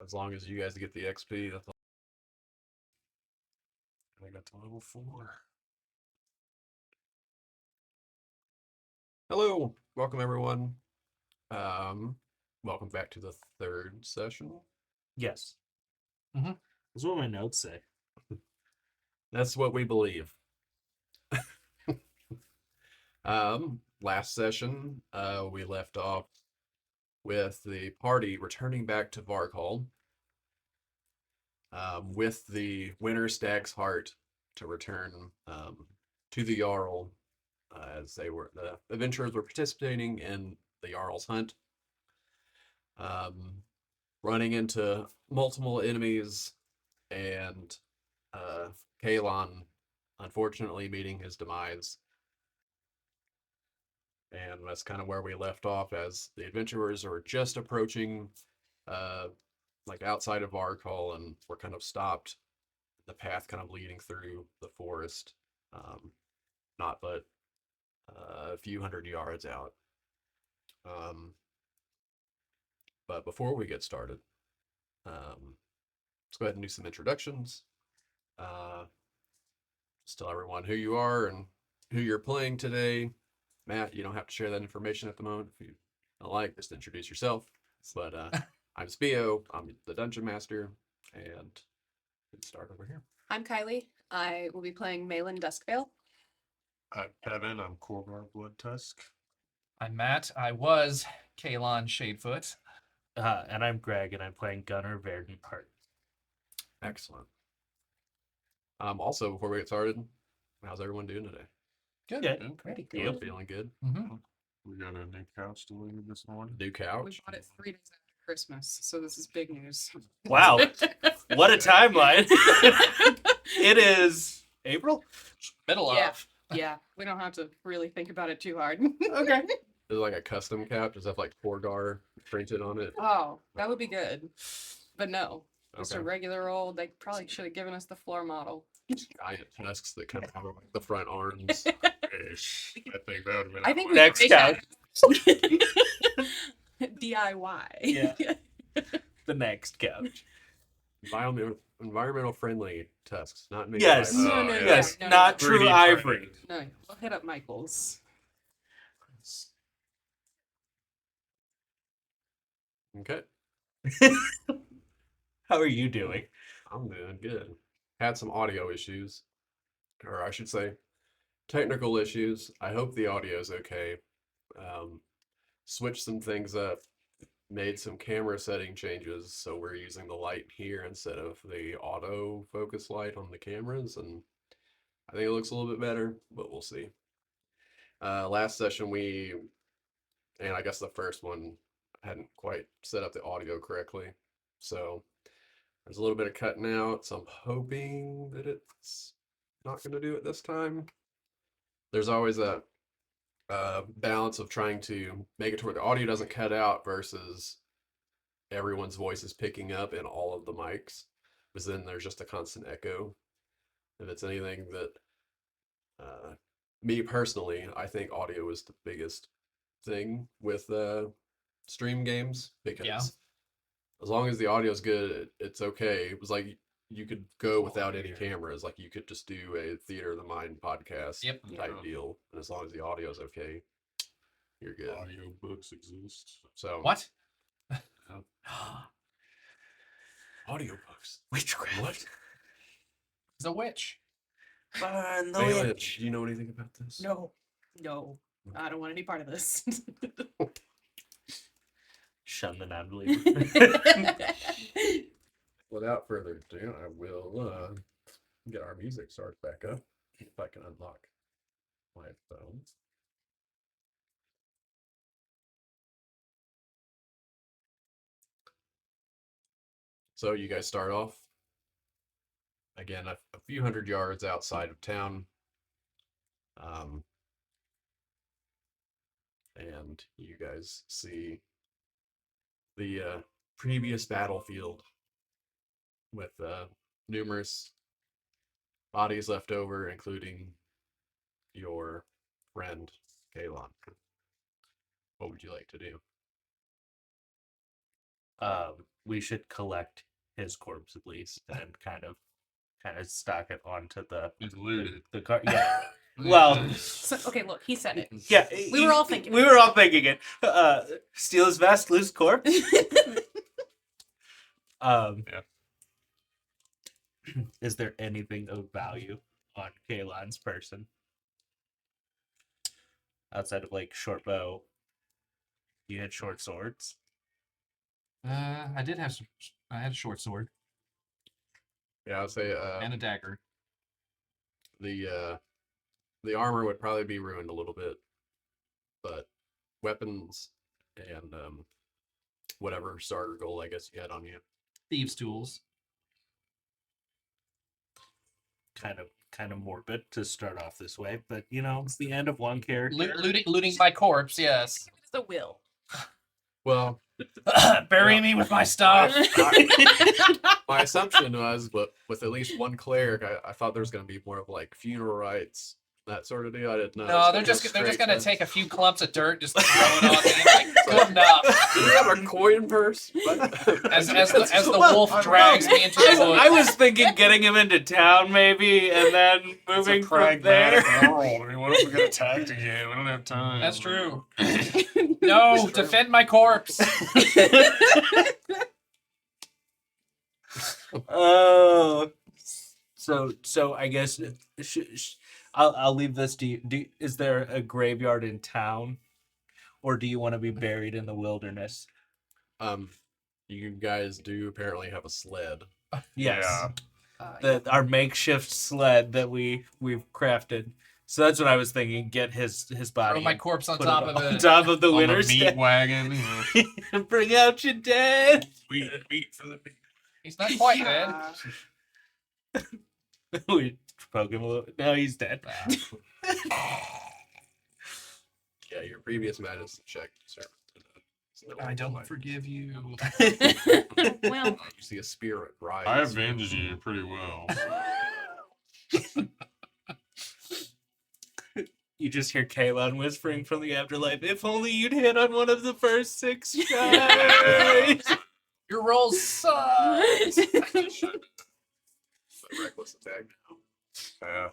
As long as you guys get the XP, that's all. I got to level 4. Hello, welcome everyone. Welcome back to the 3rd session. Yes. That's what my notes say. That's what we believe. Last session, we left off with the party returning back to Varkal, with the winner Stag's Heart to return to the Jarl, as the adventurers were participating in the Jarl's hunt, running into multiple enemies, and Kalon unfortunately meeting his demise. And that's kind of where we left off, as the adventurers are just approaching like outside of Varkal, and we're kind of stopped the path kind of leading through the forest, not but a few hundred yards out. But before we get started, let's go ahead and do some introductions. Just tell everyone who you are and who you're playing today. Matt, you don't have to share that information at the moment. If you don't like, just introduce yourself. But I'm Spio. I'm the Dungeon Master, and let's start over here. I'm Kylie. I will be playing Malin Duskvale. I'm Kevin. I'm Corvar Bloodtusk. I'm Matt. I was Kalon Shadefoot. And I'm Greg, and I'm playing Gunnar Verdenhart. Excellent. Also, before we get started, how's everyone doing today? Good. Yeah, Pretty good. good. Feeling good? Mm-hmm. We got a new couch delivered this morning. New We couch? bought it 3 days after Christmas, so this is big news. Wow. What a timeline. It is April? Middle Yeah. of. Yeah, we don't have to really think about it too hard. Okay. Is it like a custom couch? Does it have like Porgar printed on it? Oh, that would be good. But no, just Okay. a regular old, they probably should have given us the floor model. Giant tusks that kind of have like the front arms. Ish. I think that would have been. I think we Next could couch. make that DIY. Yeah. The next couch. Environmental friendly tusks, not made Yes. by- No, no, yeah. Yes, no, not no. true 3D ivory. printed. No, we'll hit up Michael's. Okay, How are you doing? I'm doing good. Had some audio issues, or I should say, technical issues. I hope the audio is okay. Switched some things up, made some camera setting changes, so we're using the light here instead of the auto focus light on the cameras, and I think it looks a little bit better, but we'll see. Last session and I guess the first one, hadn't quite set up the audio correctly, so there's a little bit of cutting out, so I'm hoping that it's not going to do it this time. There's always a balance of trying to make it to where the audio doesn't cut out versus everyone's voice is picking up in all of the mics, because then there's just a constant echo. If it's anything that, me personally, I think audio is the biggest thing with stream games, because Yeah. as long as the audio is good, it's okay. It was like you could go without any cameras, like you could just do a Theater of the Mind podcast Yep. type deal, and as long as the audio is okay, you're good. Audio books exist. So What? audiobooks. Witchcraft. What? It's a witch. Burn the Malin, witch. do you know anything about this? No, I don't want any part of this. Shun the non-believer. Without further ado, I will get our music started back up, if I can unlock my phone. So you guys start off again a few hundred yards outside of town. And you guys see the previous battlefield with numerous bodies left over, including your friend Kalon. What would you like to do? We should collect his corpse at least and kind of stock it onto the It's looted. the car. Yeah. Well, So, okay, look, he said it. yeah. We were all thinking We it. were all thinking it. Steal his vest, loose corpse. Yeah. Is there anything of value on Kalon's person outside of like short bow? You had short swords. I did have some. I had a short sword Yeah, I'd say and a dagger. the armor would probably be ruined a little bit, but weapons and whatever starter goal I guess you had on you. Thieves' tools. Kind of morbid to start off this way, but you know, it's the end of one character. Looting my corpse. Yes. The will. Well, Bury Yeah. me with my stuff. my assumption was, but with at least one cleric, I thought there was going to be more of like funeral rites, that sort of deal. I didn't know. No, they're just gonna take a few clumps of dirt, just throw it on me. Like, good enough. Do you have a coin purse? What? As the Well, wolf drags me into the woods. I was thinking getting him into town maybe, and then It's a moving from there. pragmatic world. I mean, what if we get attacked again? We don't have time. That's true. No, defend my corpse. Oh, so I guess I'll leave this to you. Is there a graveyard in town, or do you want to be buried in the wilderness? You guys do apparently have a sled. Yes, Yeah. our makeshift sled that we've crafted. So that's what I was thinking. Get his body. Throw my and corpse on put top it of on it. top of the On winter the meat stand. wagon. You know. Bring out your dead. Meat for the meat. He's not quite dead. We poke him a little. No, he's dead. Yeah, your previous medicine check. I don't forgive you. Well, You see a spirit rise. I avenged you pretty well. You just hear Kalon whispering from the afterlife, if only you'd hit on one of the first 6 tries. Your rolls suck. Reckless attack. Yeah.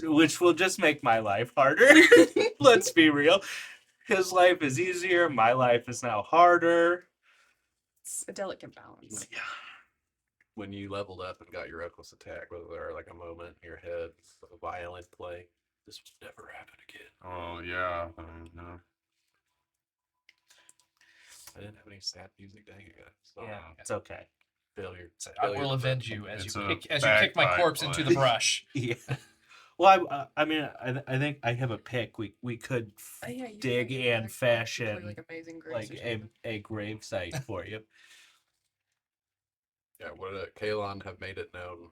Which will just make my life harder. Let's be real. His life is easier. My life is now harder. it's a delicate balance. When you leveled up and got your reckless attack, was there like a moment in your head of a violent play? This will never happen again. Oh yeah. I mean, no. I didn't have any sad music, dang it, guys. So, Yeah, it's okay. failure. I will avenge you as It's you a kick my bagpipe corpse into play. the brush. Yeah. Well, I mean, I think I have a pick. We could Oh, yeah, you dig can, and like, fashion like amazing grace like or something. a grave site for you. Yeah, would Kalon have made it known?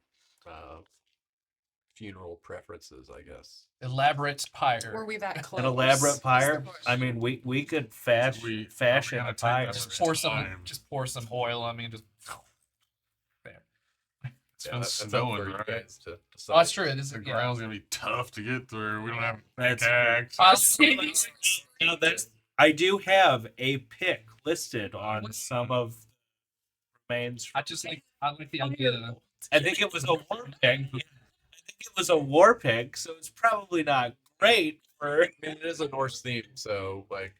Funeral preferences, I guess. Elaborate pyre. Were we that close? An elaborate is the pyre. I question. mean, we could fashion gotta a take pyre. that Just pour some. Time. Just pour some oil on me. Just. There. It's Yeah, been that's up snowing, for you right? guys to Oh, decide. that's true. This The is yeah. ground's gonna be tough to get through. We don't have That's pickaxe. Now I do have a pick listed on some of the remains. I like the idea. I think it was a war pick. I think it was a war pick, so it's probably not great for. I mean, it is a Norse theme, so like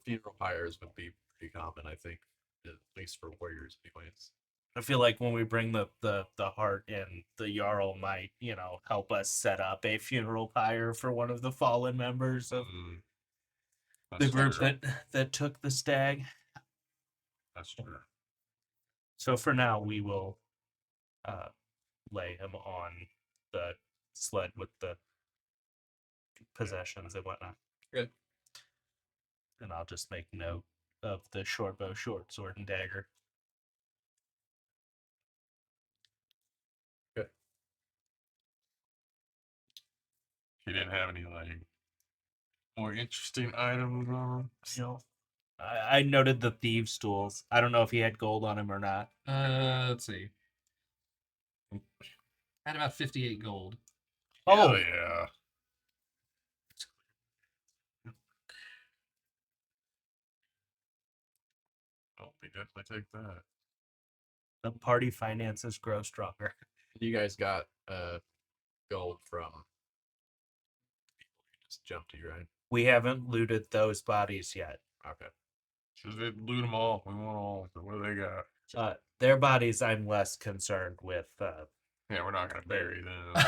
funeral pyres would be pretty common, I think, at least for warriors, anyways. I feel like when we bring the heart in, the Jarl might, help us set up a funeral pyre for one of the fallen members of the That's group true. that took the stag. That's true. So for now, we will lay him on the sled with the possessions and whatnot. Good. And I'll just make note of the short bow, short sword, and dagger. He didn't have any like more interesting items on him. You know, I noted the thieves' tools. I don't know if he had gold on him or not. Let's see. Had about 58 gold. Hell Oh, yeah. Oh, we definitely take that. the party finances grow stronger. You guys got gold from people who just jumped you, right? We haven't looted those bodies yet. Okay. Should they loot them all? We want all. So what do they got? Their bodies, I'm less concerned with. Yeah, we're not gonna bury them.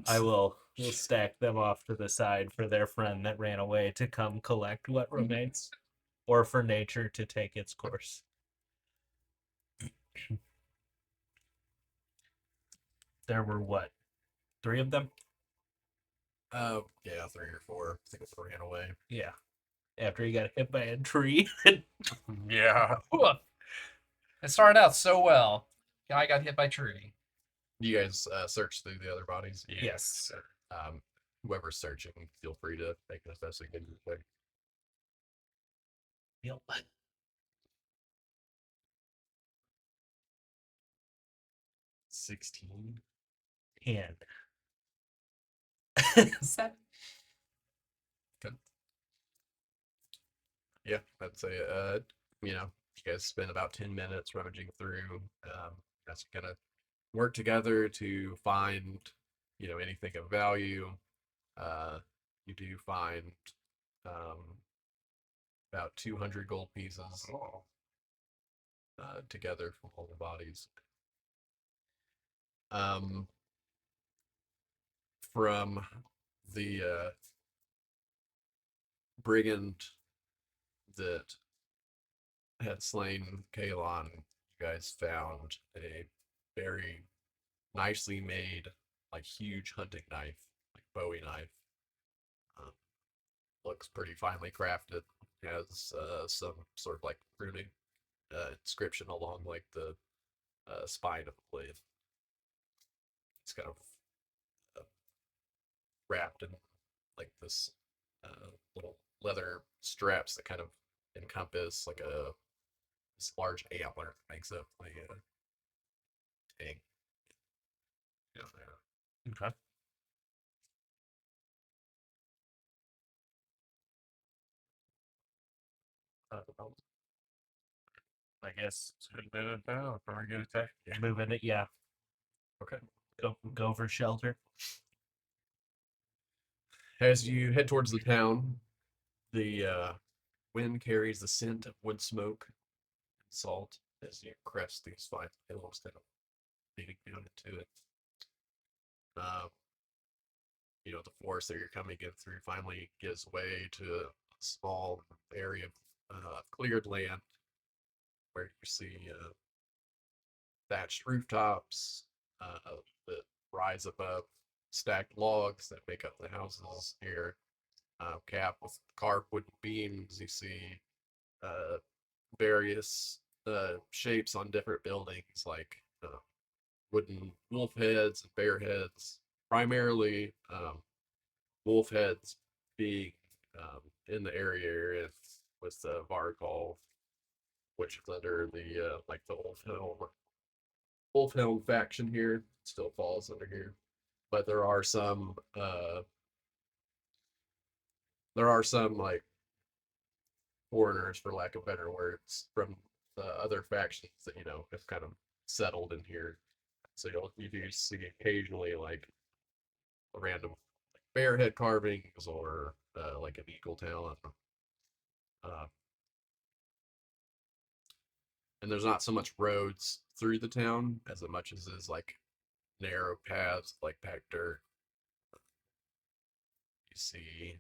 I will stack them off to the side for their friend that ran away to come collect what remains, or for nature to take its course. There were what? 3 of them? Yeah, 3 or 4. I think it ran away. Yeah. After he got hit by a tree. Yeah. It started out so well. Guy got hit by tree. You guys search through the other bodies. Yes. Whoever's searching, feel free to make an investigation check. Yep. 16. 10. 7. Yeah, I'd say you guys spend about 10 minutes rummaging through. That's gonna work together to find, anything of value. You do find about 200 gold pieces Oh. together from all the bodies. From the brigand that had slain Kalon, you guys found a very nicely made, like huge hunting knife, like Bowie knife. Um, Looks pretty finely crafted. Has some sort of like runic inscription along like the spine of the blade. It's kind of wrapped in like this little leather straps that kind of encompass like this large antler that makes up the tang. Okay. I guess Should been it down before I get attacked. moving it, yeah. Okay. Go for shelter. As you head towards the town, the wind carries the scent of wood smoke and salt as you crest these fine hills that are leading down into it. The forest that you're coming in through finally gives way to a small area of cleared land where you see thatched rooftops that rise above stacked logs that make up the houses here, capped with carved wooden beams. You see various shapes on different buildings, like wooden wolf heads and bear heads, primarily wolf heads being in the area with Vargol, which is under the like the Wolfhelm faction here, still falls under here. But there are some like foreigners, for lack of better words, from the other factions that have kind of settled in here. So you do see occasionally like a random bear head carvings or like an eagle talon. And there's not so much roads through the town as much as is like narrow paths, like packed dirt. You see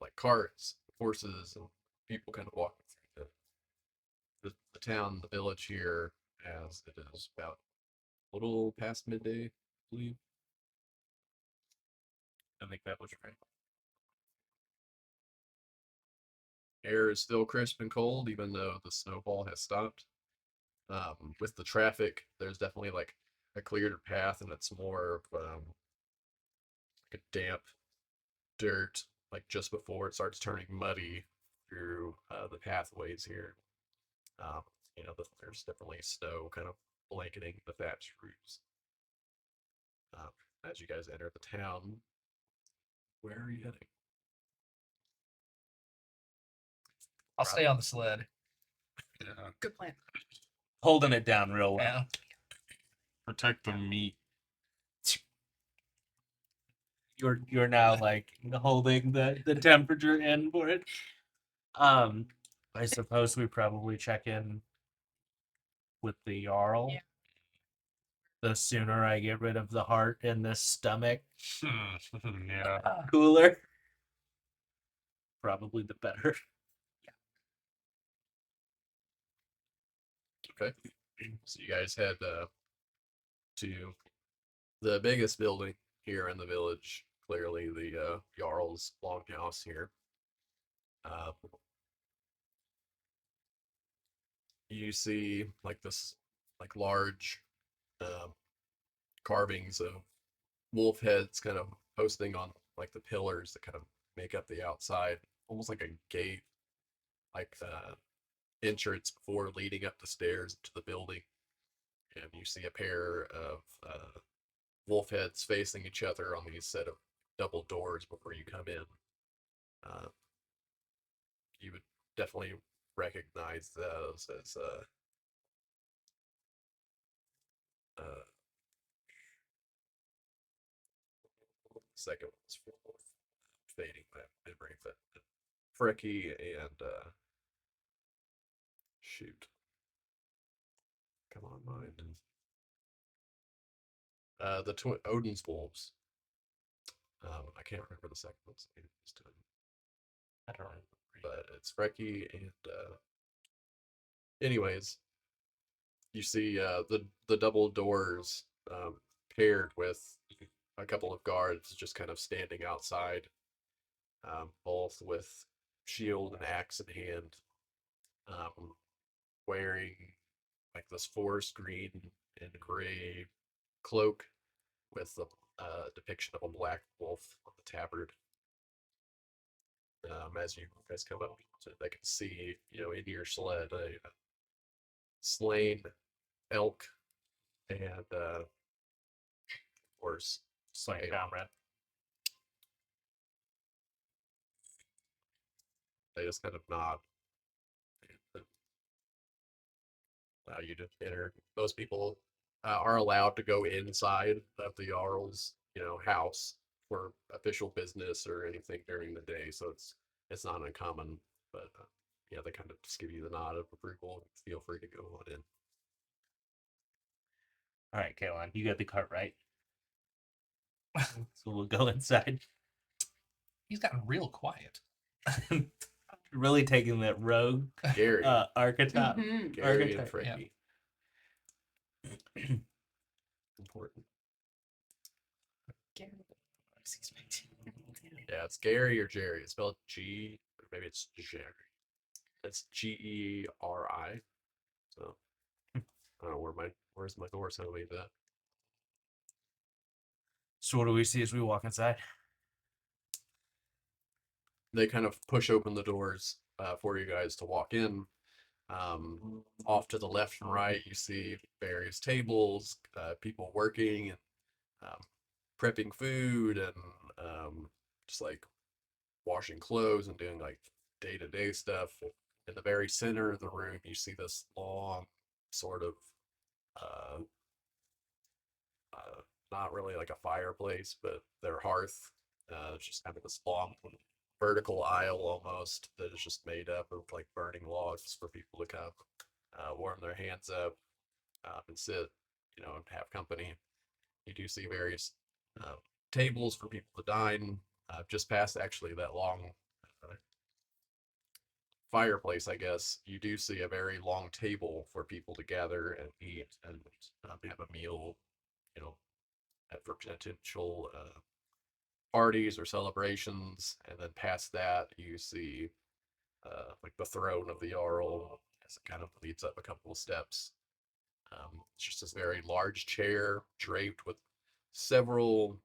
like carts, horses, and people kind of walking through the town, the village here, as it is about a little past midday, I believe. I think that was right. Air is still crisp and cold, even though the snowfall has stopped. With the traffic, there's definitely like a cleared path, and it's more of like a damp dirt, like just before it starts turning muddy through the pathways here. Um, there's definitely snow kind of blanketing the thatched roofs. Um, as you guys enter the town, where are you heading? I'll stay on the sled. Yeah. Good plan. Holding it down real well. Yeah. Protect the meat. You're now like holding the temperature in for it. I suppose we probably check in with the Jarl. Yeah. The sooner I get rid of the heart in this stomach Yeah. cooler, probably the better. Okay. So you guys head to the biggest building here in the village. Clearly, the Jarl's longhouse here. Uh, you see like this, like large carvings of wolf heads, kind of posting on like the pillars that kind of make up the outside, almost like a gate, like entrance before leading up the stairs to the building. And you see a pair of wolf heads facing each other on these set of double doors before you come in. Uh, you would definitely recognize those as second one's fading my memory, but Frecky and shoot, come on, mind. The Odin's wolves. I can't remember the second one's name this time. I don't know. But it's Frecky and anyways, you see the double doors paired with a couple of guards just kind of standing outside, both with shield and axe in hand, wearing like this forest green and gray cloak with the depiction of a black wolf on the tabard. As you guys come up, so they can see, in your sled, a slain elk and horse. Slain Hey, comrade. they just kind of nod and allow you to enter. Most people are allowed to go inside of the Jarl's, house for official business or anything during the day, so it's not uncommon. But yeah, they kind of just give you the nod of approval. Feel free to go on in. All right, Kaelan, you got the cart right. So we'll go inside. He's gotten real quiet. Really taking that rogue Gary, archetype. Mhm. Gary and archetype, Frankie. Important. Yeah, it's Gary or Jerry. It's spelled G, or maybe it's Jerry. It's Geri. So I don't know where's my door telling me that. So what do we see as we walk inside? They kind of push open the doors for you guys to walk in. Off to the left and right, you see various tables, people working and prepping food and just like washing clothes and doing like day-to-day stuff. In the very center of the room, you see this long sort of uh, not really like a fireplace, but their hearth. It's just kind of this long vertical aisle almost that is just made up of like burning logs for people to come warm their hands up and sit, and have company. You do see various tables for people to dine. Just past actually that long fireplace, I guess, you do see a very long table for people to gather and eat and have a meal, for potential parties or celebrations. And then past that, you see like the throne of the Jarl as it kind of leads up a couple of steps. It's just this very large chair draped with several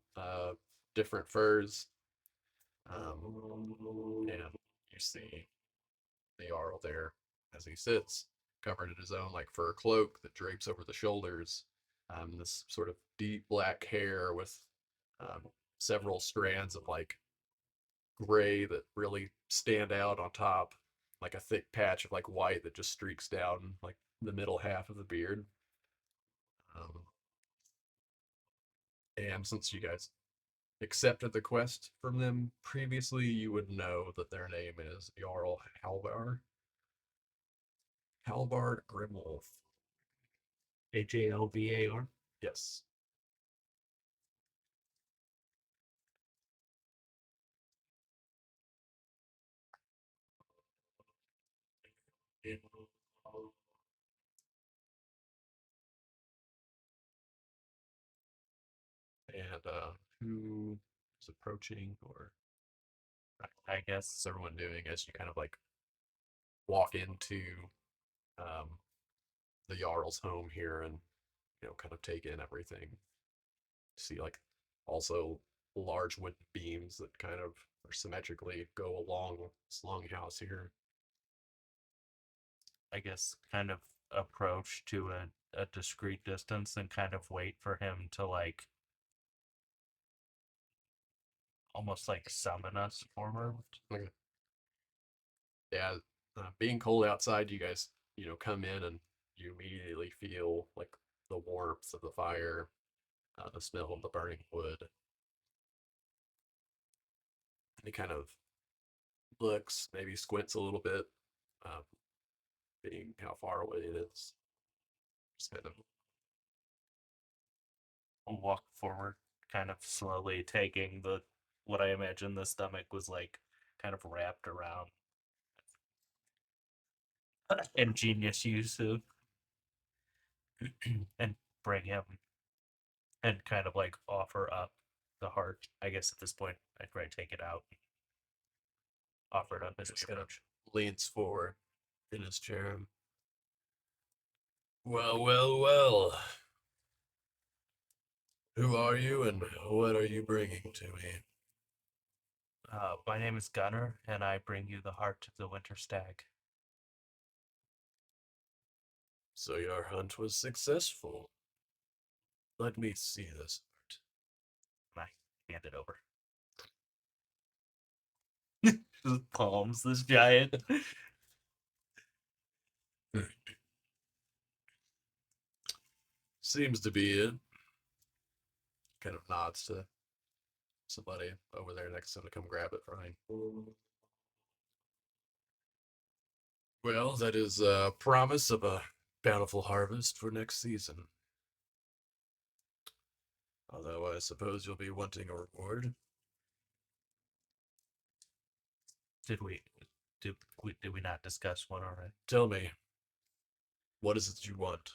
different furs. And you see the Jarl there as he sits, covered in his own like fur cloak that drapes over the shoulders. This sort of deep black hair with several strands of like gray that really stand out on top, like a thick patch of like white that just streaks down like the middle half of the beard. Um, and since you guys accepted the quest from them previously, you would know that their name is Jarl Halvar. Halvard Grimwolf. Halvar. Yes. And who is approaching, or I guess. what's everyone doing as you kind of like walk into um, the Jarl's home here and kind of take in everything. See like also large wooden beams that kind of are symmetrically go along this longhouse here. I guess kind of approach to a discreet distance and kind of wait for him to like almost like summon us forward. Okay. Yeah, being cold outside, you guys come in and you immediately feel like the warmth of the fire, the smell of the burning wood. And he kind of looks, maybe squints a little bit, um, being how far away it is. Just kind of Walk forward, kind of slowly taking the what I imagine the stomach was like kind of wrapped around. Ingenious use of and bring him and kind of like offer up the heart. I guess at this point I'd probably take it out, offer it up as just we kind of approach. leans forward in his chair. Well, well, well. Who are you and what are you bringing to me? My name is Gunnar, and I bring you the heart of the winter stag. So your hunt was successful. Let me see this And I hand it over. Just palms this giant. Seems to be it. Kind of nods to somebody over there next to him to come grab it for him. Well, that is a promise of a bountiful harvest for next season. Although I suppose you'll be wanting a reward. Did we not discuss one already? Tell me, what is it you want?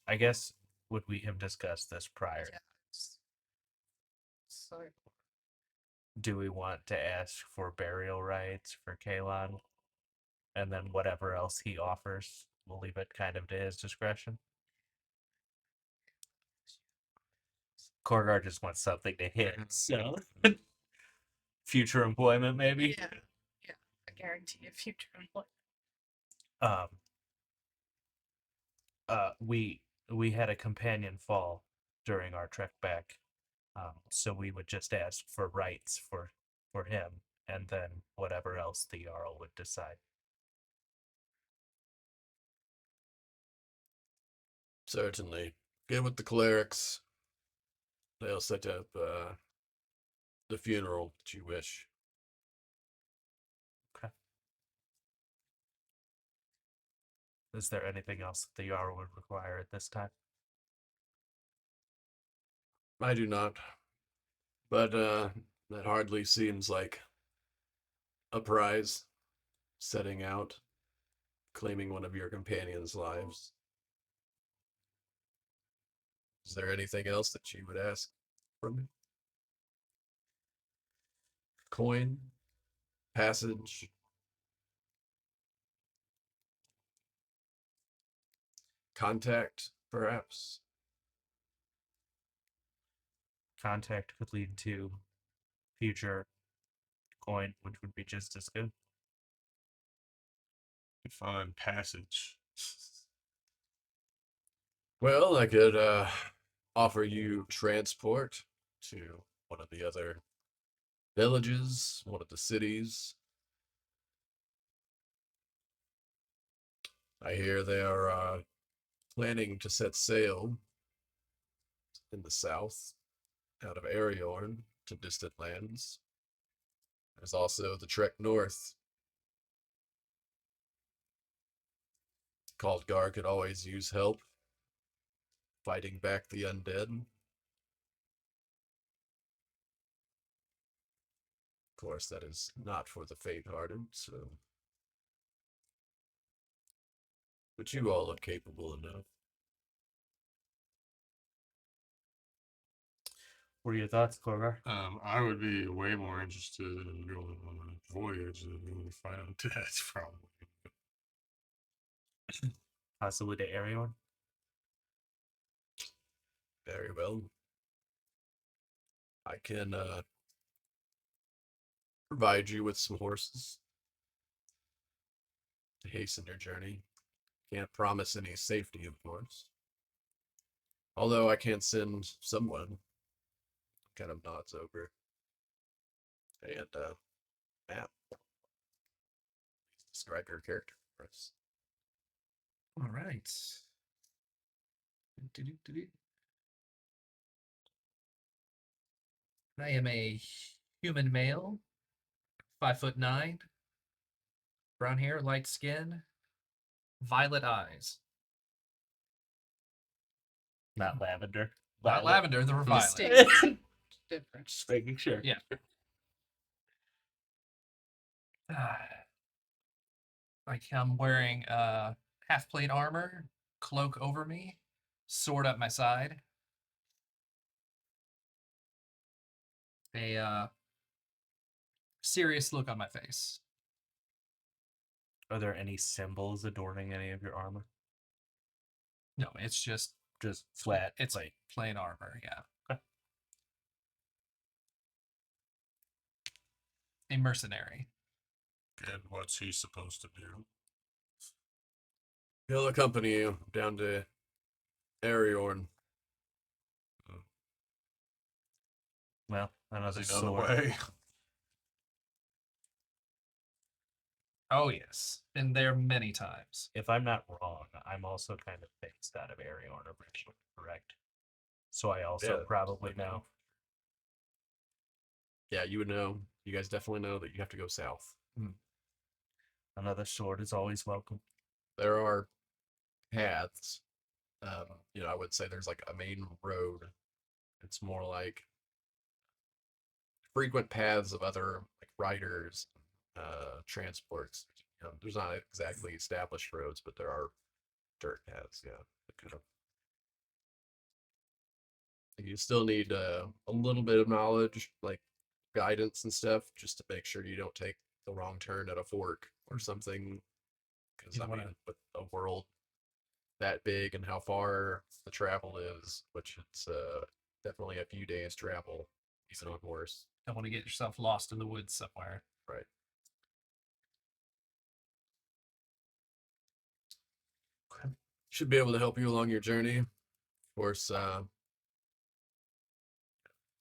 I guess would we have discussed this prior? Yes. Sorry. Do we want to ask for burial rights for Kalon? And then whatever else he offers, we'll leave it kind of to his discretion. Korgar just wants something to hit, so future employment maybe. Yeah. Yeah. I guarantee a future employment. Um. We had a companion fall during our trek back, so we would just ask for rights for him, and then whatever else the Jarl would decide. Certainly. Get with the clerics. They'll set up the funeral that you wish. Okay. Is there anything else that the Jarl would require at this time? I do not. But that hardly seems like a prize. Setting out, claiming one of your companions' lives. Is there anything else that you would ask from me? Coin? Passage? Contact, perhaps? contact could lead to future coin, which would be just as good. Find passage. Well, I could offer you transport to one of the other villages, one of the cities. I hear they are planning to set sail in the south out of Ariorn to distant lands. There's also the trek north. Kaldgar could always use help fighting back the undead. Of course, that is not for the faint-hearted, so. But you all are capable enough. What are your thoughts, Corvar? I would be way more interested in going on a voyage than find death, probably. Possibly to Arion? Very well. I can provide you with some horses to hasten your journey. Can't promise any safety, of course. Although I can send someone. Kind of nods over. And map. Describe your character for us. All right. I am a human male, 5'9", brown hair, light skin, violet eyes. Not lavender. Not lavender, they're violet. Distinct difference. Just making sure. Yeah. Like I'm wearing half plate armor, cloak over me, sword up my side. A serious look on my face. Are there any symbols adorning any of your armor? No, it's just Just flat. it's plain armor, yeah. Okay. A mercenary. And what's he supposed to do? He'll accompany you down to Ariorn. Well, another Does he know the sword. way? Oh yes, been there many times. If I'm not wrong, I'm also kind of based out of Arion originally, correct? So I also Yeah. probably know. Yeah, you would know. You guys definitely know that you have to go south. Another sword is always welcome. There are paths. I would say there's like a main road. It's more like frequent paths of other like riders, transports. There's not exactly established roads, but there are dirt paths. Yeah, that kind of. You still need a little bit of knowledge, like guidance and stuff, just to make sure you don't take the wrong turn at a fork or something. Because You I don't mean, wanna- with a world that big and how far the travel is, which it's definitely a few days travel, even on horse. Don't want to get yourself lost in the woods somewhere. Right. Should be able to help you along your journey. Of course,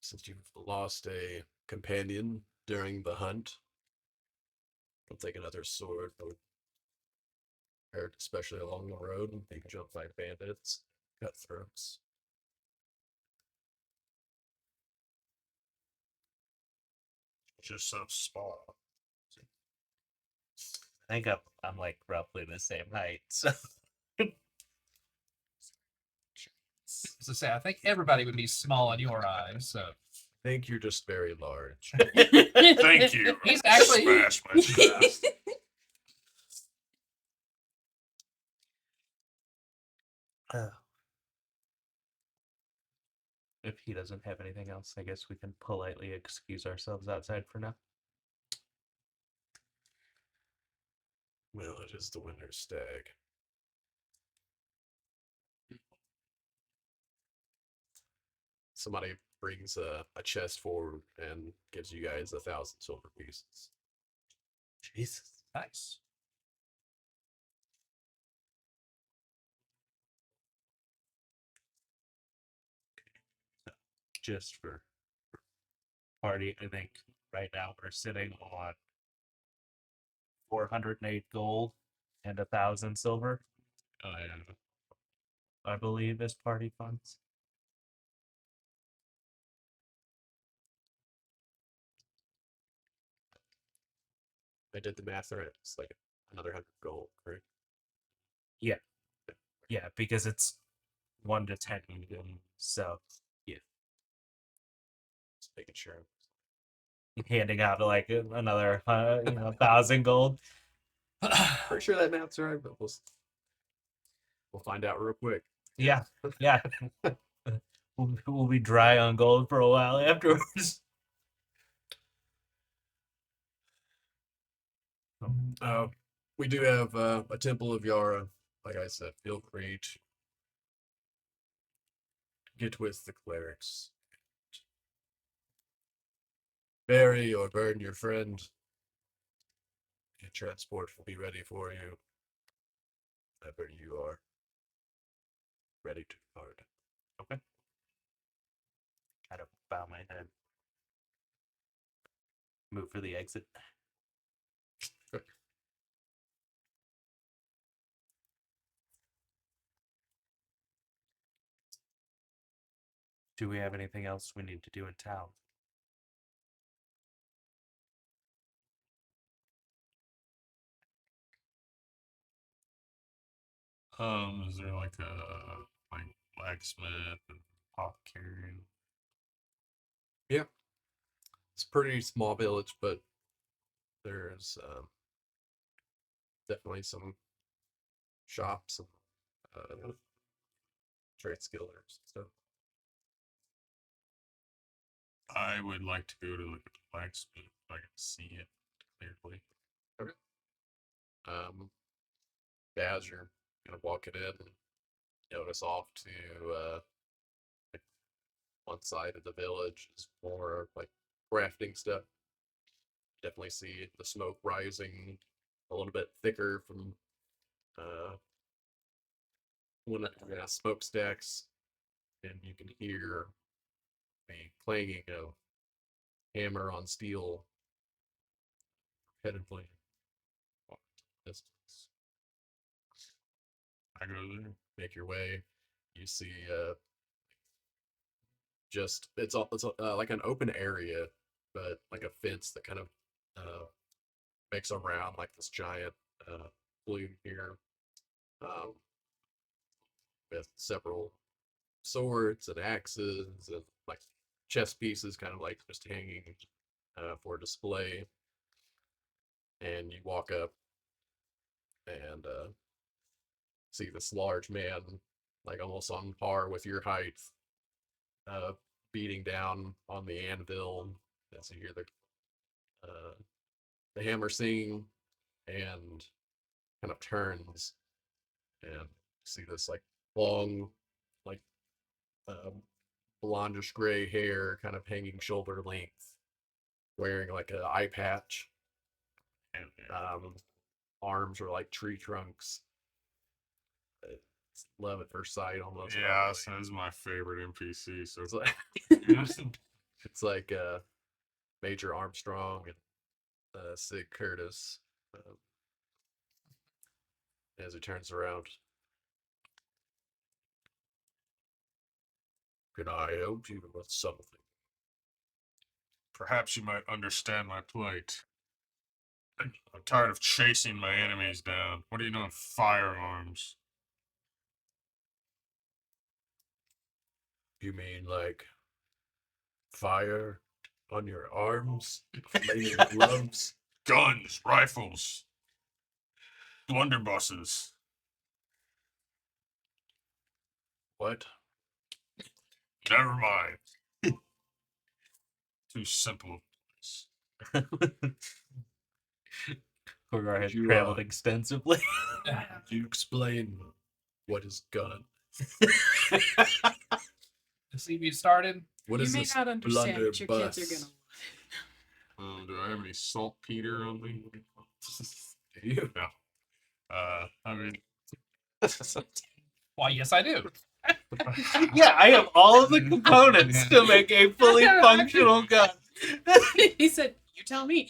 since you've lost a companion during the hunt, I'll take another sword. Especially along the road, and being jumped by bandits, cutthroats. Just so small. I think I'm like roughly the same height. So So say, I think everybody would be small in your eyes. So I think you're just very large. Thank you. He's actually- Smash my chest. if he doesn't have anything else, I guess we can politely excuse ourselves outside for now. Well, it is the winter stag. Somebody brings a chest forward and gives you guys 1,000 silver pieces. Jesus. Nice. Just for party, I think right now we're sitting on 408 gold and 1,000 silver, I believe, as party funds. I did the math right. It's like another 100 gold, right? Yeah, because it's 1 to 10 even. So Just making sure. handing out like another 1,000 gold. Pretty sure that math's right, but we'll find out real quick. Yeah. We'll be dry on gold for a while afterwards. We do have a Temple of Yara. Like I said, feel free to get with the clerics. Bury or burn your friend. Your transport will be ready for you whenever you are ready to depart. Kind of bow my head. Move for the exit. Do we have anything else we need to do in town? Is there like a blacksmith and apothecary? It's a pretty small village, but there's definitely some shops and trade skillers and stuff. I would like to go to like a blacksmith if I can see it clearly. As you're kind of walking in, and notice off to like one side of the village is more like crafting stuff. Definitely see the smoke rising a little bit thicker from one of the smokestacks, and you can hear the clanging of hammer on steel repeatedly. Distance. I go there. Make your way. You see just it's like an open area, but like a fence that kind of makes around like this giant balloon here, um, with several swords and axes and like chess pieces, kind of like just hanging for display. And you walk up and see this large man, like almost on par with your height, beating down on the anvil as you hear the hammer sing, and kind of turns and see this like long, like blondish gray hair, kind of hanging shoulder length, wearing like an eye patch. Arms are like tree trunks. It's love at first sight almost. Yeah, this is my favorite NPC. So It's like it's like Major Armstrong and Sig Curtis, as he turns around. Can I help you with something? perhaps you might understand my plight. I'm tired of chasing my enemies down. What do you know of firearms? You mean like fire on your arms, flaming gloves? Guns, rifles, blunderbusses. What? Never mind. Too simple. Kogar has You, traveled extensively. Do you explain what is gun? The CV started. What you is may this not understand, but your kids are blunderbuss? gonna love Do I have any saltpeter on me? Do you? No. I mean, Why, yes, I do. Yeah, I have all of the components to make a fully functional gun. it. He said, "You tell me."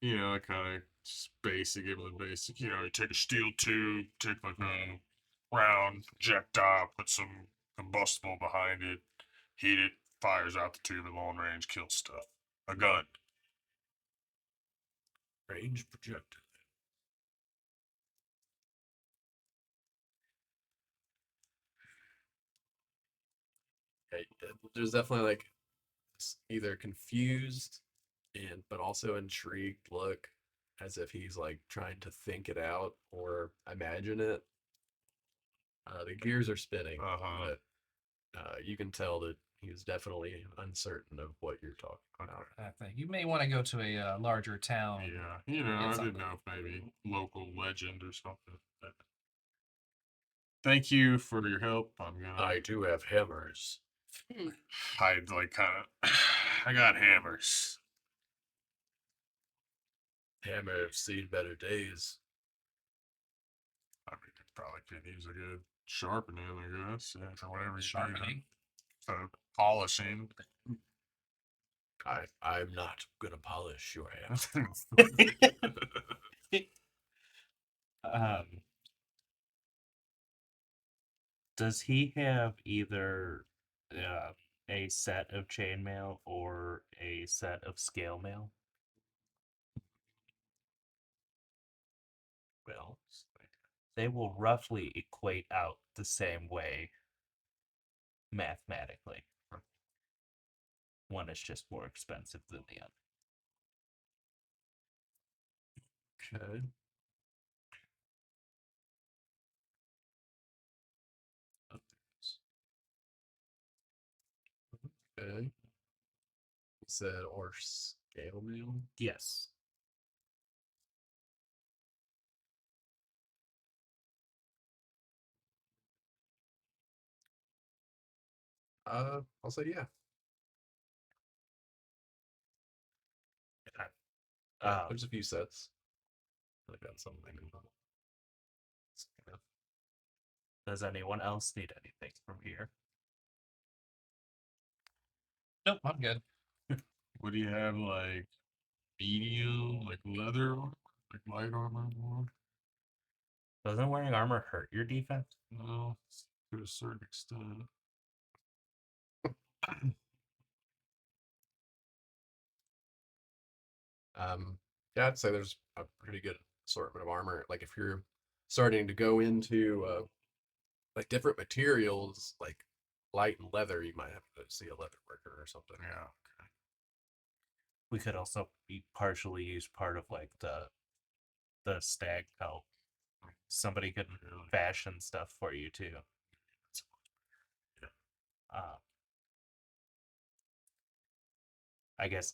you know, kind of just basic, give it basic. You know, you take a steel tube, take like a round projectile, put some combustible behind it, heat it, fires out the tube at long range, kills stuff. A gun. Range projector. Okay, there's definitely like either confused and but also intrigued look, as if he's like trying to think it out or imagine it. The gears are spinning, Uh-huh. but you can tell that he's definitely uncertain of what you're talking about. I think you may want to go to a larger town. Yeah, you know, I It's didn't something. know if maybe local legend or something. Thank you for your help. I'm gonna. I do have hammers. I'd like kind of. I got hammers. Hammer have seen better days. I mean, probably could use a good sharpening, I guess. Yeah, or whatever you need. Sharpening. Polishing. I'm not gonna polish your hammer. um, does he have either a set of chainmail or a set of scale mail? Well, They will roughly equate out the same way mathematically. One is just more expensive than the other. okay. Okay. He said or scale mail. Yes. I'll say yeah. Yeah, Um, there's a few sets. I got something. does anyone else need anything from here? Nope, I'm good. What do you have, like medium, like leather, like light armor? Doesn't wearing armor hurt your defense? No, to a certain extent. Yeah, I'd say there's a pretty good assortment of armor. Like if you're starting to go into like different materials, like light and leather, you might have to see a leather worker or something. Yeah. We could also partially use part of like the stag pelt. Somebody could fashion stuff for you too. Uh, I guess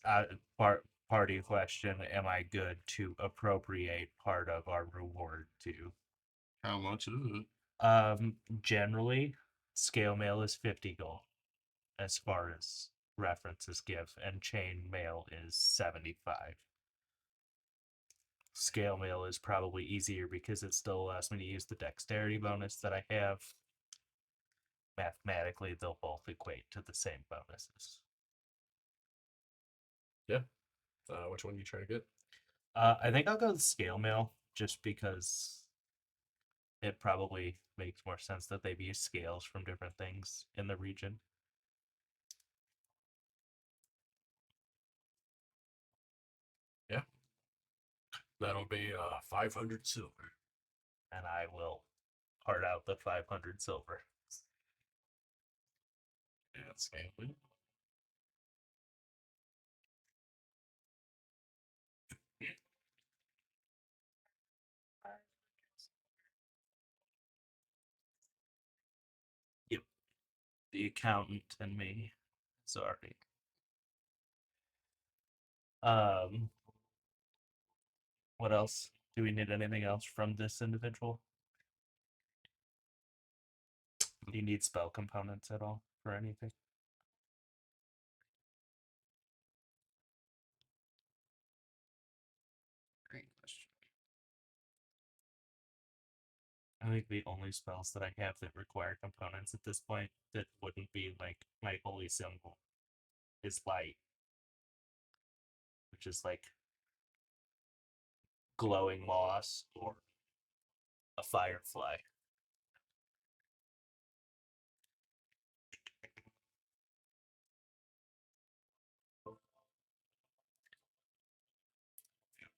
party question: am I good to appropriate part of our reward too? How much is it? Generally, scale mail is 50 gold, as far as references give, and chain mail is 75. Scale mail is probably easier because it still allows me to use the dexterity bonus that I have. Mathematically, they'll both equate to the same bonuses. Yeah. Which one you try to get? I think I'll go with scale mail just because it probably makes more sense that they've used scales from different things in the region. Yeah. That'll be 500 silver. And I will part out the 500 silver. Yeah, scaling. Yep. The accountant and me. Sorry. What else? Do we need anything else from this individual? Do you need spell components at all for anything? Great question. I think the only spells that I have that require components at this point that wouldn't be like my holy symbol is light, which is like glowing moss or a firefly.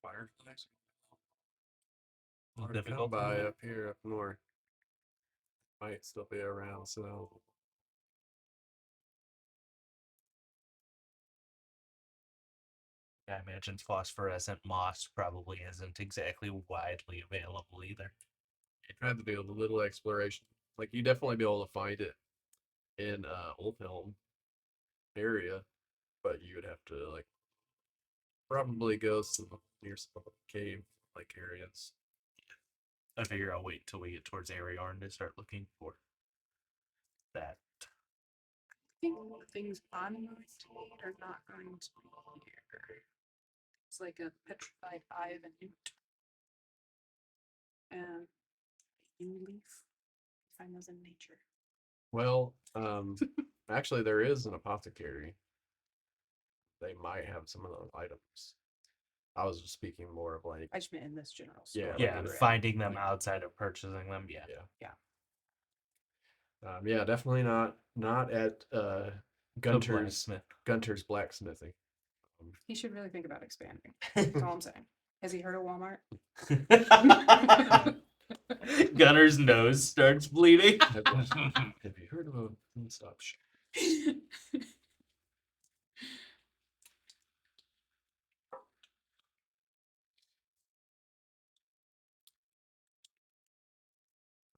Fireflies. Well, Hard to come difficult to by know. up here up north. Might still be around, so I imagine phosphorescent moss probably isn't exactly widely available either. I tried to do a little exploration. Like you definitely be able to find it in Old Helm area, but you would have to like probably go some near some cave like areas. I figure I'll wait till we get towards Ariorn to start looking for that. I think things on Northgate are not going to be here. It's like a petrified eye of a newt. And a yew leaf. Find those in nature. Well, actually there is an apothecary. They might have some of those items. I was just speaking more of like I just meant in this general Yeah, store. like Yeah, in we're at. finding them like- outside of purchasing them. Yeah. yeah, definitely not at Gunter's Blacksmith. blacksmithing. He should really think about expanding. That's all I'm saying. Has he heard of Walmart? Gunner's nose starts bleeding. Have you heard of a stop shop?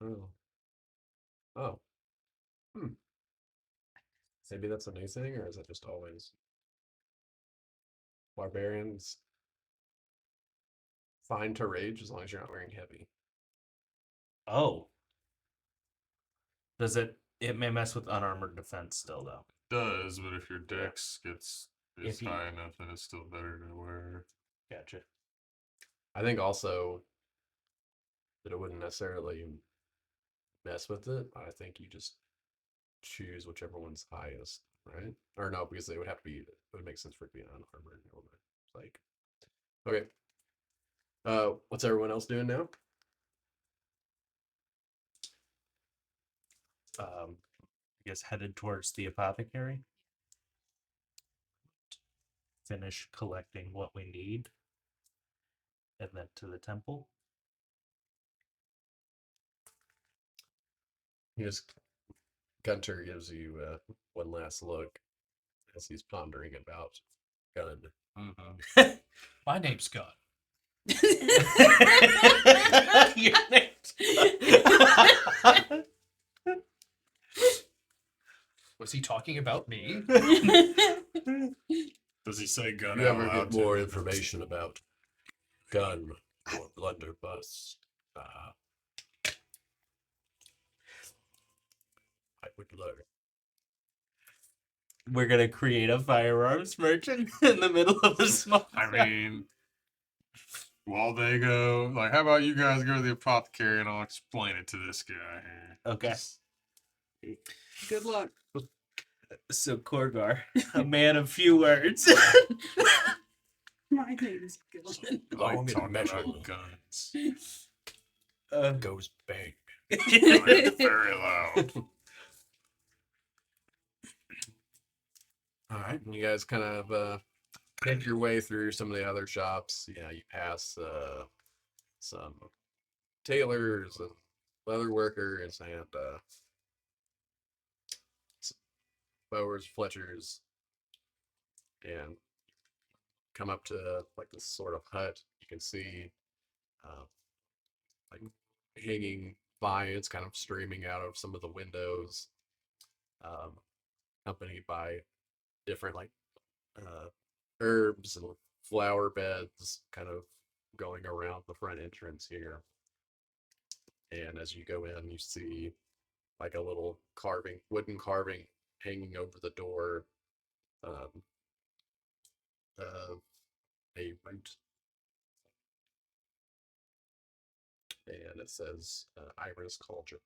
Oh. Oh. Maybe that's a new thing, or is it just always barbarians fine to rage as long as you're not wearing heavy? Oh. Does it? It may mess with unarmored defense still, though. Does, but if your dex gets is If you- high enough, then it's still better to wear. Gotcha. I think also that it wouldn't necessarily mess with it. I think you just choose whichever one's highest, right? Or no, because they would have to be. It would make sense for it to be an unarmored element. Like, okay. What's everyone else doing now? I guess headed towards the apothecary. Finish collecting what we need. And then to the temple. You just Gunter gives you one last look as he's pondering about gun. My name's Gun. Your name's- Was he talking about me? Does he say gun You out ever loud get to more me? information about gun or blunderbuss? I would learn. We're gonna create a firearms merchant in the middle of the small. I mean, while they go, like, how about you guys go to the apothecary and I'll explain it to this guy here. Okay. Good luck. So Korgar, a man of few words. My name is Gillen. I Long like and talking measurable. about guns. Goes bang. Very loud. All right, and you guys kind of make your way through some of the other shops. You know, you pass some tailors and leather workers and Bowers, Fletchers, and come up to like this sort of hut. You can see like hanging vines kind of streaming out of some of the windows, accompanied by different like herbs and flower beds kind of going around the front entrance here. And as you go in, you see like a little wooden carving hanging over the door of a root, and it says Iris Cauldron.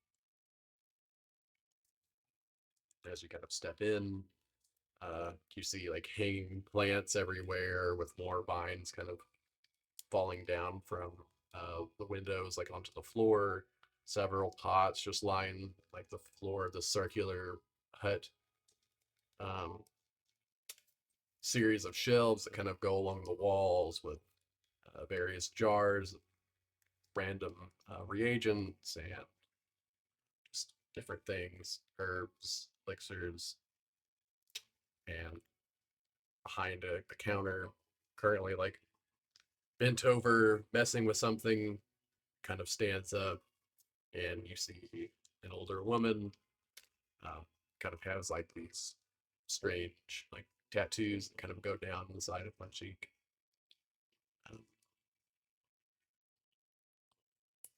As you kind of step in, you see like hanging plants everywhere with more vines kind of falling down from the windows like onto the floor. Several pots just line like the floor of the circular hut. Um, Series of shelves that kind of go along the walls with various jars, random reagents, and just different things, herbs, elixirs, and behind the counter, currently like bent over, messing with something, kind of stands up, and you see an older woman, um, kind of has like these strange like tattoos that kind of go down the side of my cheek. Um,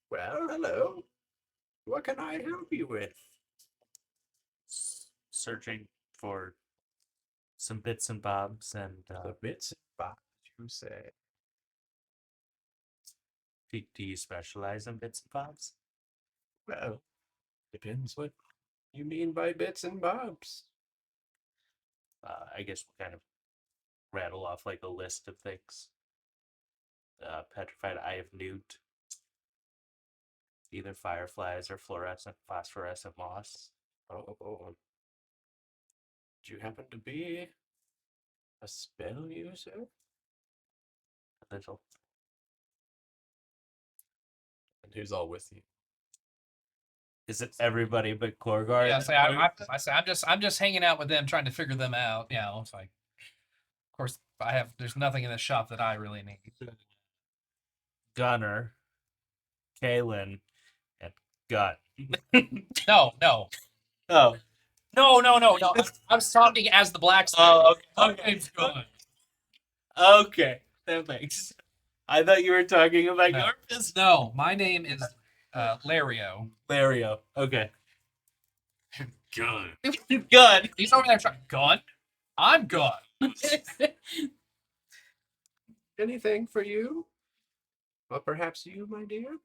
well, hello. What can I help you with? Searching for some bits and bobs, and The bits and bobs, you say? do you specialize in bits and bobs? Well, depends what you mean by bits and bobs. I guess we'll kind of rattle off like a list of things. Petrified eye of newt, either fireflies or phosphorescent moss. Oh, do you happen to be a spell user? A little. And who's all with you? Is it everybody but Korgar? Yeah, at say that point? I say I'm just hanging out with them, trying to figure them out. You know, it's like, of course, there's nothing in the shop that I really need. Gunner, Kalen, and Gut. No, no, Oh, no. I was talking as the blacksmith. oh, My okay. name's Gunn. Okay, that makes. I thought you were talking about No. your business. No, my name is Lario. Lario. Okay. Gun. Good. He's over there trying. Gun? I'm Gun. Anything for you? Or perhaps you, my dear?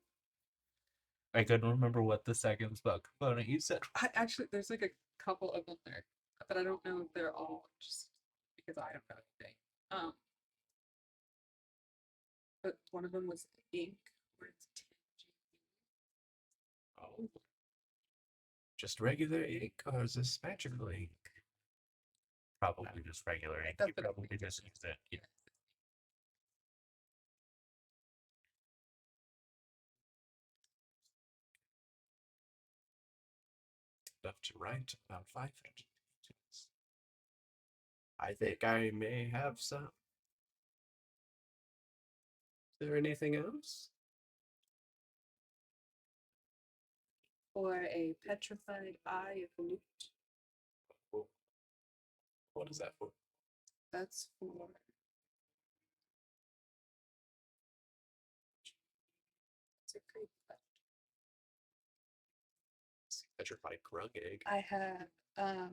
I couldn't remember what the second spell component you said. Actually, there's like a couple of them there, but I don't know if they're all just because I don't know anything. But one of them was ink, where it's 10 Oh. Just regular ink, or is this magical ink? Probably just regular ink. That's You what I probably think. just used it. Yeah. Enough to write about 500 pages. I think I may have some. Is there anything else? or a petrified eye of newt. What is that for? That's for it's a great question. Petrified grung egg. I have a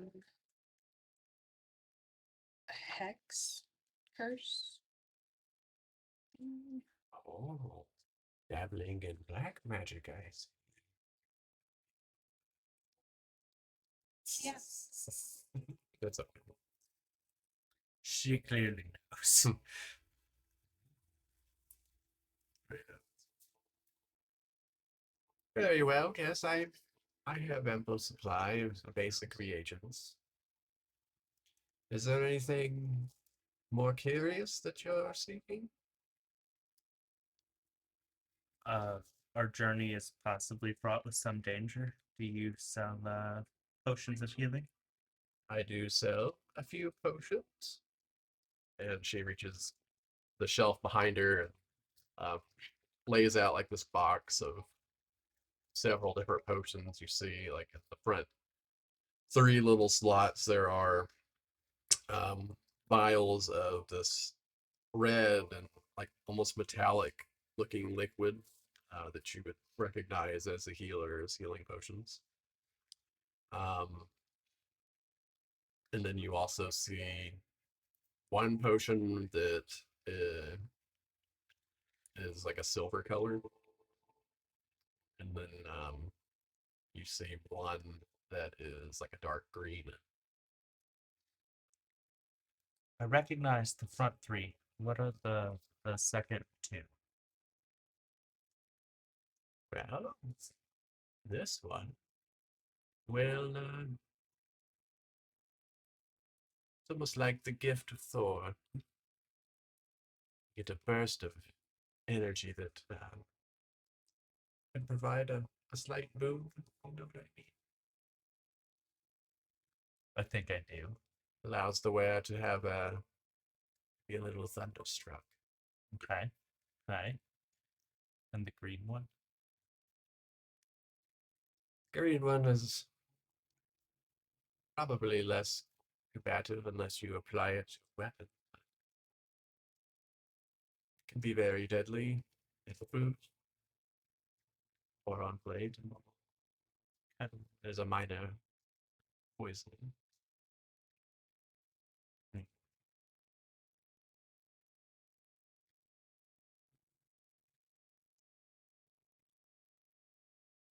hex curse. Oh, dabbling in black magic, I see. Yes. That's okay. She clearly knows. Very well. Yes, I have ample supply of basic reagents. Is there anything more curious that you're seeking? Our journey is possibly fraught with some danger. Do you sell potions of healing? I do sell a few potions. And she reaches the shelf behind her and lays out like this box of several different potions. You see, like at the front, 3 little slots. There are vials of this red and like almost metallic looking liquid that you would recognize as the healer's healing potions. And then you also see one potion that is like a silver color, and then you see one that is like a dark green. I recognize the front three. What are the second two? Well, this one. Well, it's almost like the gift of Thor. Get a burst of energy that can provide a slight boom. You know what I mean? I think I do. Allows the wearer to have be a little thunderstruck. Okay. Okay. And the green one? Green one is probably less combative unless you apply it to a weapon. It can be very deadly if approved or on blade. And there's a minor poison.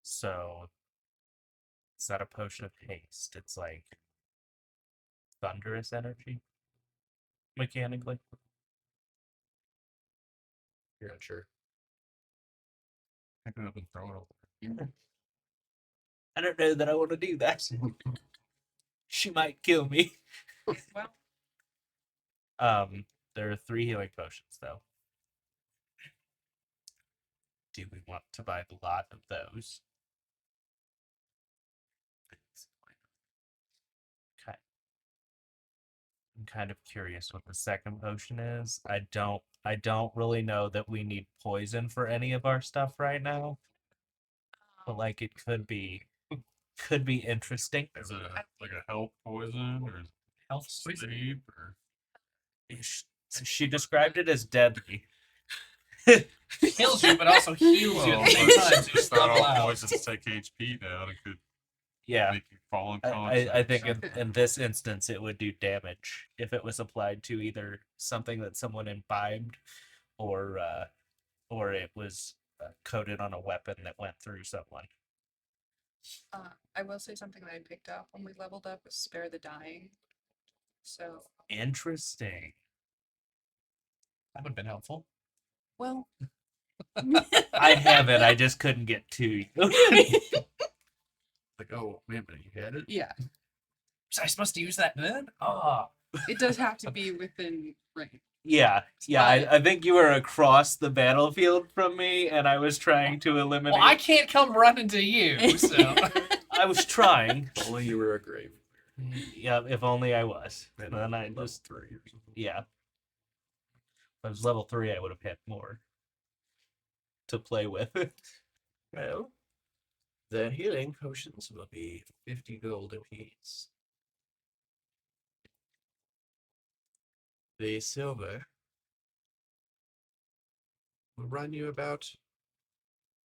So it's not a potion of haste. It's like thunderous energy mechanically. You're not sure. Pick it up and throw it over. I don't know that I want to do that. She might kill me. Well, There are 3 healing potions though. Do we want to buy the lot of those? Okay. I'm kind of curious what the second potion is. I don't really know that we need poison for any of our stuff right now. But like it could be interesting. Is it like a health poison or Health poison. sleep or She described it as deadly. Kills you, but also heals you at the same time. So it's you not level all out. poisons take HP down. It could Yeah. make you fall I unconscious. think in this instance it would do damage if it was applied to either something that someone imbibed or it was coated on a weapon that went through someone. I will say something that I picked up when we leveled up was spare the dying. So, Interesting. That would have been helpful. well, I have it. I just couldn't get to you. Like, oh, man, but you had it? yeah, Was I supposed to use that then? Oh, it does have to be within range. Yeah. I think you were across the battlefield from me, and I was trying to eliminate. well, I can't come running to you. So I was trying. If only you were a grave. Yeah, if only I was. And then I level just 3 or something. yeah. If I was level 3, I would have had more to play with. Well, the healing potions will be 50 gold apiece. The silver will run you about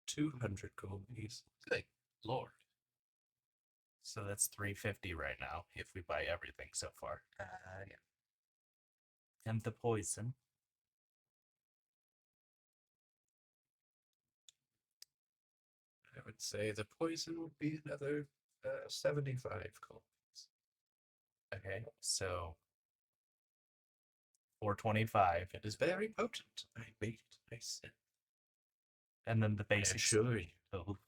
200 gold pieces. good lord. So that's 350 right now if we buy everything so far. Yeah. And the poison. I would say the poison would be another 75 gold. Okay, so 425, It is very potent. I made it. I said. and then the I basic. assure you, it works.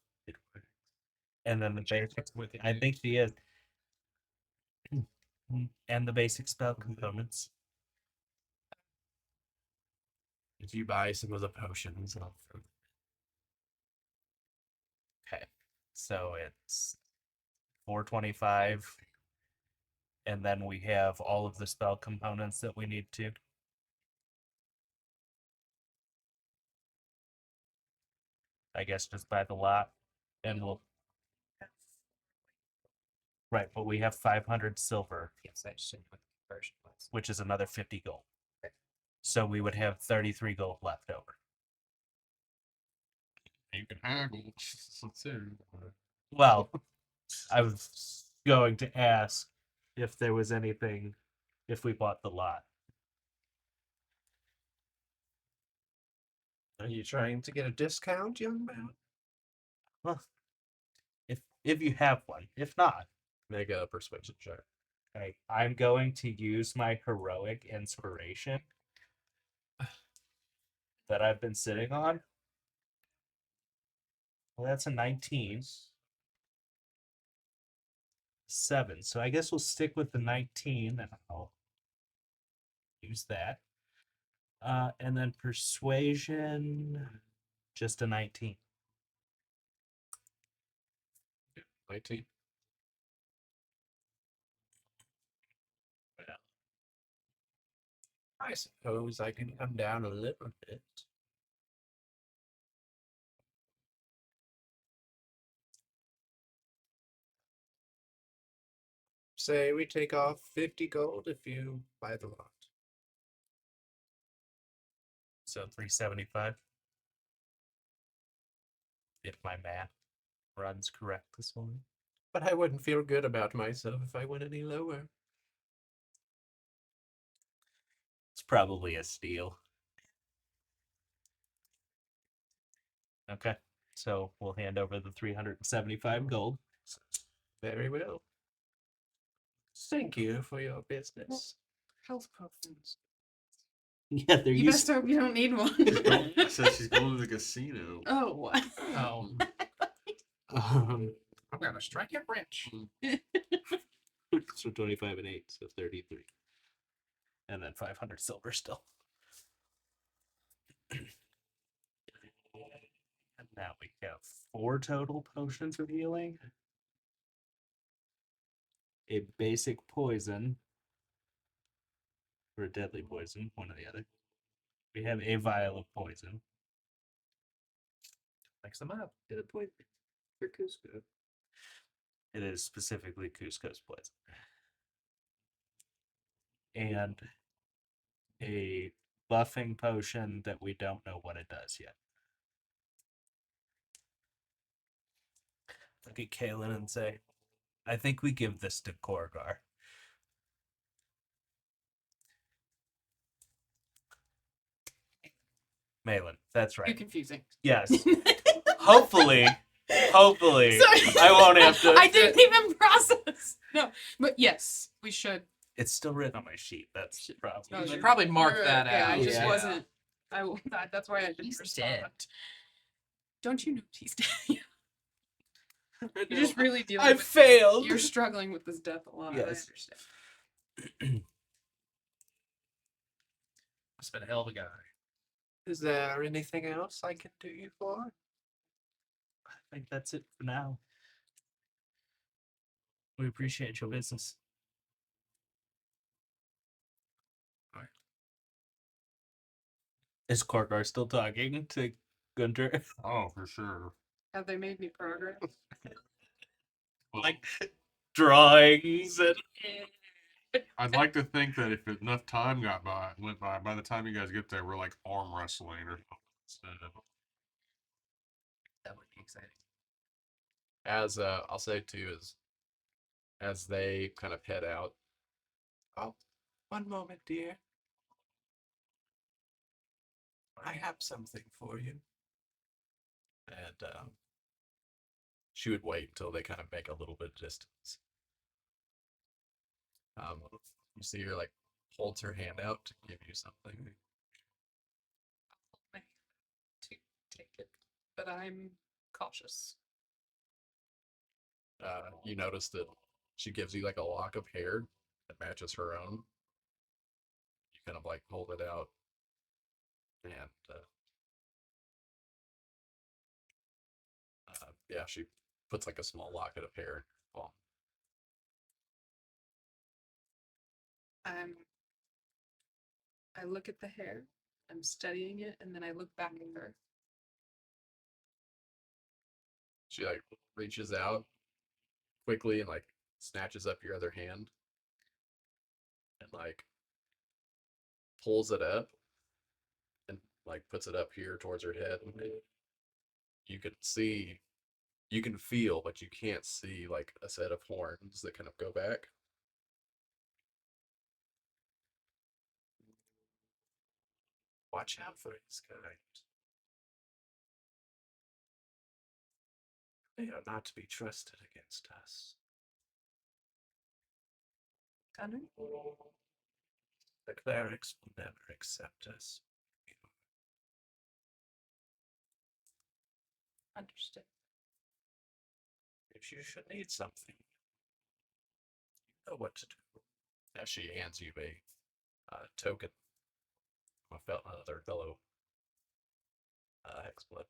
And then the basic. With it, I dude. think she is. And the basic spell components. If you buy some of the potions, I'll throw them. Okay, so it's 425, and then we have all of the spell components that we need to. I guess just buy the lot, and we'll. Right, but we have 500 silver, Yes, I just didn't know what the conversion was. which is another 50 gold. So we would have 33 gold left over. You can haggle too. Well, I was going to ask if there was anything if we bought the lot. Are you trying to get a discount, young man? Well, if you have one. If not, Make a persuasion check. okay, I'm going to use my heroic inspiration that I've been sitting on. Well, that's a 19. 7. So I guess we'll stick with the 19 and I'll use that. And then persuasion, just a 19. 19. Well, I suppose I can come down a little bit. Say we take off 50 gold if you buy the lot. So 375. If my math runs correct this morning. But I wouldn't feel good about myself if I went any lower. It's probably a steal. Okay. So we'll hand over the 375 gold. Very well. Thank you for your business. Health potions. Yeah, they're You best hope you don't need one. I said she's going to the casino. Oh, what? Oh, Um, I'm gonna strike it rich. So 25 and 8, so 33. And then 500 silver still. And now we have 4 total potions of healing. A basic poison. Or a deadly poison, one or the other. We have a vial of poison. Mix them up. Get a point for Cusco. It is specifically Cusco's poison. And a buffing potion that we don't know what it does yet. Look at Kaelin and say, I think we give this to Korgar. Malin, that's You're right. confusing. Yes. Hopefully, Sorry. I won't have to. I didn't even process. No, but yes, we should. It's still written on my sheet. That's the problem. No, You should you're- probably mark you're that okay, out. I just Yeah. wasn't. That's why I didn't He's respond. dead. Don't you know he's dead? You're just really dealing I with failed. You're struggling with this death a lot. I Yes. understand. Must have been a hell of a guy. Is there anything else I can do you for? I think that's it for now. We appreciate your business. Is Korgar still talking to Gunter? Oh, for sure. Have they made any progress? Like drawings and I'd like to think that if enough time went by the time you guys get there, we're like arm wrestling or something. That would be exciting. As I'll say too, is as they kind of head out. Oh, one moment, dear. I have something for you. And she would wait until they kind of make a little bit of distance. You see her like holds her hand out to give you something. To take it, but I'm cautious. You notice that she gives you like a lock of hair that matches her own. You kind of like hold it out, and yeah, she puts like a small locket of hair. Well, I look at the hair. I'm studying it, and then I look back at her. she like reaches out quickly and like snatches up your other hand and like pulls it up and like puts it up here towards her head. And you could see You can feel, but you can't see like a set of horns that kind of go back. Watch out for his kind. They are not to be trusted against us. Gunner? The clerics will never accept us. Understood. If you should need something, you know what to do. As she hands you a token from another fellow Hexblood.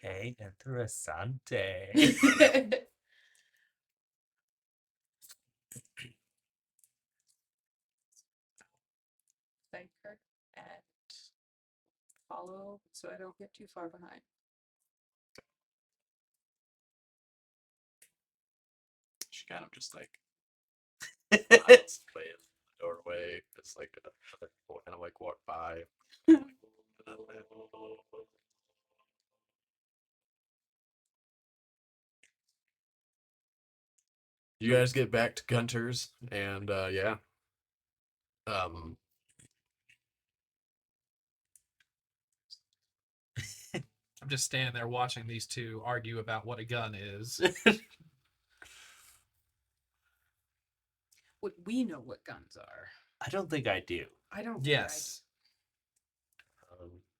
Okay, interessante. Thank her and follow so I don't get too far behind. She kind of just like smiles away in the doorway. It's like other people kind of like walk by. You guys get back to Gunter's, and yeah, um, I'm just standing there watching these two argue about what a gun is. Would we know what guns are? I don't think I do. I don't think I Yes.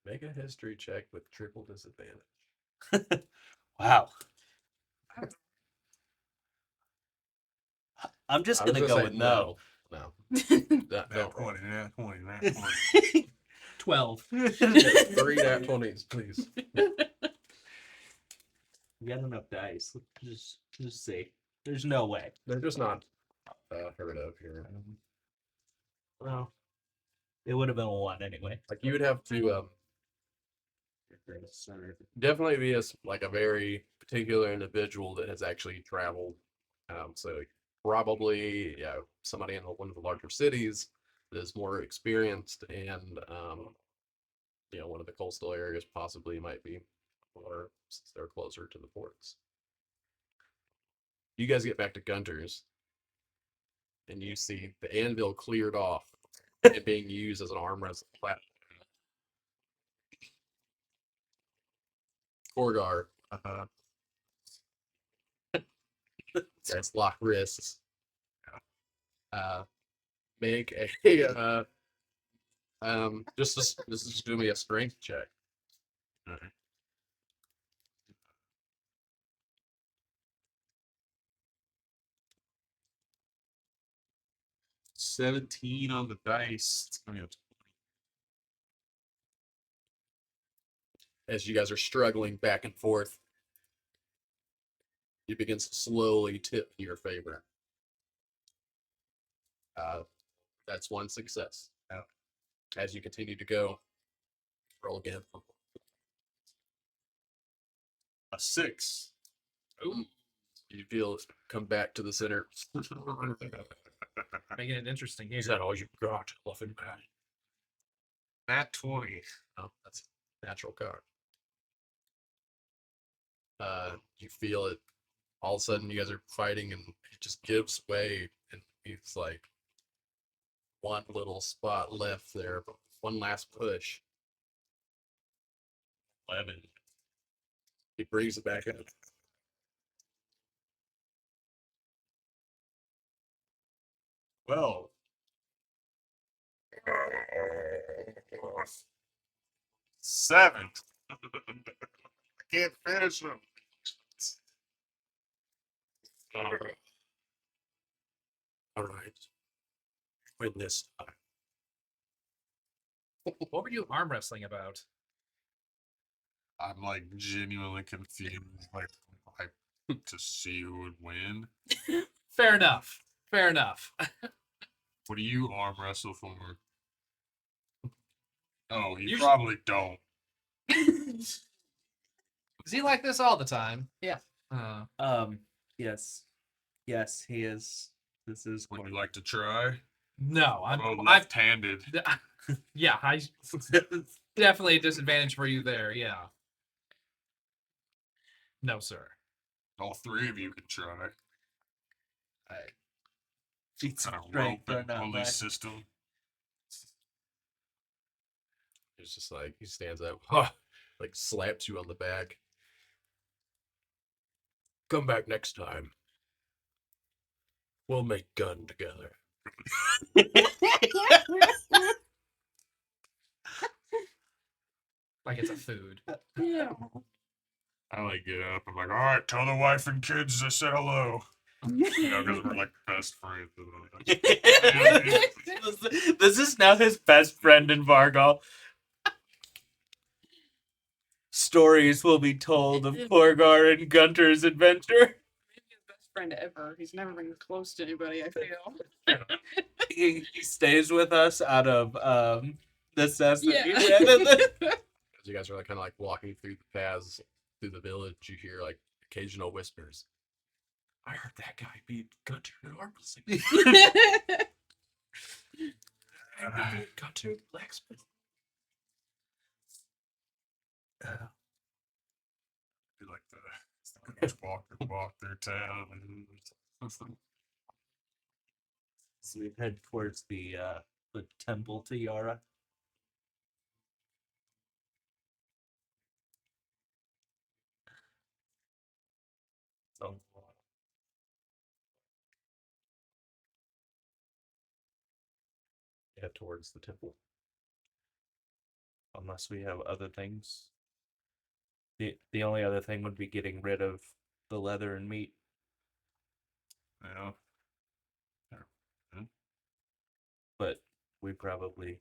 make a history check with triple disadvantage. Wow. do. I'm just I was gonna go say with no. No, Nat don't 20, nat 20, nat 20. 12. 3 nat 20s, please. We got enough dice. Just see. There's no way. They're just not heard of here. Well, it would have been a 1 anyway. Like you would have to definitely be like a very particular individual that has actually traveled. So probably somebody in one of the larger cities that is more experienced, and one of the coastal areas possibly might be, or since they're closer to the ports. You guys get back to Gunter's, and you see the anvil cleared off and being used as an arm wrestling platform. Korgar, guys lock wrists. Make a just do me a strength check. Alright. 17 on the dice. It's gonna be As you guys are struggling back and forth, it begins to slowly tip in your favor. That's one success. As you continue to go, roll again. a 6. Ooh. You feel it come back to the center. Making it interesting here. Is that all you got, Luffin? Nat 20. Oh, that's a natural card. You feel it. All of a sudden, you guys are fighting, and it just gives way, and it's like one little spot left there. One last push. 11. He brings it back up. Well. 7. I can't finish them. All right. Win this time. What were you arm wrestling about? I'm like genuinely confused, like to see who would win. Fair enough. Fair enough. What do you arm wrestle for? Oh, you Usually- probably don't. Is he like this all the time? Yeah. Yes. Yes, he is. This is Would quite- you like to try? No, Well, I've left-handed. yeah, I definitely a disadvantage for you there. Yeah. No, sir. All three of you can try. Feats Kind of of strength rope are and not pulley my. system. It's just like he stands up, huh, like slaps you on the back. Come back next time. We'll make gun together. Like it's a food. Yeah. I like get up. I'm like, all right, tell the wife and kids I said hello. You know, because we're like best friends. This is now his best friend in Vargal. Stories will be told of Porgar and Gunter's adventure. Maybe his best friend ever. He's never been close to anybody, I feel. He stays with us out of necessity. Yeah. rather than- As you guys are like kind of like walking through the paths through the village, you hear like occasional whispers. I heard that guy beat Gunter enormously. Gunter blacksmith. Be like the walk their town. So we head towards the temple to Yara. So Head towards the temple. unless we have other things. The only other thing would be getting rid of the leather and meat. Yeah. But we probably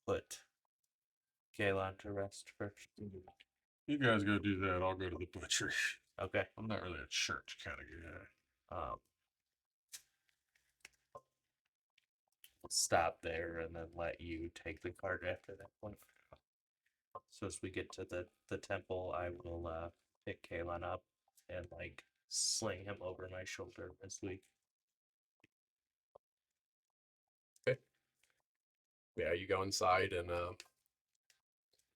put Kalon to rest first. You guys go do that. I'll go to the butcher. Okay. I'm not really a church kind of guy. We'll stop there and then let you take the cart after that point. So as we get to the temple, I will pick Kalon up and like sling him over my shoulder as we. Yeah, you go inside and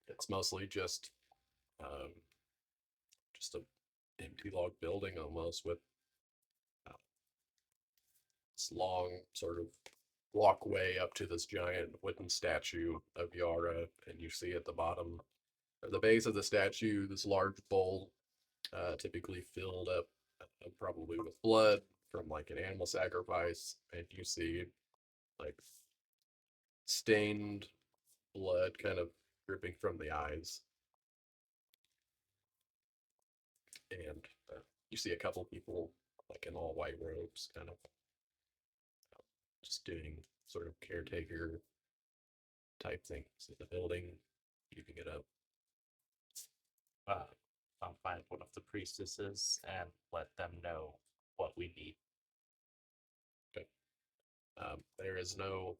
it's mostly just a empty log building almost with this long sort of walkway up to this giant wooden statue of Yara, and you see at the bottom, at the base of the statue, this large bowl, typically filled up probably with blood from like an animal sacrifice, and you see like stained blood kind of dripping from the eyes. And you see a couple people like in all white robes kind of just doing sort of caretaker type things in the building, keeping it up. I'll find one of the priestesses and let them know what we need. There is no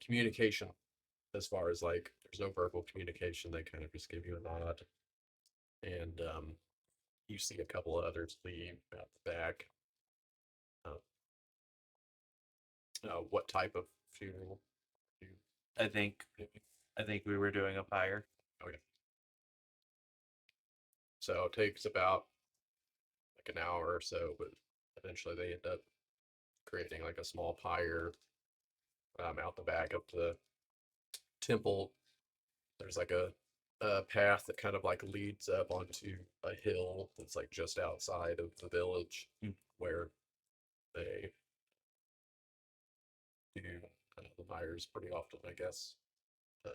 communication as far as like there's no verbal communication. They kind of just give you a nod, and you see a couple of others leave out the back. What type of funeral? I think we were doing a pyre. Okay. So it takes about like an hour or so, but eventually they end up creating like a small pyre out the back of the temple. There's like a path that kind of like leads up onto a hill that's like just outside of the village where they do the pyres pretty often, I guess. Uh,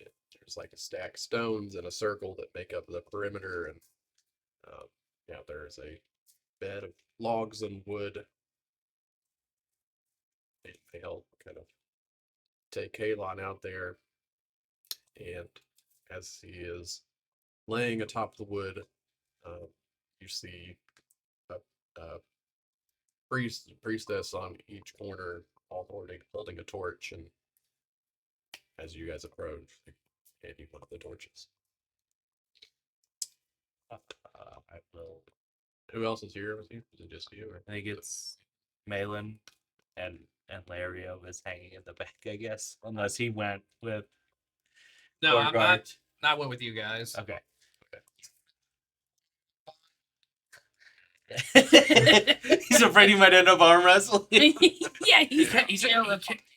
there's like a stack of stones in a circle that make up the perimeter, and yeah, there's a bed of logs and wood. They help kind of take Kalon out there, and as he is laying atop the wood, you see a priestess on each corner, all holding a torch, and as you guys approach, they hand you one of the torches. I will Who else is here with you? Is it just you? Or I think it's Malin and Lario is hanging in the back, I guess, unless he went with No, Borgard. I went with you guys. Okay. He's afraid he might end up arm wrestling. Yeah, he's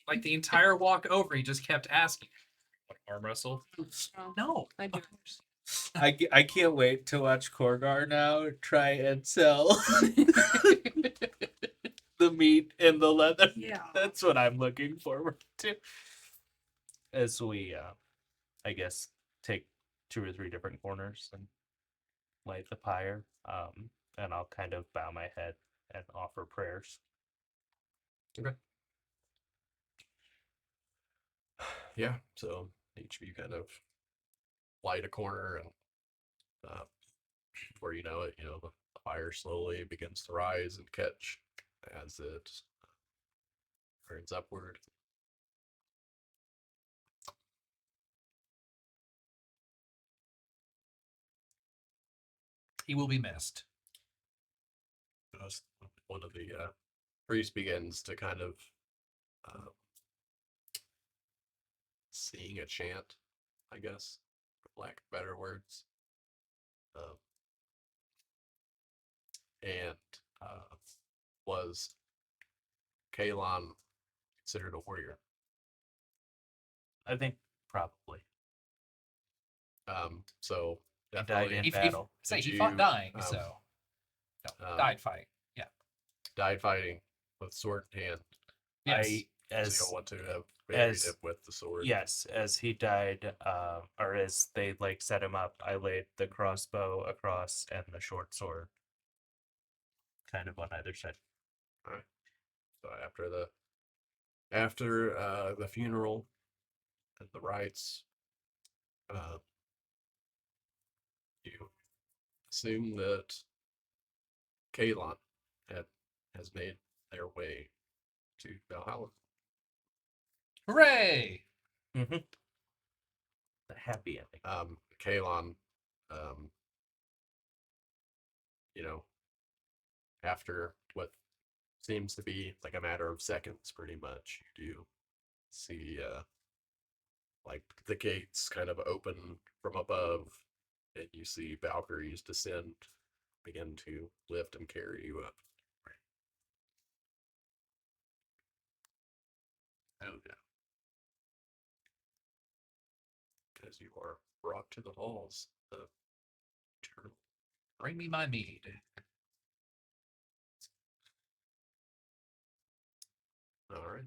Like the entire walk over, he just kept asking, "Want to arm wrestle?" No. I do. I can't wait to watch Korgar now try and sell the meat and the leather. Yeah. That's what I'm looking forward to. As we, I guess, take 2 or 3 different corners and light the pyre. And I'll kind of bow my head and offer prayers. Yeah, so each of you kind of light a corner, and before you know it, the fire slowly begins to rise and catch as it turns upward. He will be missed. One of the priests begins to kind of sing a chant, I guess, for lack of better words. And was Kalon considered a warrior? I think probably. So He died definitely in If battle. say Did he fought you, dying, um, so no, um, died fighting. Yeah. died fighting with sword in hand. Yes. I So as you'll want to have buried as- him with the sword. yes, as he died, or as they like set him up, I laid the crossbow across and the short sword, kind of on either side. So after the funeral and the rites, you assume that Kalon has made their way to Valhalla. Hooray! Mm-hmm. The happy ending. Kalon, after what seems to be like a matter of seconds, pretty much, you do see like the gates kind of open from above, and you see Valkyries descend, begin to lift and carry you up. Oh yeah. As you are brought to the halls of eternal. Bring me my mead. All right.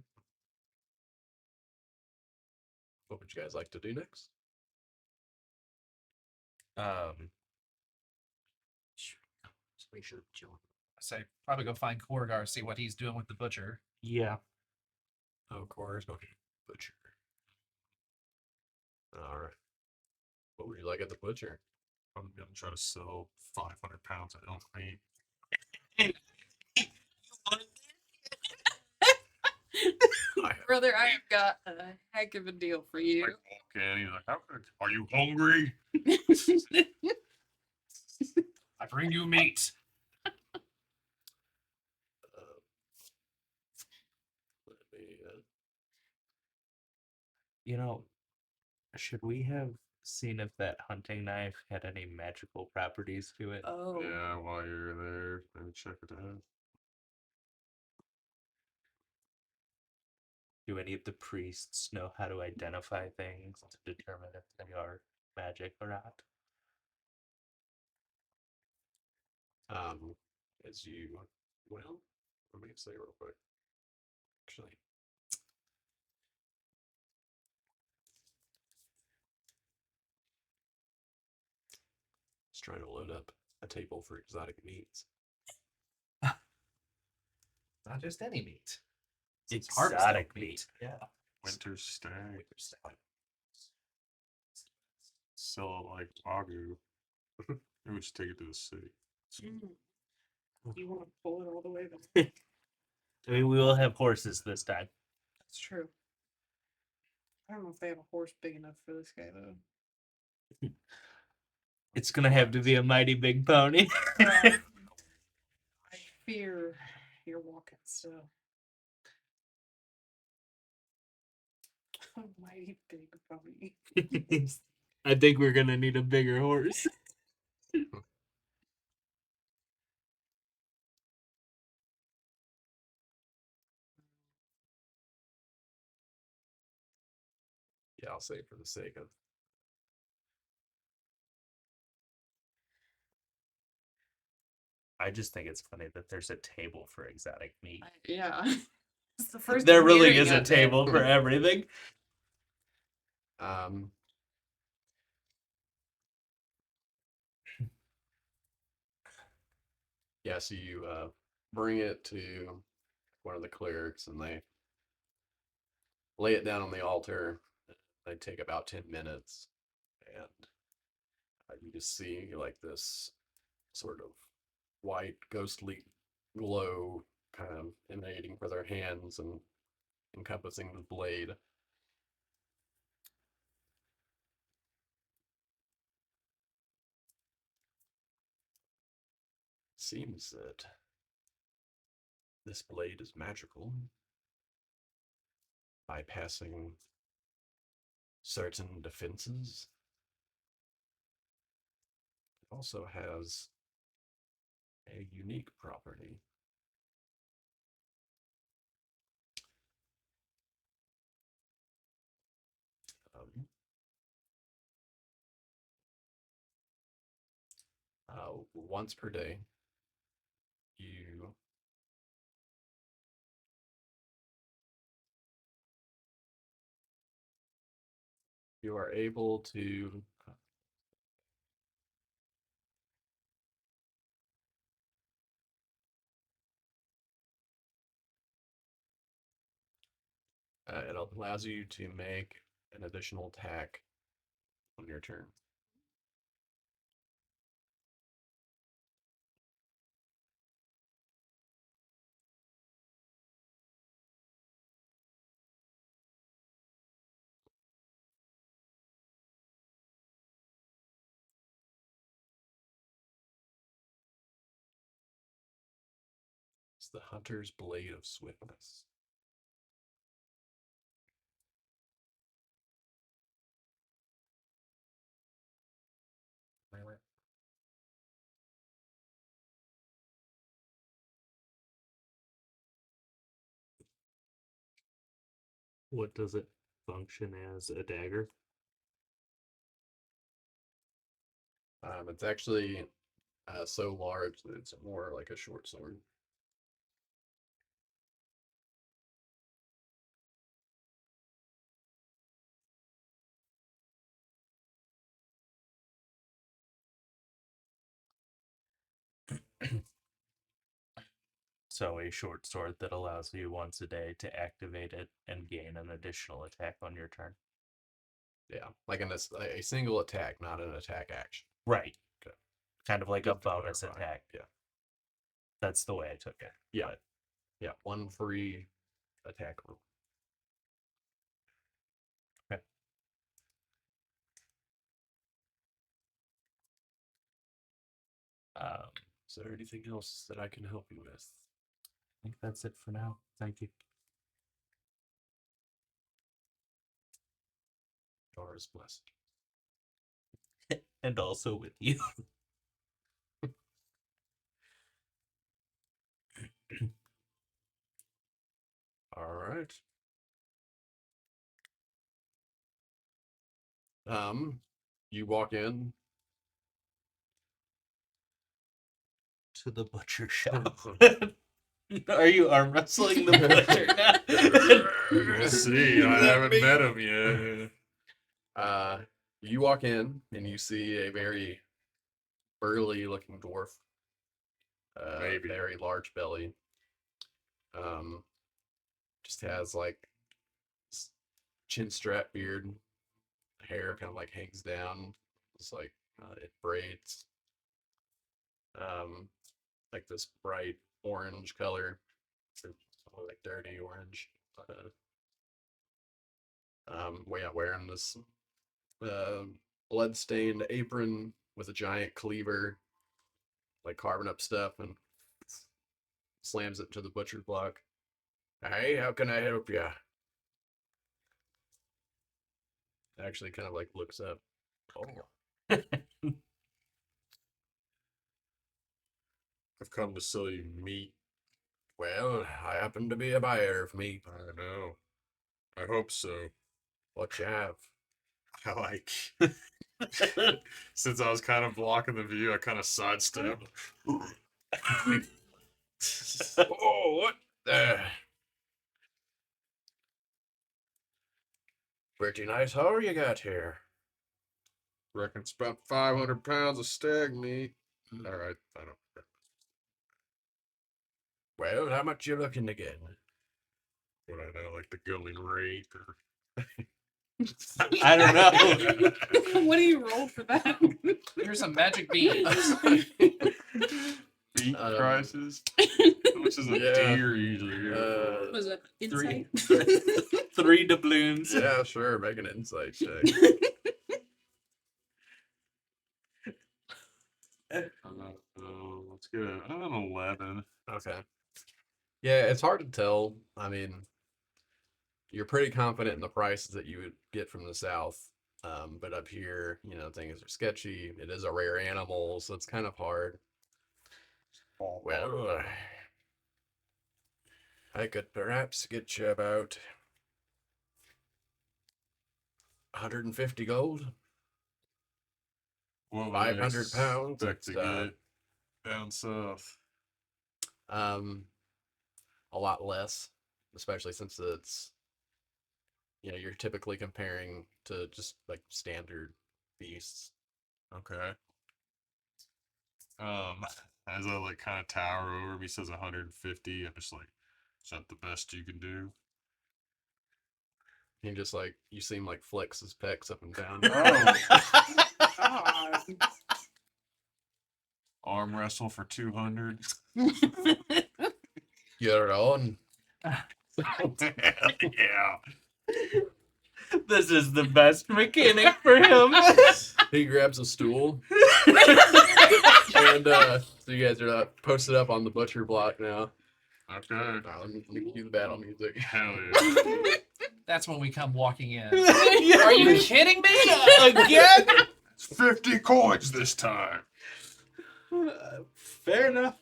What would you guys like to do next? We should join. I say probably go find Korgar, see what he's doing with the butcher. Yeah. Oh, of course. Okay. Butcher. All right. What would you like at the butcher? I'm gonna try to sell 500 pounds of elk meat. Brother, I have got a heck of a deal for you. Like, walk in, he's like, are you hungry? I bring you meat. Let me, You know, should we have seen if that hunting knife had any magical properties to it? Oh. Yeah, while you're there, maybe check it out. Do any of the priests know how to identify things to determine if they are magic or not? as you, well, let me say real quick. Actually, just trying to load up a table for exotic meats. Not just any meat. It's Exotic harvest meat. Yeah. Winter stag. Sell it like Wagyu. Maybe we should take it to the city. You want to pull it all the way back? I mean, we will have horses this time. That's true. I don't know if they have a horse big enough for this guy though. It's gonna have to be a mighty big pony. fear you're walking so. A mighty big pony. I think we're gonna need a bigger horse. Yeah, I'll say for the sake of. I just think it's funny that there's a table for exotic meat. Yeah. It's the first There I'm really hearing is a of it. table for everything. Yeah, so you bring it to one of the clerics, and they lay it down on the altar. They take about 10 minutes, and you just see like this sort of white, ghostly glow kind of emanating from their hands and encompassing the blade. Seems that this blade is magical, bypassing certain defenses. It also has a unique property. Um, Once per day, you you are able to it allows you to make an additional attack on your turn. It's the Hunter's Blade of Swiftness. What does it function as? A dagger? It's actually so large that it's more like a short sword. So a short sword that allows you once a day to activate it and gain an additional attack on your turn. Yeah, like a single attack, not an attack action. Right. Okay. Kind of like Just a to bonus clarify. attack. Yeah. That's the way I took it. Yeah. But Yeah, one free attack roll. um, Is there anything else that I can help you with? I think that's it for now. Thank you. Doris blessed. And also with you. All right. You walk in. To the butcher shop. Are you arm wrestling the butcher now? We'll see. I haven't met him yet. You walk in and you see a very burly looking dwarf. Maybe. Very large belly. Just has like chin strap beard. Hair kind of like hangs down. It's like it braids. Like this bright orange color. Like dirty orange. Wearing this blood-stained apron with a giant cleaver, like carving up stuff, and slams it to the butcher block. Hey, how can I help you? Actually, kind of like looks up. Oh, I've come to sell you meat. well, I happen to be a buyer of meat. I know. I hope so. What you have? I like. Since I was kind of blocking the view, I kind of sidestepped. Oh, what the? Pretty nice haul you got here. Reckon it's about 500 pounds of stag meat. All right, I don't. Well, how much you looking to get? What I know, like the going rate or. I don't know. What do you roll for that? Here's some magic beans. Meat Um, prices, which is a yeah. deer usually. Here. Was it Three. insight? 3 doubloons. Yeah, sure. Make an insight check. Let's get an 11. Okay. Yeah, it's hard to tell. I mean, you're pretty confident in the prices that you would get from the south. But up here, things are sketchy. It is a rare animal, so it's kind of hard. Well, I could perhaps get you about 150 gold. What would 500 I pounds, expect to it's, get down south? A lot less, especially since it's, you're typically comparing to just like standard beasts. Okay. As I like kind of tower over him, he says 150. I'm just like, is that the best you can do? He just like, you see him like flex his pecs up and down. Oh. Arm wrestle for 200. You're on. Yeah. This is the best mechanic for him. He grabs a stool. And so you guys are posted up on the butcher block now. Okay. Let me cue the battle music. Hell yeah. That's when we come walking in. Are Are you kidding me? again? It's 50 coins this time. Fair enough.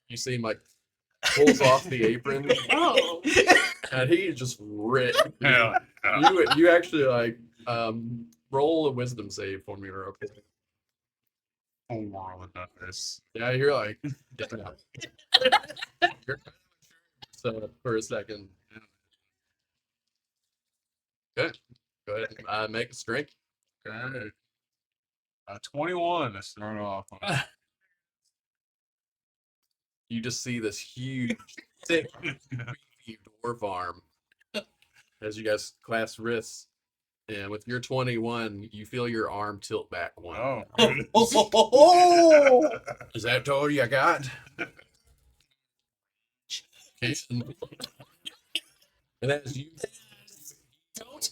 You see him like pulls off the apron, Oh. and he just ripped. Hell yeah. You actually like roll a wisdom save for me, real quick. 4 on the dice. Yeah, you're like, damn. You're so for a second. Good. Go ahead. Make a strength. Okay. 21 to start off on. You just see this huge, thick, beefy dwarf arm as you guys clasp wrists. And with your 21, you feel your arm tilt back one. Oh. Is that all you got? Okay. And as you Don't.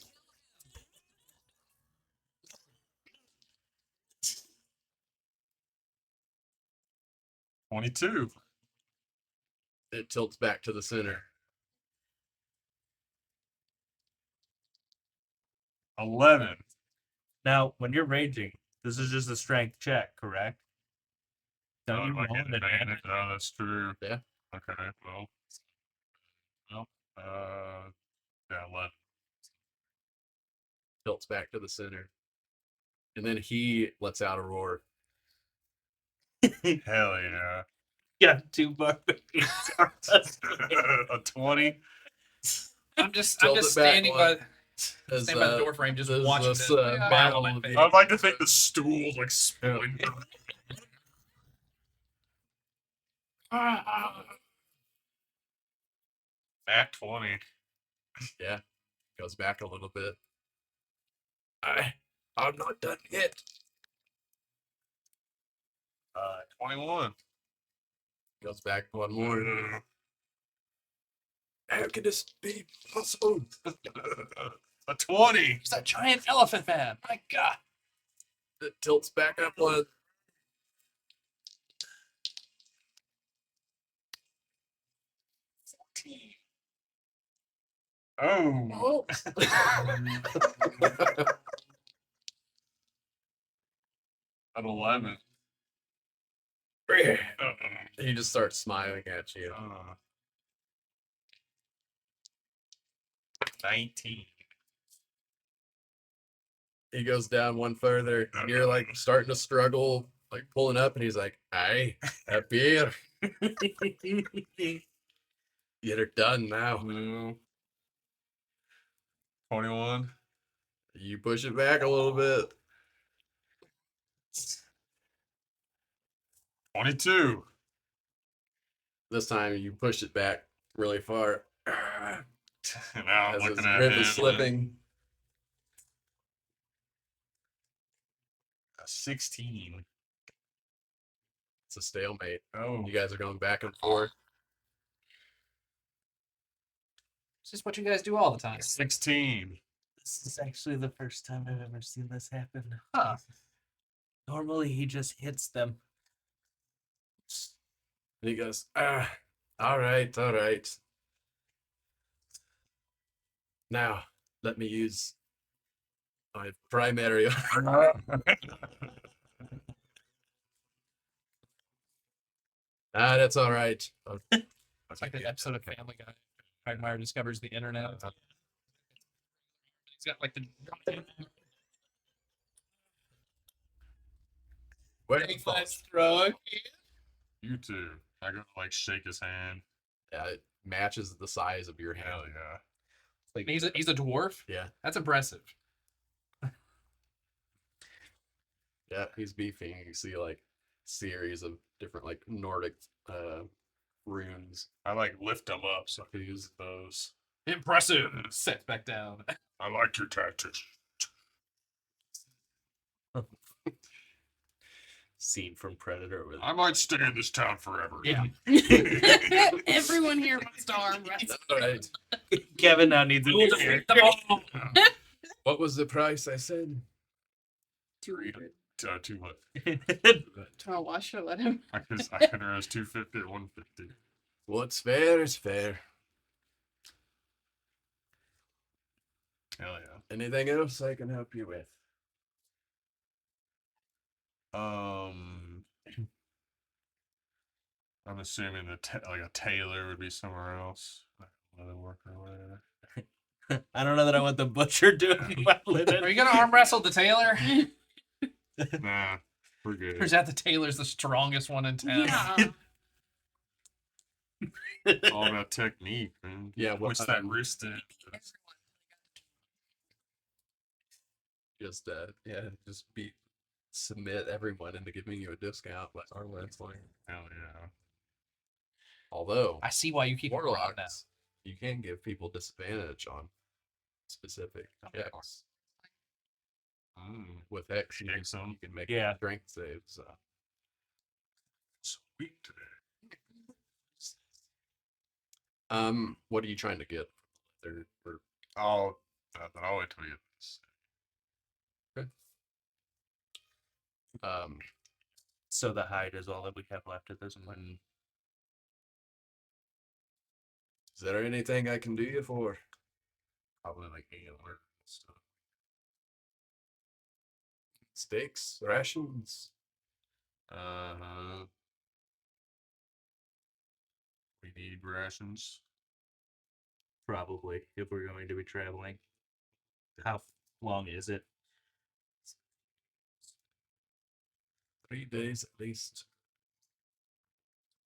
22. it tilts back to the center. 11. Now, when you're raging, this is just a strength check, correct? Don't you Like roll an an advantage? advantage? Oh, that's true. Yeah. Okay. Well. Yeah, 11. Tilts back to the center. And then he lets out a roar. Hell yeah. Got 2 barbarians. A 20. I'm just Tilt it back standing one. by As, standing by the door frame, just there's watching this, this battle battle. My of face. the- I'd like to think the stool's like spilling. At 20. Yeah. Goes back a little bit. I'm not done yet. 21. Goes back one more. How can this be possible? A 20. He's that giant elephant man. My God. It tilts back up one. Oh. An 11. He just starts smiling at you. 19. He goes down one further, and you're like starting to struggle, like pulling up, and he's like, "Aye, a beer. You're done now." No. 21. You push it back a little bit. 22. This time you push it back really far. Now I'm As his looking at rib him. is slipping. A 16. It's a stalemate. Oh. You guys are going back and forth. It's just what you guys do all the time. 16. This is actually the first time I've ever seen this happen. Huh. Normally he just hits them. And he goes, all right, all right. Now, let me use my primary. That's all right. It's like that episode of Family Guy. Quagmire discovers the internet. He's got like the Where big let's throw. You too. I gotta like shake his hand. Yeah, it matches the size of your Hell hand. yeah. Like, He's a dwarf. yeah, That's impressive. yeah, he's beefing. You see like series of different like Nordic runes. I like lift him up so I can use those. Impressive. Set back down. I like your tactics. Scene from Predator with I might stay in this town forever. Yeah. Everyone here wants to arm wrestle. All right. Kevin now needs a new ear. What was the price I said? 200. Too much. Oh, I should let him. I can raise 250 or 150. What's fair is fair. Hell yeah. Anything else I can help you with? I'm assuming like a tailor would be somewhere else. Like leather work or whatever. I don't know that I want the butcher doing my Are linen. you gonna arm wrestle the tailor? Nah, we're good. Or is that the tailor's the strongest one in town? Yeah. It's all about technique, man. Yeah, What's that wrist in? Just just submit everyone into giving you a discount. But arm wrestling. Hell yeah. Although I see why you keep it around now. warlocks, you can give people disadvantage on specific checks. With X, you Hex 'em. can make Yeah. strength saves. Sweet today. What are you trying to get? I'll wait till we get this. So the hide is all that we have left at this point. Is there anything I can do you for? Probably like antler stuff. Steaks, rations. We need rations. Probably, if we're going to be traveling. How long is it? 3 days at least.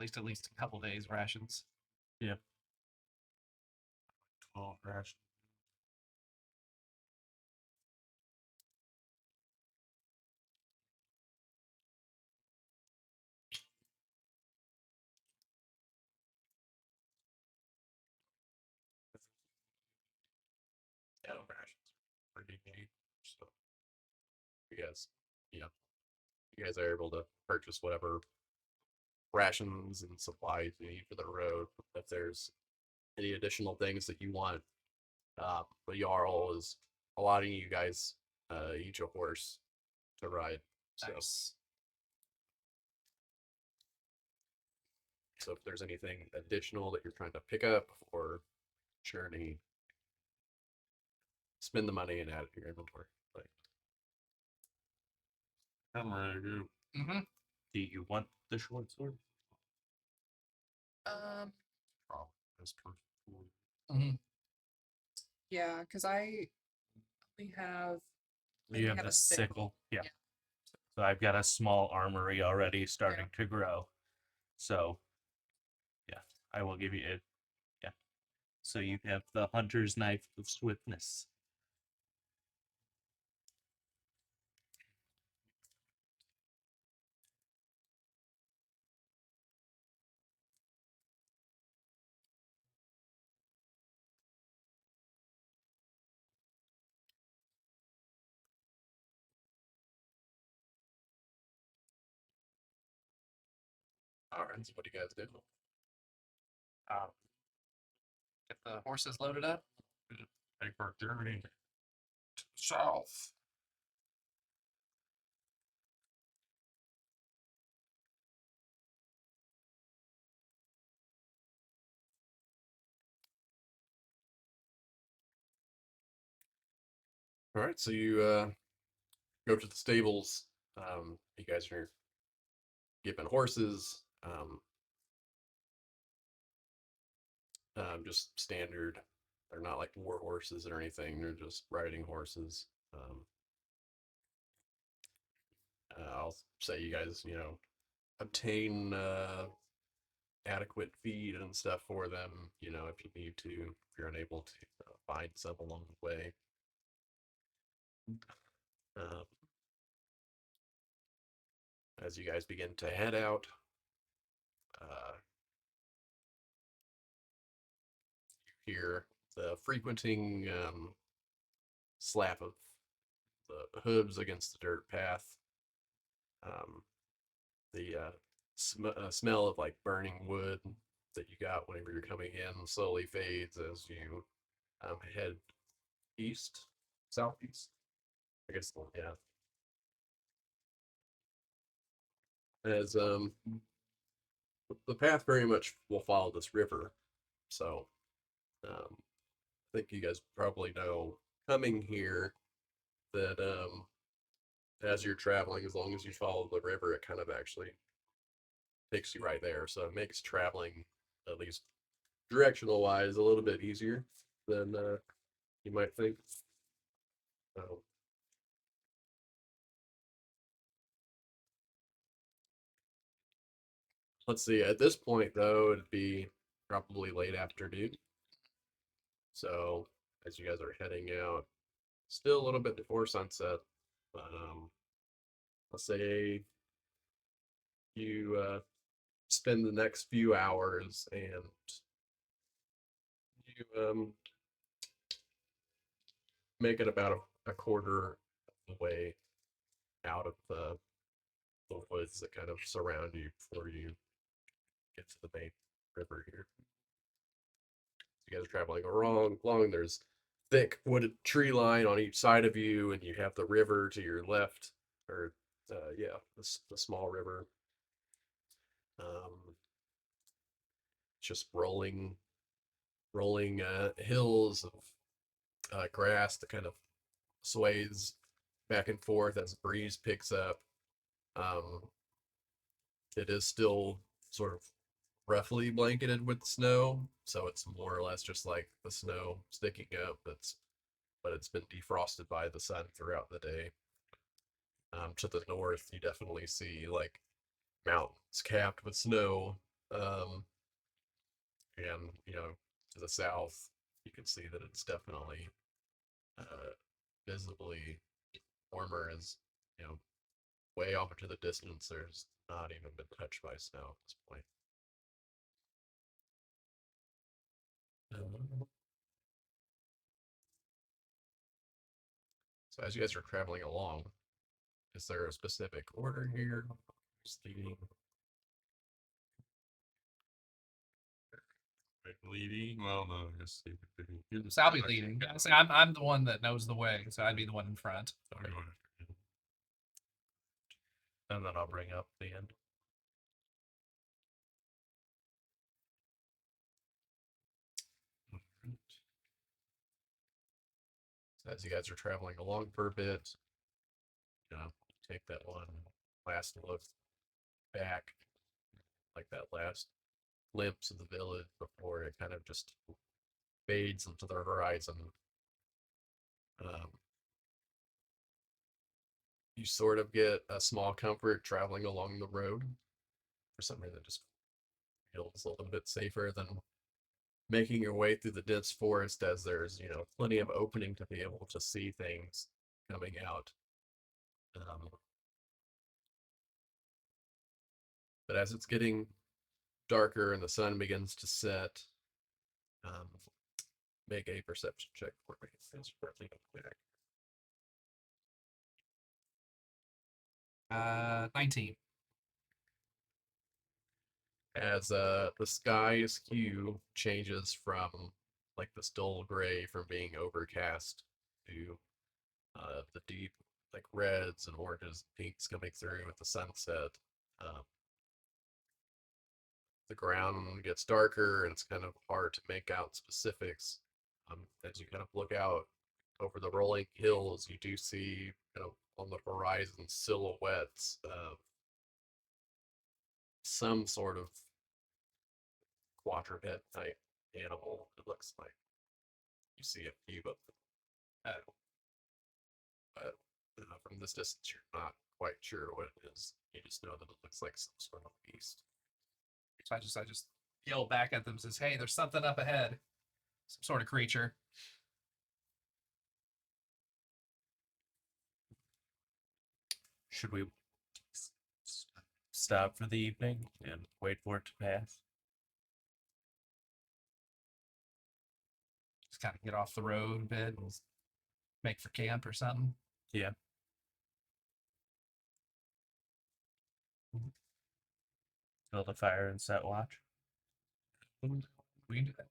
At least a couple days rations. 12 rations. Yeah, rations are pretty neat. So you guys, you guys are able to purchase whatever rations and supplies you need for the road. If there's any additional things that you want. The Jarl is allotting you guys each a horse to ride. So, Nice. so if there's anything additional that you're trying to pick up or journey, spend the money and add it to your inventory. Like, I'm ready to go. Mm-hmm. Do you want the short sword? Probably as per. Mm-hmm. Yeah, because I only have. I You only have the a sickle. sickle. Yeah. Yeah. So I've got a small armory already starting to grow. So, yeah, I will give you it. Yeah. So you have the hunter's knife of swiftness. all right, so what do you guys do? Get the horses loaded up. Take our journey to the south. All right, so you go to the stables. You guys are given horses. Just standard. They're not like war horses or anything. They're just riding horses. I'll say you guys, obtain adequate feed and stuff for them. If you need to, if you're unable to find some along the way. Um, as you guys begin to head out, you hear the frequenting slap of the hooves against the dirt path. The smell of like burning wood that you got whenever you're coming in slowly fades as you head east, southeast. I guess, yeah. As the path very much will follow this river, so I think you guys probably know coming here that as you're traveling, as long as you follow the river, it kind of actually takes you right there. So it makes traveling, at least directional wise, a little bit easier than you might think. So, let's see. At this point, though, it'd be probably late afternoon. So as you guys are heading out, still a little bit before sunset, but let's say you spend the next few hours and you make it about a quarter of the way out of the woods that kind of surround you before you get to the main river here. You guys are traveling along. There's thick wooded tree line on each side of you, and you have the river to your left, or yeah, the small river. Just rolling hills of grass that kind of sways back and forth as the breeze picks up. Um, it is still sort of roughly blanketed with snow, so it's more or less just like the snow sticking up. But it's been defrosted by the sun throughout the day. To the north, you definitely see like mountains capped with snow, and to the south, you can see that it's definitely visibly warmer. As way off into the distance, there's not even been touched by snow at this point. So as you guys are traveling along, is there a specific order here? Just leading. Leading? Well, no, I guess you're the So I'll be actually, leading. yeah, So I'm the one that knows the way, so I'd be the one in front. I'll go after you. And then I'll bring up the end. So as you guys are traveling along for a bit, take that one last look back, like that last glimpse of the village before it kind of just fades into the horizon. Um, you sort of get a small comfort traveling along the road. For some reason, it just feels a little bit safer than making your way through the dense forest, as there's plenty of opening to be able to see things coming out. But as it's getting darker and the sun begins to set, um, make a perception check for me. It's really quick. 19. As the sky's hue changes from like this dull gray from being overcast to the deep like reds and oranges and pinks coming through with the sunset. Um, the ground gets darker and it's kind of hard to make out specifics. As you kind of look out over the rolling hills, you do see kind of on the horizon silhouettes of some sort of quadruped type animal. It looks like you see a few of them, but from this distance, you're not quite sure what it is. You just know that it looks like some sort of beast. So I just yell back at them, says, "Hey, there's something up ahead, some sort of creature." Should we stop for the evening and wait for it to pass? Just kind of get off the road a bit and make for camp or something. Yeah. Build a fire and set watch. We can do that.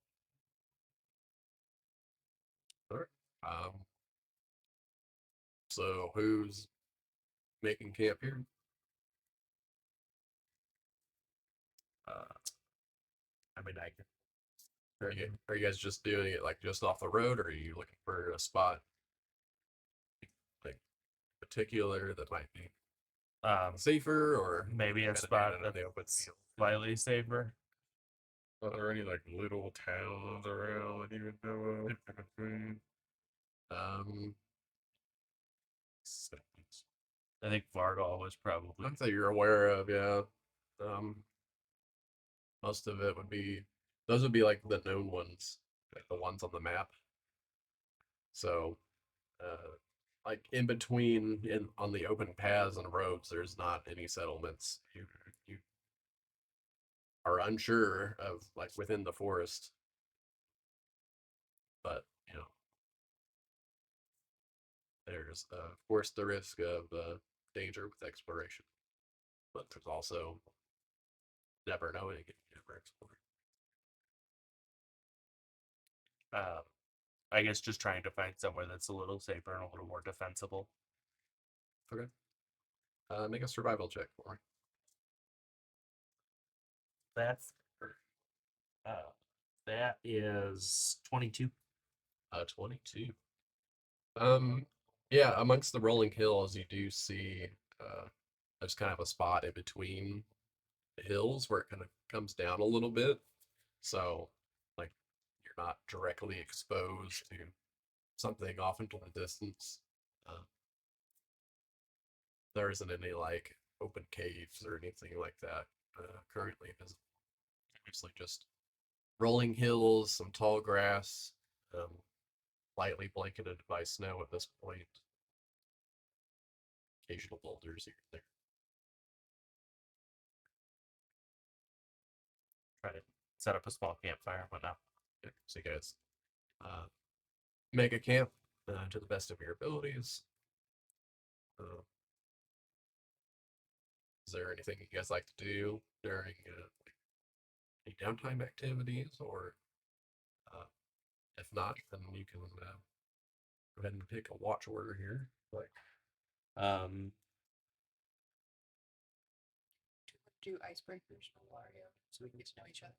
Sure. So who's making camp here? I mean, I can. Are you guys just doing it like just off the road, or are you looking for a spot like particular that might be safer, or Maybe a kinda spot doing it in the that's open field? slightly safer. Are there any like little towns around that you would know of? In between? Um, I think Vargal was probably. not that you're aware of, yeah. Most of it would be those would be like the known ones, like the ones on the map. So, like in between in on the open paths and roads, there's not any settlements. You are unsure of like within the forest, but there's of course the risk of danger with exploration, but there's also never knowing if you never explore. I guess just trying to find somewhere that's a little safer and a little more defensible. Okay. Make a survival check for me. That's that is 22. 22. Yeah, amongst the rolling hills, you do see there's kind of a spot in between the hills where it kind of comes down a little bit. So, like, you're not directly exposed to something off into the distance. Uh, there isn't any like open caves or anything like that currently visible. Mostly just rolling hills, some tall grass, lightly blanketed by snow at this point. Occasional boulders here and there. Try to set up a small campfire and whatnot. Yeah, so you guys uh, make a camp to the best of your abilities. Uh, is there anything you guys like to do during any downtime activities, or If not, then you can go ahead and pick a watch order here. Like, Do icebreakers for Wario so we can get to know each other.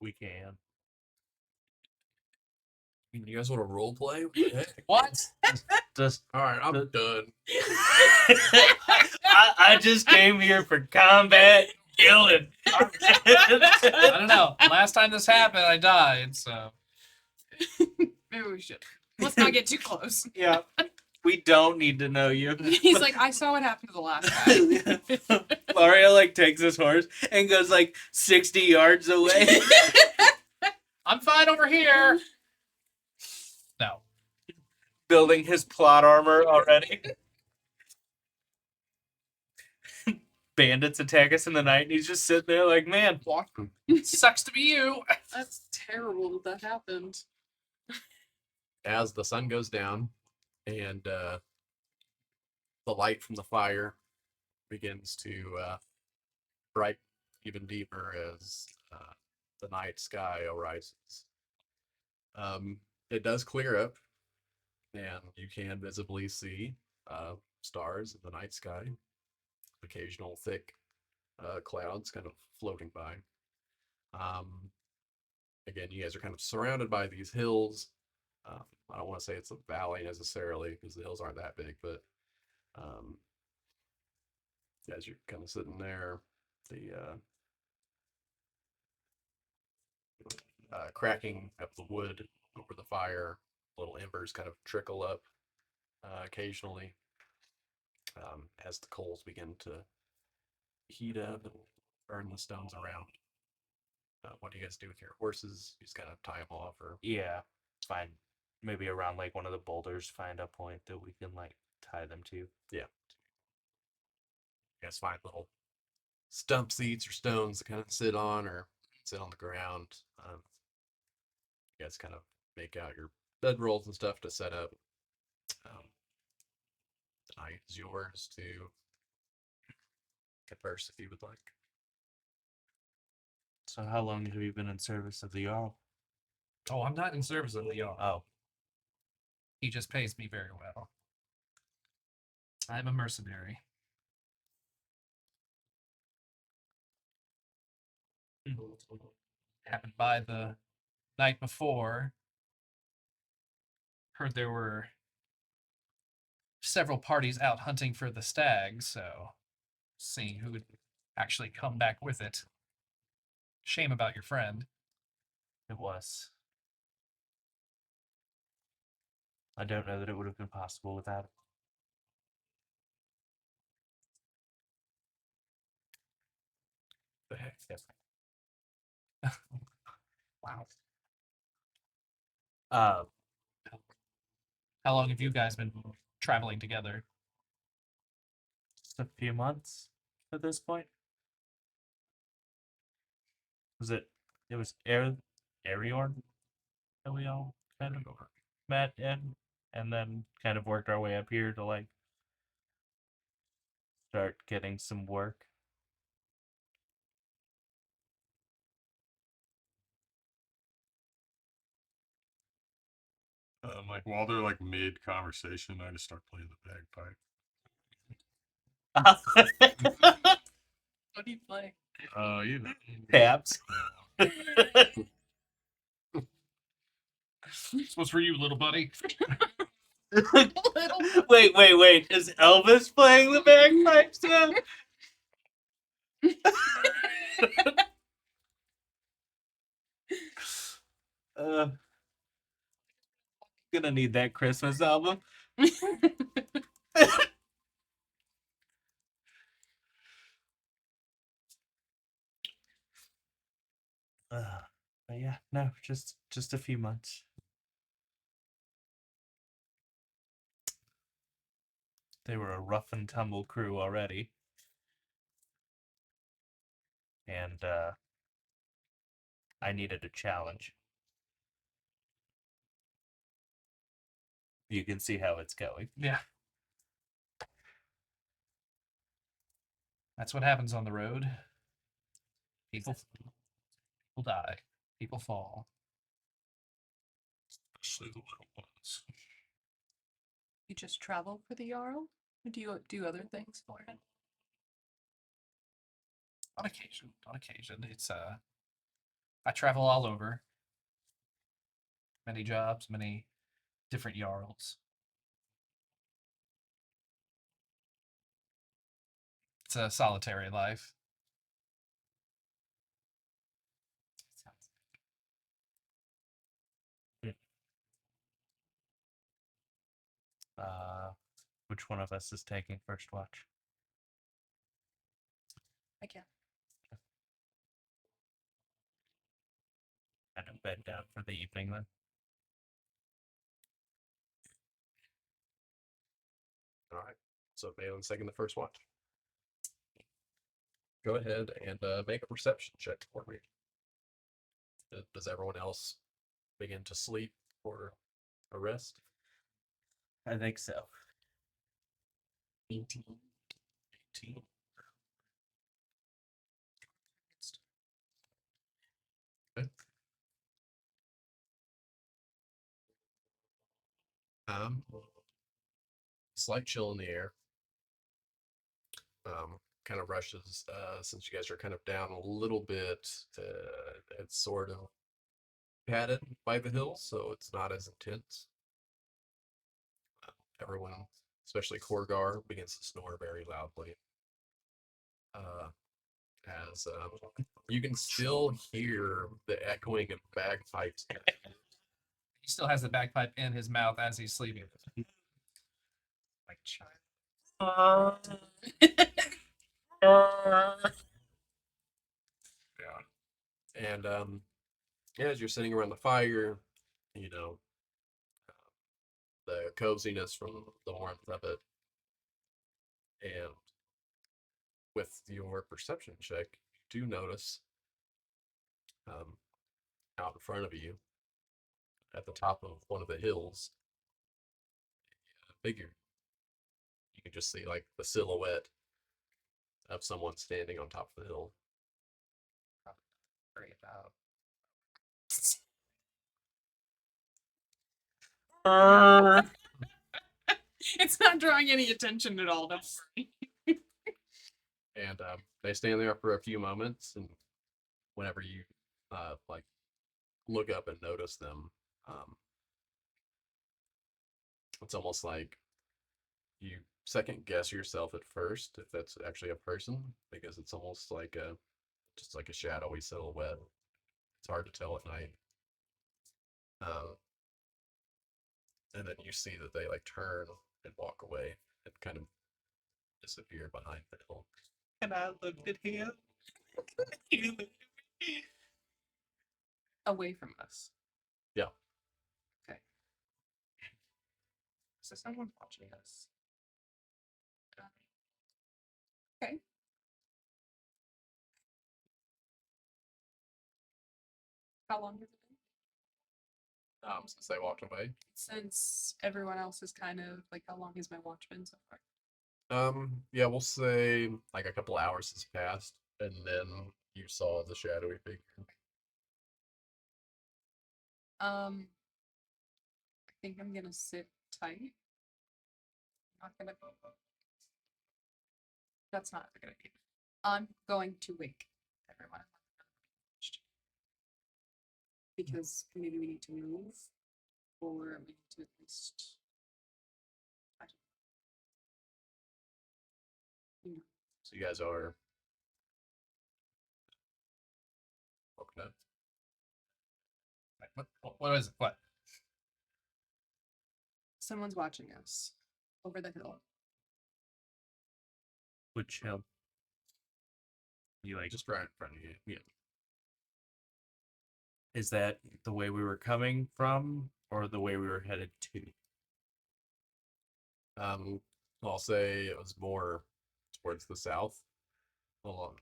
we can. you guys want to role play? What the heck? What? Just All right, I'm done. I just came here for combat killing. I don't know. Last time this happened, I died. So Maybe we should. Let's not get too close. Yeah. We don't need to know you. He's like, I saw what happened to the last guy. Mario like takes his horse and goes like 60 yards away. I'm fine over here. No. Building his plot armor already. Bandits attack us in the night and he's just sitting there like, man, Sucks to be you. That's terrible that happened. As the sun goes down and the light from the fire begins to brighten even deeper as the night sky arises. It does clear up, and you can visibly see stars in the night sky, occasional thick clouds kind of floating by. Again, you guys are kind of surrounded by these hills. I don't want to say it's a valley necessarily because the hills aren't that big, but as you're kind of sitting there, the cracking of the wood over the fire, little embers kind of trickle up occasionally as the coals begin to heat up and burn the stones around. What do you guys do with your horses? You just kind of tie them off, or yeah, find maybe around like one of the boulders, find a point that we can like tie them to. you guys find little stump seats or stones to kind of sit on or sit on the ground. You guys kind of make out your bedrolls and stuff to set up. The night is yours to converse if you would like. So how long have you been in service of the Jarl? Oh, I'm not in service of the Jarl. Oh, He just pays me very well. I'm a mercenary. Happened by the night before. Heard there were several parties out hunting for the stag, so seeing who would actually come back with it. Shame about your friend. it was. I don't know that it would have been possible without it. The heck? Yep. Wow. Uh, How long have you guys been traveling together? just a few months at this point. It was Ariorn that we all kind of met in, and then kind of worked our way up here to like start getting some work. Like while they're like mid conversation, I just start playing the bagpipe. What do you play? You know. Tabs. This was for you, little buddy. Wait. Is Elvis playing the bagpipes now? Gonna need that Christmas album. But yeah, no, just a few months. They were a rough and tumble crew already. And I needed a challenge. You can see how it's going. Yeah. That's what happens on the road. People die. People fall. stay the way it was. You just travel for the Jarl? Or do you do other things for it? On occasion. On occasion. It's I travel all over. Many jobs, many different jarls. It's a solitary life. Which one of us is taking first watch? I can't. Kind of bed down for the evening then. All right. So Balin's taking the first watch. Go ahead and make a perception check for me. Does everyone else begin to sleep or a rest? I think so. 18. 18. Okay. Slight chill in the air. Kind of rushes since you guys are kind of down a little bit. It's sort of padded by the hills, so it's not as intense. Everyone, especially Korgar, begins to snore very loudly. As you can still hear the echoing of bagpipes. He still has the bagpipe in his mouth as he's sleeping. Like a child. Yeah. And as you're sitting around the fire, you know, the coziness from the warmth of it, and with your perception check, you do notice out in front of you, at the top of one of the hills, a figure. You can just see like the silhouette of someone standing on top of the hill. Worry about. It's not drawing any attention at all. Don't worry. And they stand there for a few moments, and whenever you like look up and notice them, it's almost like you second guess yourself at first if that's actually a person, because it's almost like just like a shadowy silhouette. It's hard to tell at night. And then you see that they like turn and walk away and kind of disappear behind the hill. And I looked at him. Away from us. Yeah. Okay. Is there someone watching us? Okay. How long has it been? Since they walked away. Since everyone else is kind of like, how long has my watch been so far? Yeah, we'll say like a couple hours has passed, and then you saw the shadowy figure. I think I'm gonna sit tight. Not gonna. That's not a good idea. I'm going to wake everyone up. Because maybe we need to move, or we need to at least. So you guys are woken up. What is it? What? Someone's watching us over the hill. Which hill? You like? Just right in front of you. Yeah. Is that the way we were coming from, or the way we were headed to? I'll say it was more towards the south, along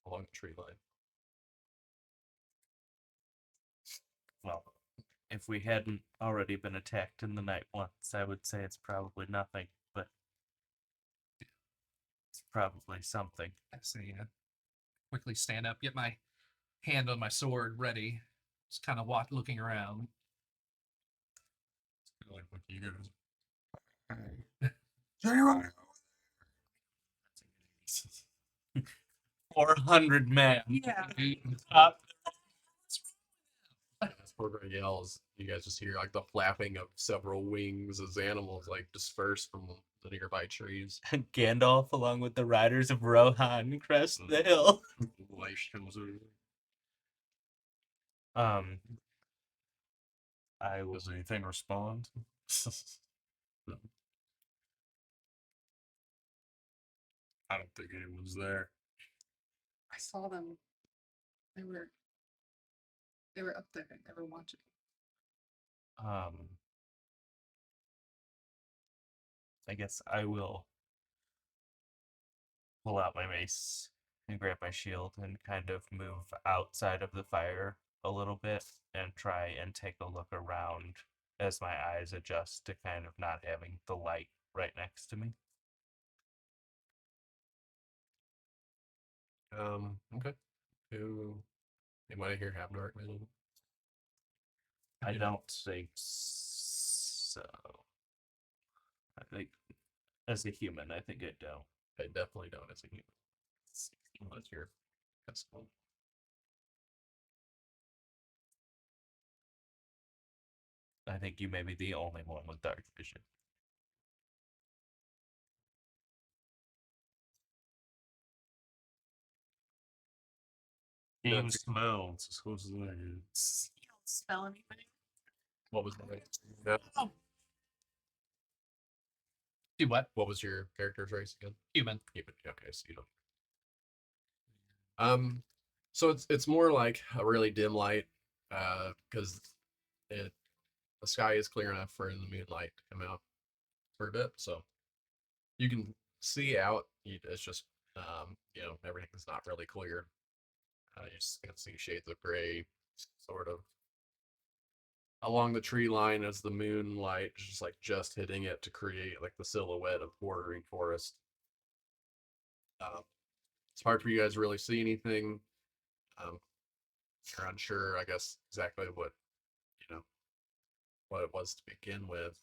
along the tree line. Well, if we hadn't already been attacked in the night once, I would say it's probably nothing, but it's probably something. I see. Quickly stand up, get my hand on my sword ready. Just kind of looking around. Like you guys. Anyway. 400 men. Yeah. Top. As Porter yells, you guys just hear like the flapping of several wings as animals like disperse from the nearby trees. Gandalf, along with the riders of Rohan, crest the hill. Light comes over. I will. Does anything respond? No. I don't think anyone's there. I saw them. They were up there. They were watching. I guess I will pull out my mace and grab my shield and kind of move outside of the fire a little bit and try and take a look around as my eyes adjust to kind of not having the light right next to me. Okay. Do anybody here have dark vision? I don't think so. I think as a human, I think I don't. I definitely don't as a human. Unless you're pestle. I think you may be the only one with dark vision. Keen smell. It's as close as I get. You don't smell anything. What was the Do what? What was your character's race again? Human. Human. Okay, so you don't. So it's more like a really dim light, because the sky is clear enough for the moonlight to come out for a bit, so you can see out. It's just everything's not really clear. You just can see shades of gray, sort of along the tree line as the moonlight is just hitting it to create like the silhouette of bordering forest. It's hard for you guys to really see anything. You're unsure, I guess, exactly what it was to begin with.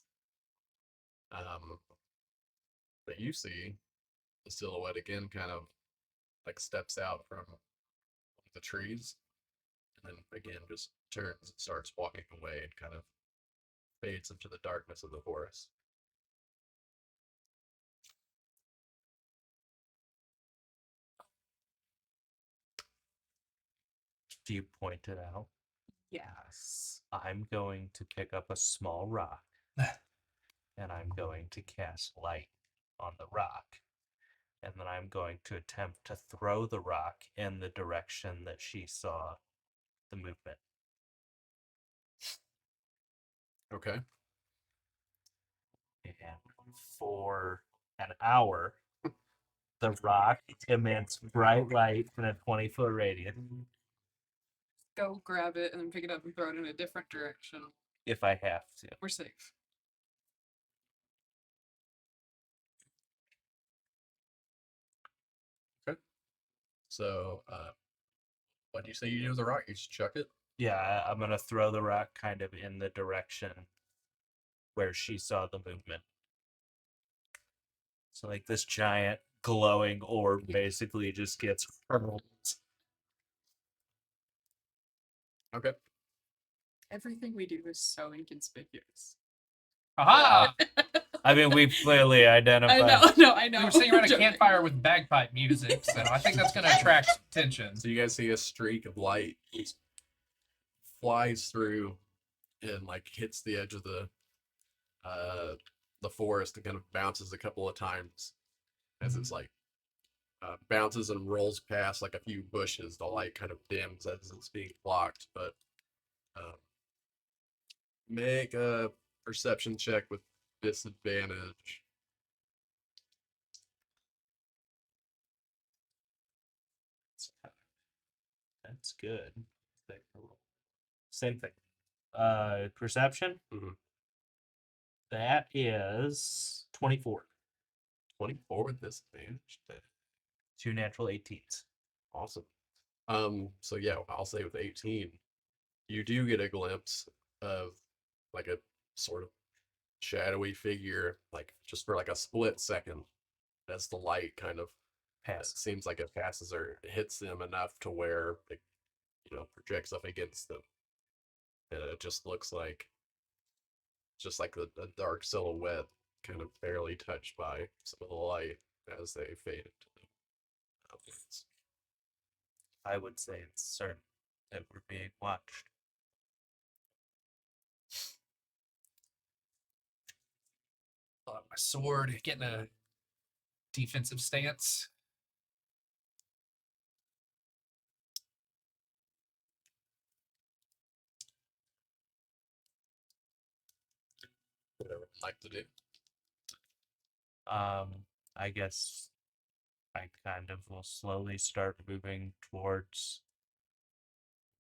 But you see the silhouette again, kind of like steps out from the trees, and then again just turns and starts walking away and kind of fades into the darkness of the forest. Do you point it out? Yes. I'm going to pick up a small rock and I'm going to cast light on the rock. And then I'm going to attempt to throw the rock in the direction that she saw the movement. Okay. And for an hour, the rock emits bright light in a 20-foot radius. Go grab it and then pick it up and throw it in a different direction. If I have to. We're safe. So, what do you say you do with the rock? You just chuck it? Yeah, I'm going to throw the rock kind of in the direction where she saw the movement. So, like, this giant glowing orb basically just gets hurled. Okay. Everything we do is so inconspicuous. Aha! I mean, we've clearly identified. I know. We were sitting around a Joking. campfire with bagpipe music, so I think that's going to attract attention. So you guys see a streak of light just flies through and like hits the edge of the forest and kind of bounces a couple of times as it's like bounces and rolls past like a few bushes. The light kind of dims as it's being blocked, but make a perception check with disadvantage. That's good. Same thing. Perception? Mhm. That is 24. 24 with disadvantage. 2 natural 18s. Awesome. So yeah, I'll say with 18, you do get a glimpse of like a sort of shadowy figure, like just for like a split second, as the light kind of it Pass. seems like it passes or hits them enough to where it, projects up against them, and it just looks like just like a dark silhouette, kind of barely touched by some of the light as they fade into the outfits. I would say it's certain that we're being watched. Pull out my sword, get in a defensive stance. Whatever I'd like to do. I guess I kind of will slowly start moving towards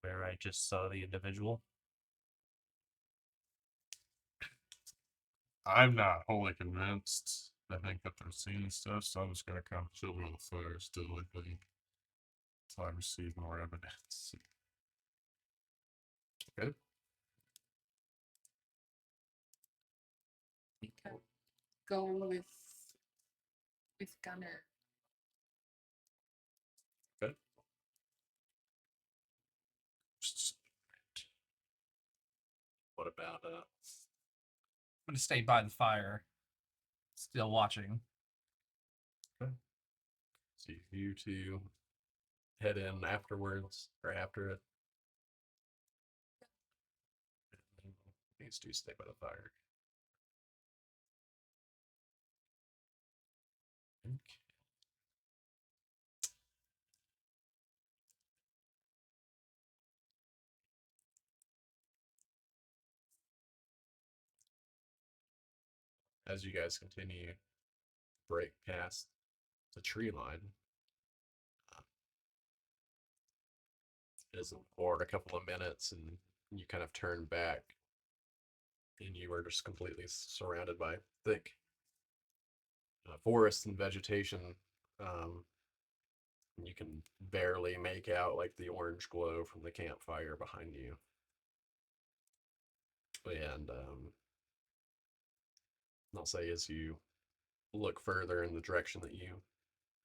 where I just saw the individual. I'm not wholly convinced. I think that they're seeing stuff, so I'm just gonna kind of chill with the fire still, I think, until I receive more evidence. Okay. I think I'm going with Gunner. What about I'm gonna stay by the fire, still watching. so you two head in afterwards or after it? These two stay by the fire. Okay. As you guys continue to break past the tree line, it isn't for a couple of minutes, and you kind of turn back, and you are just completely surrounded by thick forest and vegetation. Um, you can barely make out like the orange glow from the campfire behind you. And I'll say as you look further in the direction that you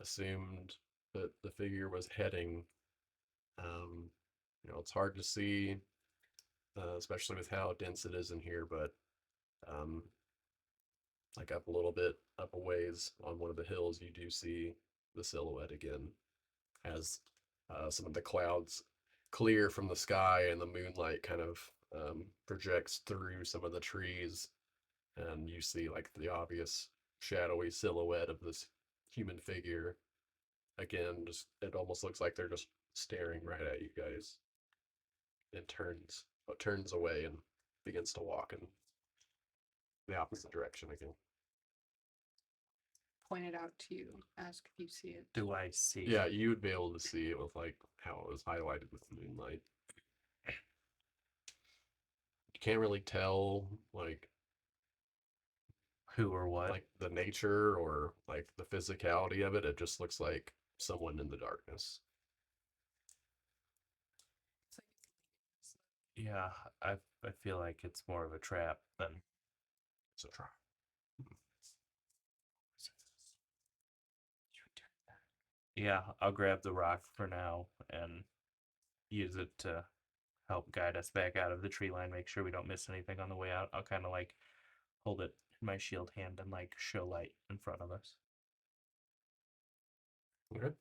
assumed that the figure was heading, um, it's hard to see, especially with how dense it is in here, but um, like up a little bit, up a ways on one of the hills, you do see the silhouette again as some of the clouds clear from the sky and the moonlight kind of projects through some of the trees, and you see like the obvious shadowy silhouette of this human figure again. Just it almost looks like they're just staring right at you guys, and turns away and begins to walk in the opposite direction again. Point it out to you. Ask if you see it. Do I see? Yeah, you would be able to see it with like how it was highlighted with the moonlight. You can't really tell like Who or what? like the nature or like the physicality of it. It just looks like someone in the darkness. It's like Yeah, I feel like it's more of a trap than. It's a trap. Yeah, I'll grab the rock for now and use it to help guide us back out of the tree line, make sure we don't miss anything on the way out. I'll kind of like hold it in my shield hand and like show light in front of us. Okay.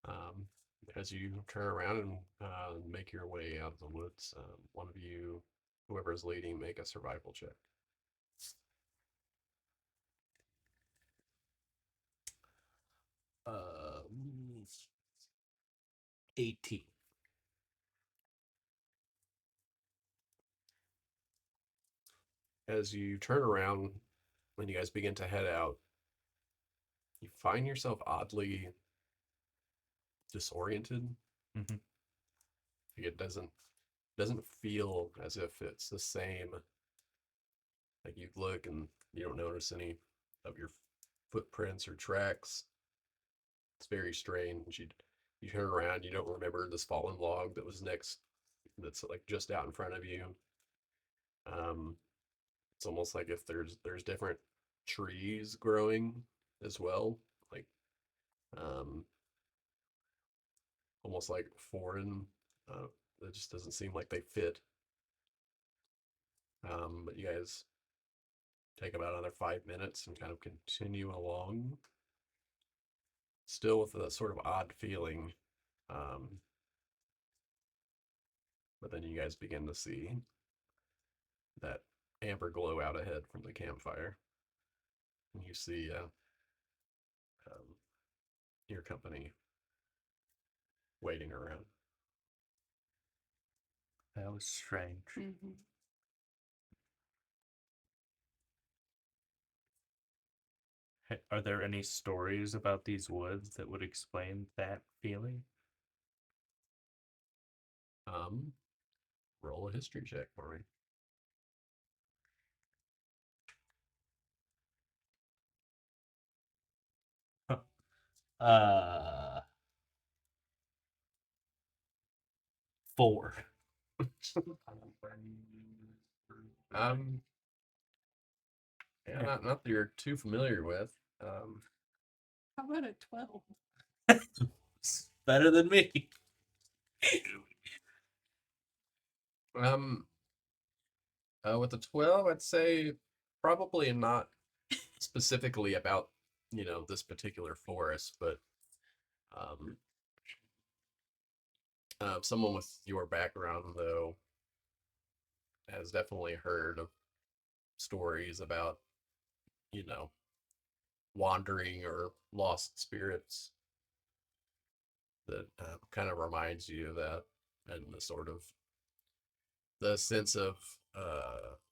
Um, as you turn around and make your way out of the woods, one of you, whoever's leading, make a survival check. 18. As you turn around, when you guys begin to head out, you find yourself oddly disoriented. Mhm. It doesn't feel as if it's the same. Like you look and you don't notice any of your footprints or tracks. It's very strange. You turn around, you don't remember this fallen log that was next, that's like just out in front of you. It's almost like if there's different trees growing as well, like um, almost like foreign. Uh, it just doesn't seem like they fit. But you guys take about another 5 minutes and kind of continue along, still with that sort of odd feeling. Um, but then you guys begin to see that amber glow out ahead from the campfire. And you see um, your company waiting around. That was strange. Mm-hmm. Are there any stories about these woods that would explain that feeling? Roll a history check for me. Uh, 4. Um, yeah, not that you're too familiar with. How about a 12? Better than me. Um, with the 12, I'd say probably not specifically about, this particular forest, but um, someone with your background, though, has definitely heard of stories about, you know, wandering or lost spirits that kind of reminds you of that and the sort of the sense of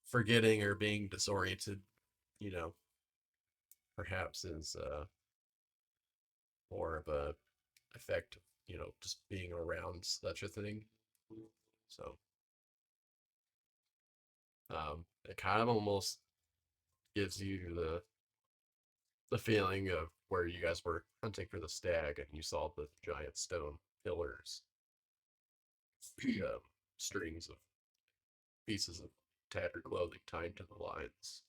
forgetting or being disoriented, you know, perhaps is more of a effect of, just being around such a thing. So it kind of almost gives you the feeling of where you guys were hunting for the stag and you saw the giant stone pillars, strings of pieces of tattered clothing tied to the lines.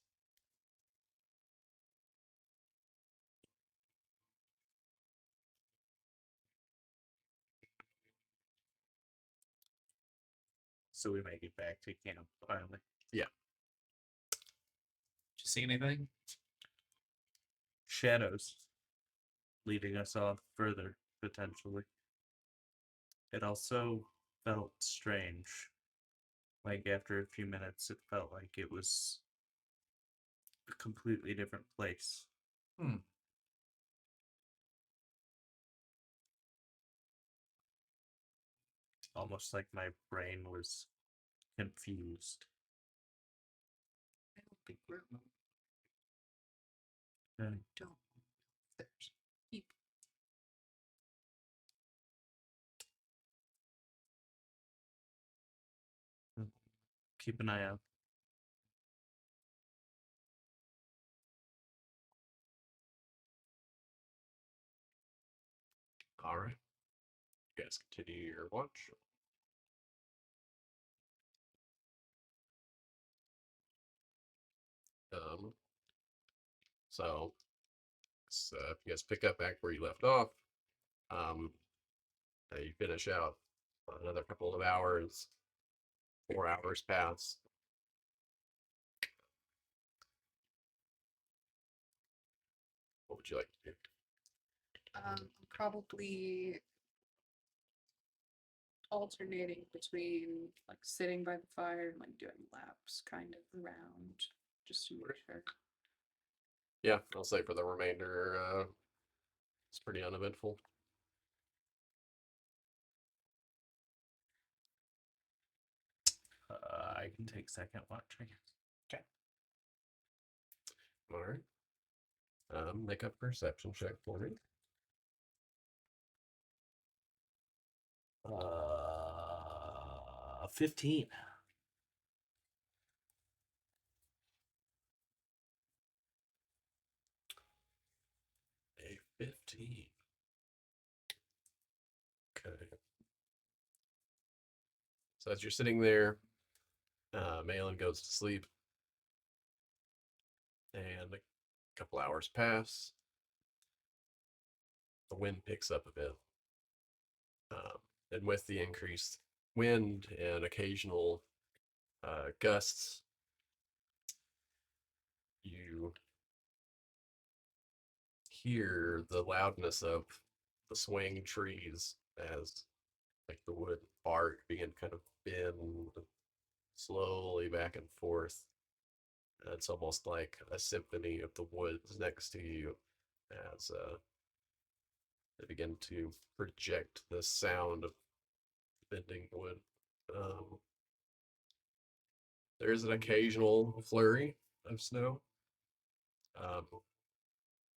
So we make it back to camp finally. Yeah. Did you see anything? Shadows leading us off further, potentially. It also felt strange. Like after a few minutes, it felt like it was a completely different place. Almost like my brain was confused. I don't think we're alone. Hmm. Don't. There's people. Keep an eye out. All right. You guys continue your watch. Um, so if you guys pick up back where you left off, um, you finish out another couple of hours, 4 hours pass. What would you like to do? Probably alternating between like sitting by the fire and like doing laps kind of around just to make sure. Yeah, I'll say for the remainder, it's pretty uneventful. I can take second watch, I guess. All right. Make a perception check for me. 15. A 15. Okay. So as you're sitting there, Malin goes to sleep, and a couple hours pass. The wind picks up a bit, and with the increased wind and occasional gusts, you hear the loudness of the swaying trees as like the wood bark begin kind of bend slowly back and forth. It's almost like a symphony of the woods next to you as they begin to project the sound of bending wood. Um, there's an occasional flurry of snow, um,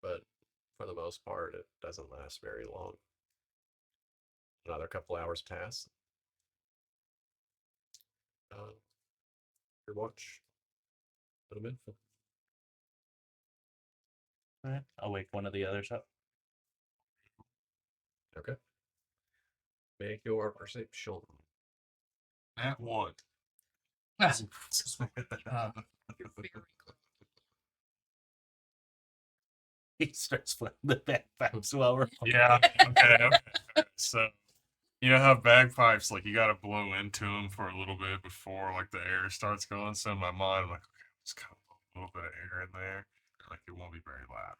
but for the most part, it doesn't last very long. Another couple hours pass. Um, your watch. Put 'em in. Alright, I'll wake one of the others up. Okay. Make your perception. At one. Uh, You're very close. He starts playing the bagpipes while we're Yeah. Okay. So, you know how bagpipes, like, you gotta blow into them for a little bit before, like, the air starts going. So in my mind, I'm like, okay, just kind of a little bit of air in there. Like, it won't be very loud.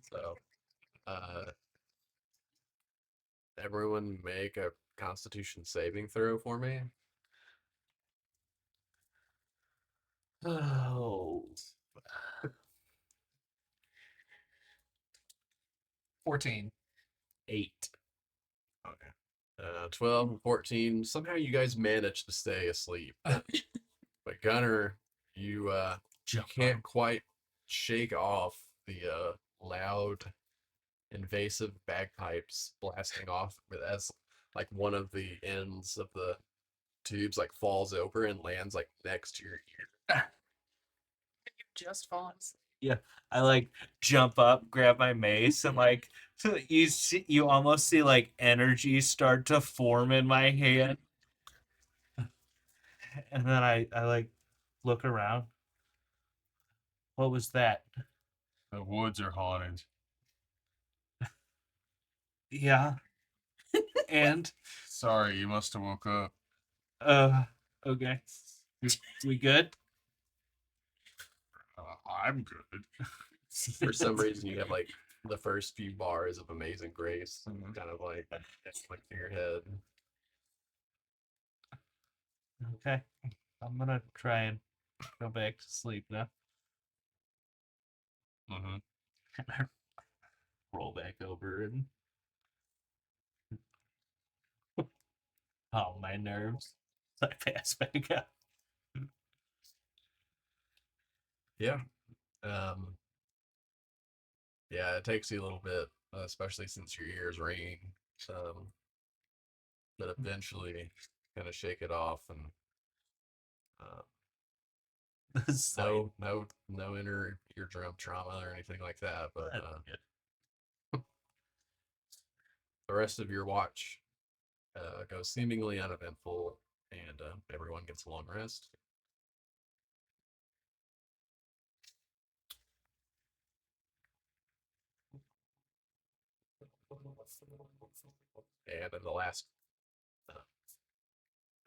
So, everyone make a Constitution saving throw for me. Oh, 14. 8. Okay. 12 and 14. Somehow you guys manage to stay asleep. But Gunner, you can't quite shake off the loud, invasive bagpipes blasting off as like one of the ends of the tubes like falls over and lands like next to your ear. You just fallen asleep. I like jump up, grab my mace, and like you almost see like energy start to form in my hand, and then I like look around. What was that? The woods are haunted. Yeah, and Sorry, you must have woke up. okay, we good? I'm good. For some reason, you have like the first few bars of Amazing Grace kind of like click to your head. Okay, I'm gonna try and go back to sleep now. Mm-hmm. Roll back over and oh, my nerves. I pass back up. Yeah. Yeah, it takes you a little bit, especially since your ears ringing. But eventually, kind of shake it off, and It's like, no inner eardrum trauma or anything like that. But that's good. the rest of your watch goes seemingly uneventful, and everyone gets a long rest. And in the last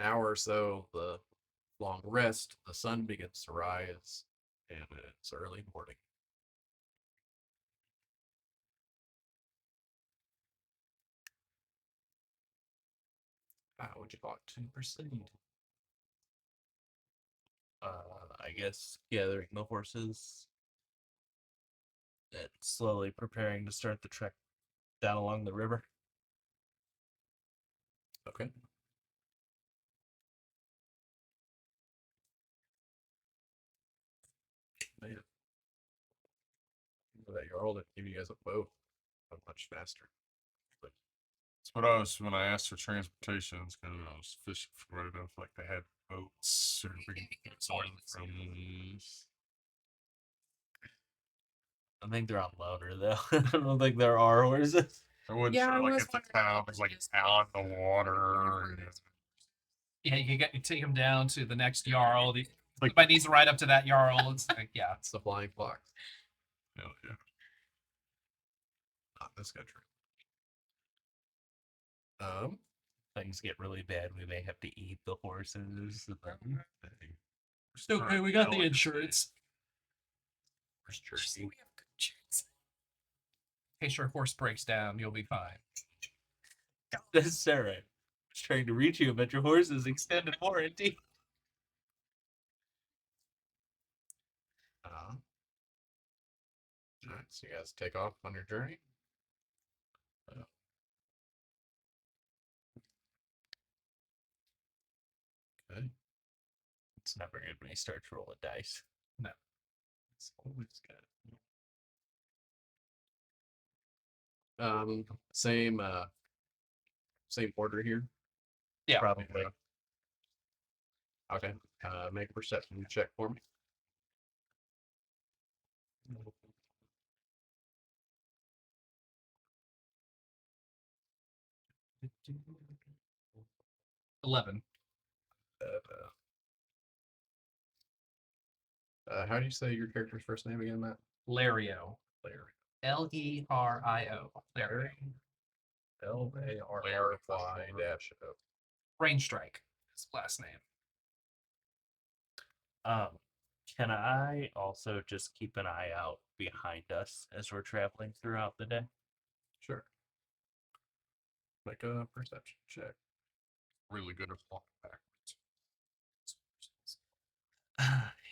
hour or so, the long rest, the sun begins to rise, and it's early morning. How would you like to proceed? I guess gathering the horses and slowly preparing to start the trek down along the river. Okay. Man. That you're old, give you guys a boat. Much faster. But That's what when I asked for transportation, it's kind of, I was fishing for it. If like they had boats or we can get someone from. I think they're on loader though. I don't think there are horses. I wouldn't Yeah, say I like was if the wondering town if was it like is on the like water. for And, this. Yeah, you take him down to the next jarl. Like- Somebody needs to ride up to that jarl. It's like, yeah. It's the flying fox. hell yeah. Not this country. Things get really bad, we may have to eat the horses. And then... It's okay, we got the insurance. Where's Just Jersey? we have good chance. In case your horse breaks down, you'll be fine. That's all right. I was trying to reach you about your horse's extended warranty. Alright, so you guys take off on your journey. Okay. It's never good when you start to roll a dice. It's always good. Same same order here. Yeah. Probably. Okay. Make a perception check for me. 11. How do you say your character's first name again, Matt? Lario. Larry. Lerio. Lario. L-A-R-R-Y-O. Rain Strike. His last name. Can I also just keep an eye out behind us as we're traveling throughout the day? Sure. Make a perception check. Really good at walking backwards.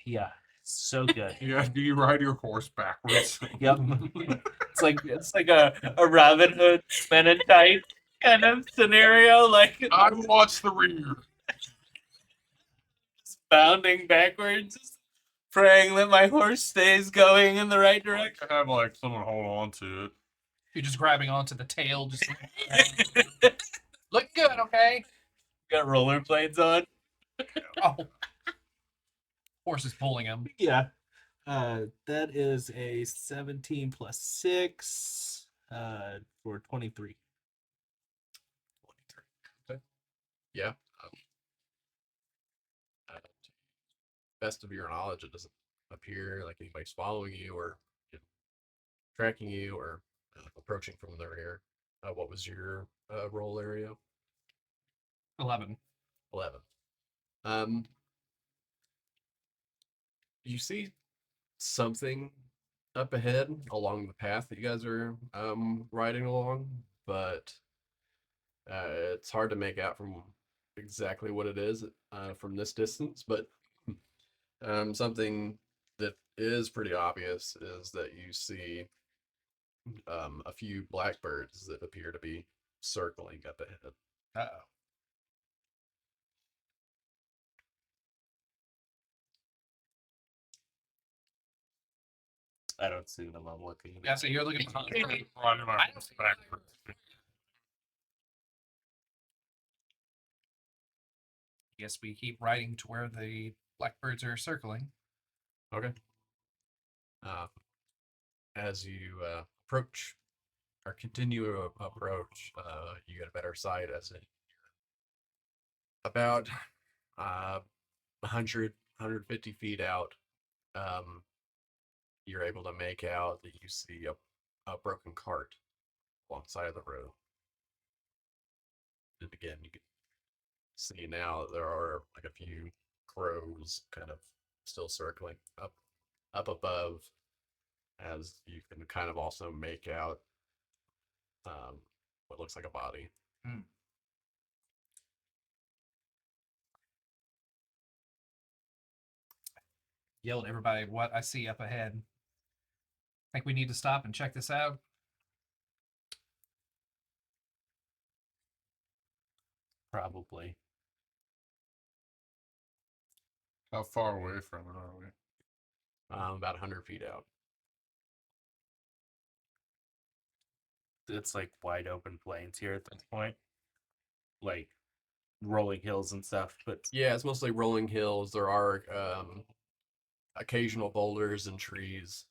Yeah, so good. Yeah, do you ride your horse backwards? Yep. It's like a Robin Hood Men in Tights kind of scenario, like I watch the rear. bounding backwards, praying that my horse stays going in the right direction. I have like someone hold on to it. You're just grabbing onto the tail, just looking good, okay? Got rollerblades on. Oh. Horse is pulling him. Yeah. That is a 17 plus 6 for 23. 23. Okay. Yeah. To best of your knowledge, it doesn't appear like anybody's following you or tracking you or approaching from the rear. What was your roll area? 11. 11. You see something up ahead along the path that you guys are riding along, but it's hard to make out from exactly what it is from this distance. But something that is pretty obvious is that you see a few blackbirds that appear to be circling up ahead. Uh-oh. I don't see them. I'm looking. Yeah, so you're looking behind. Riding my I don't horse see backwards. Guess we keep riding to where the blackbirds are circling. Okay. As you approach or continue to approach, you get a better sight as it about 100, 150 feet out. You're able to make out that you see a broken cart alongside of the road. And again, you can see now that there are like a few crows kind of still circling up above, as you can kind of also make out what looks like a body. Yell at everybody what I see up ahead. Think we need to stop and check this out? Probably. How far away from it are we? About 100 feet out. It's like wide open plains here at this point. Like rolling hills and stuff, but Yeah, it's mostly rolling hills. There are occasional boulders and trees.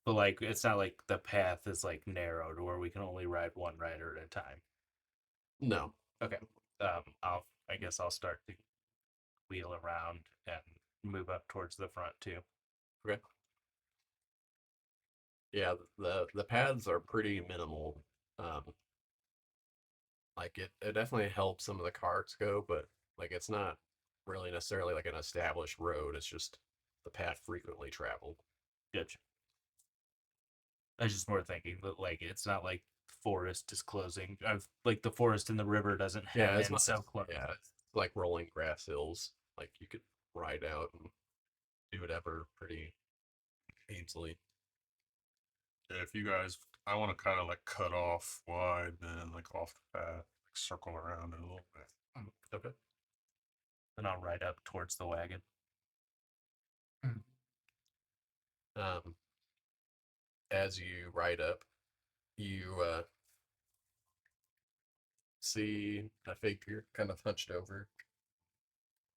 But like, it's not like the path is like narrowed where we can only ride one rider at a time. No. Okay. I guess I'll start to wheel around and move up towards the front too. Okay. Yeah, the paths are pretty minimal. Like it definitely helps some of the carts go, but like it's not really necessarily like an established road. It's just the path frequently traveled. Gotcha. I was just more thinking that like it's not like forest is closing. I've like the forest and the river doesn't Yeah, hem it's in not. so close. Yeah, it's like rolling grass hills. Like you could ride out and do whatever pretty easily. Yeah, if you guys, I want to kind of like cut off wide, then like off the path, like circle around it a little bit. Okay. Then I'll ride up towards the wagon. Um, as you ride up, you see a figure kind of hunched over,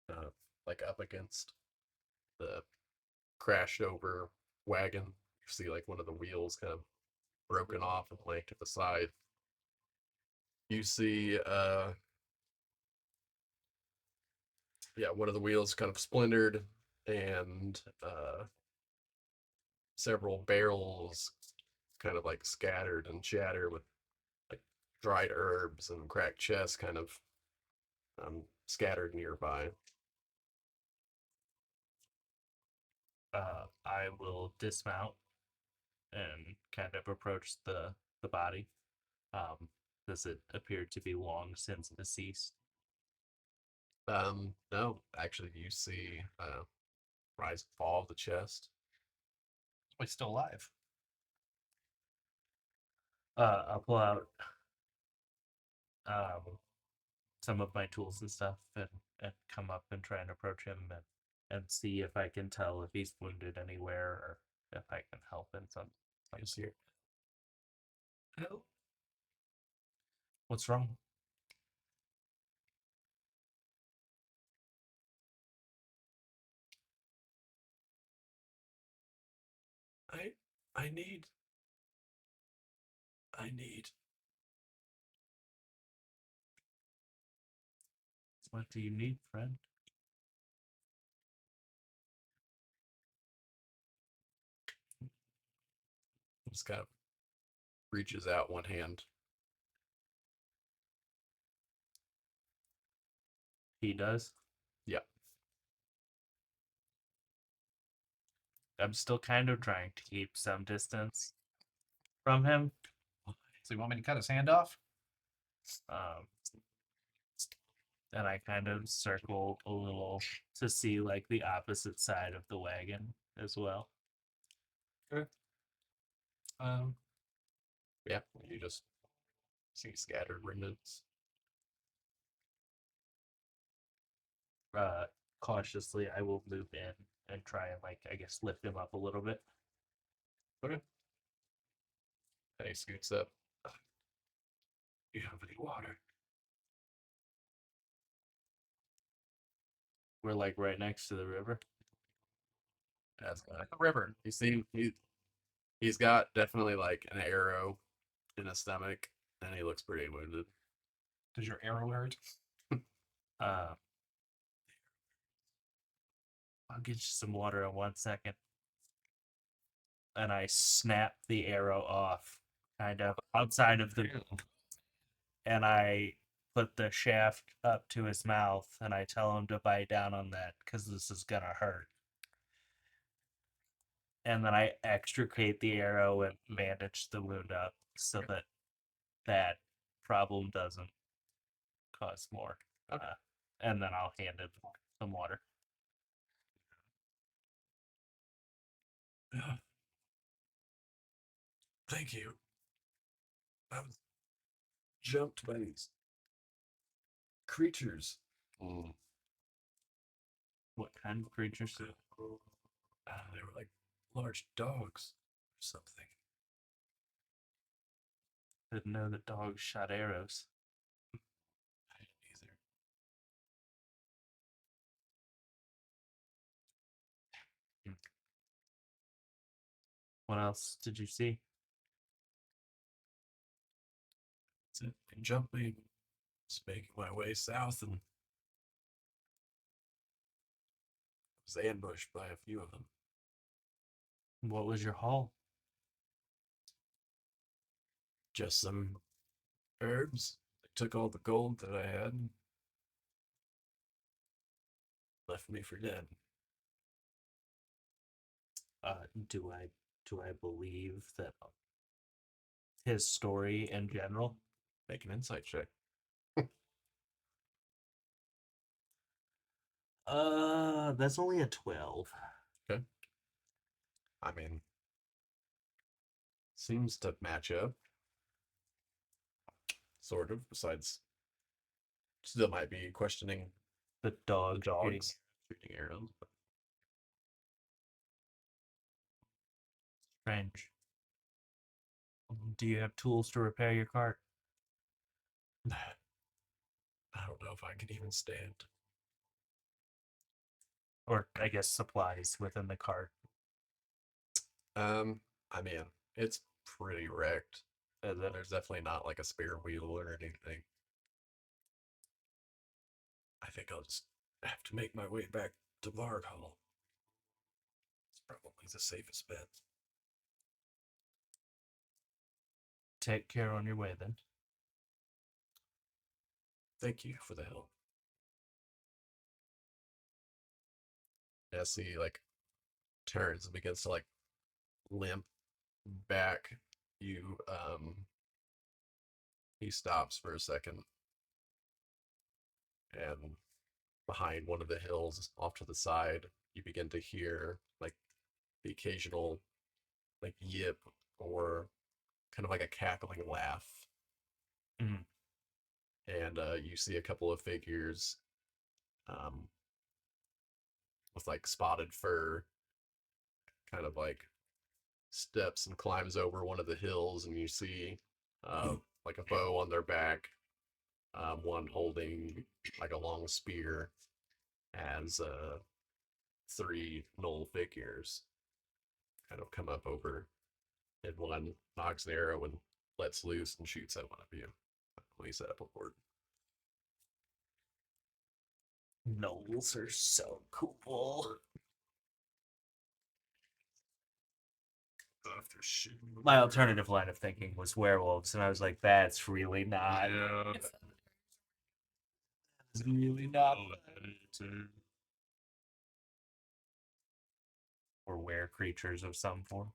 uh, like up against the crashed over wagon. You see like one of the wheels kind of broken off and laying to the side. You see yeah, one of the wheels kind of splintered and several barrels kind of like scattered and shattered with like dried herbs and cracked chests kind of scattered nearby. I will dismount and kind of approach the body. Does it appear to be long since deceased? No, actually, you see rise and fall of the chest. He's still alive. I'll pull out um some of my tools and stuff and come up and try and approach him and see if I can tell if he's wounded anywhere or if I can help in some Is here. What's wrong? I I need I need What do you need, friend? just kind of reaches out one hand. He does. Yeah. I'm still kind of trying to keep some distance from him. So you want me to cut his hand off? Um, and I kind of circle a little to see like the opposite side of the wagon as well. Um, Yeah, you just see scattered remnants. Cautiously, I will move in and try and like I guess lift him up a little bit. Okay. And he scoots up. You have any water? We're like right next to the river. That's a river. You see, he's got definitely like an arrow in his stomach, and he looks pretty wounded. does your arrow hurt? Uh, I'll get you some water in 1 second. And I snap the arrow off, kind of outside of the. And I put the shaft up to his mouth, and I tell him to bite down on that because this is gonna hurt. And then I extricate the arrow and bandage the wound up so that that problem doesn't cause more. Okay. And then I'll hand him some water. Thank you. I was jumped by these creatures. What kind of creatures? They were like large dogs or something. Didn't know that dogs shot arrows. I didn't either. What else did you see? That's it. They jumped me. Just making my way south and was ambushed by a few of them. What was your haul? Just some herbs. They took all the gold that I had and left me for dead. Do I believe that his story in general? Make an insight check. That's only a 12. I mean, seems to match up. Sort of, besides, still might be questioning The the dog shooting. dogs shooting arrows. But Strange. Do you have tools to repair your cart? I don't know if I could even stand. Or I guess supplies within the cart. I mean, it's pretty wrecked. Is it? There's definitely not like a spare wheel or anything. I think I'll just have to make my way back to Varg Hall. It's probably the safest bet. Take care on your way then. Thank you for the help. As he like turns and begins to like limp back, you he stops for a second and behind one of the hills off to the side, you begin to hear like the occasional like yip or kind of like a cackling laugh. Mhm. And you see a couple of figures um, with like spotted fur, kind of like steps and climbs over one of the hills, and you see like a bow on their back, one holding like a long spear, as three knoll figures kind of come up over, and one knocks an arrow and lets loose and shoots at one of you. Let me set up a board. Gnolls are so cool. After shooting. My alternative line of thinking was werewolves, and I was like, that's really not. Yeah. It's really not. Too. Or were creatures of some form.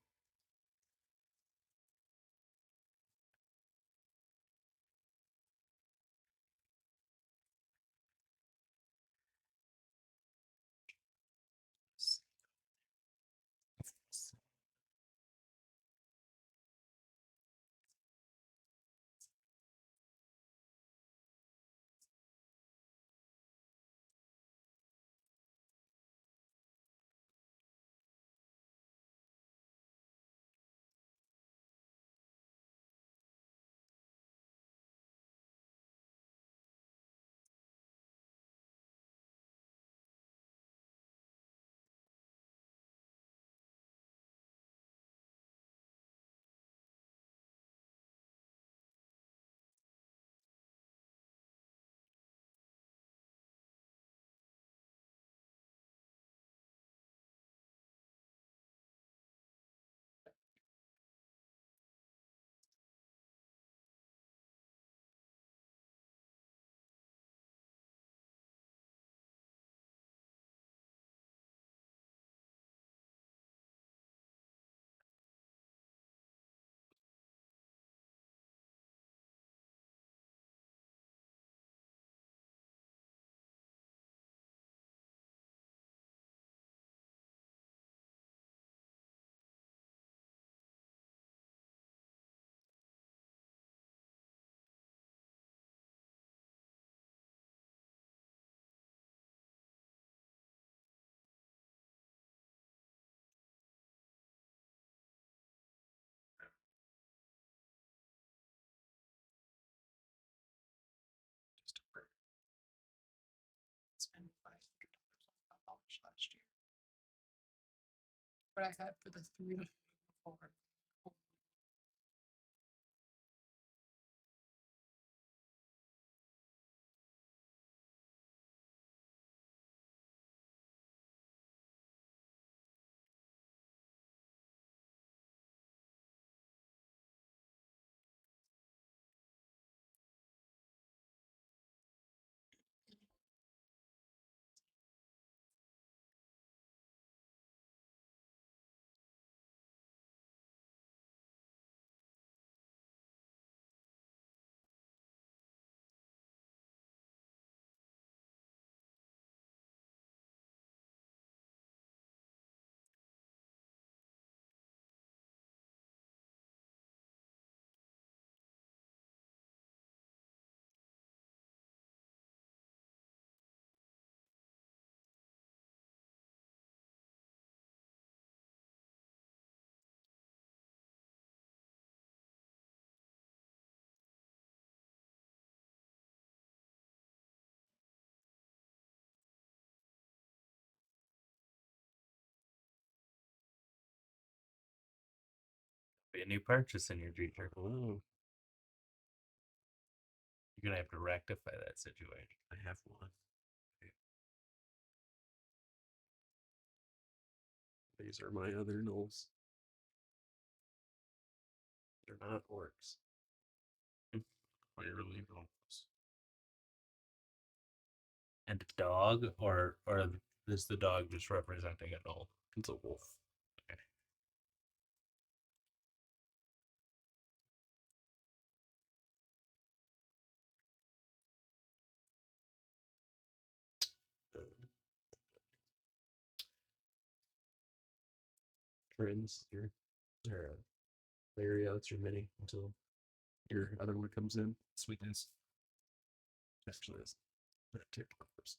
Spent $500 on polish last year. What I got for the three Or Be a new purchase in your future. Oh, You're gonna have to rectify that situation. I have one. These are my other gnolls. They're not orcs. Clearly gnolls. And a dog, or is the dog just representing a gnoll? It's a wolf. Trends here. There, yeah, that's your mini until your other one comes in. sweetness. Actually, it's that tick first.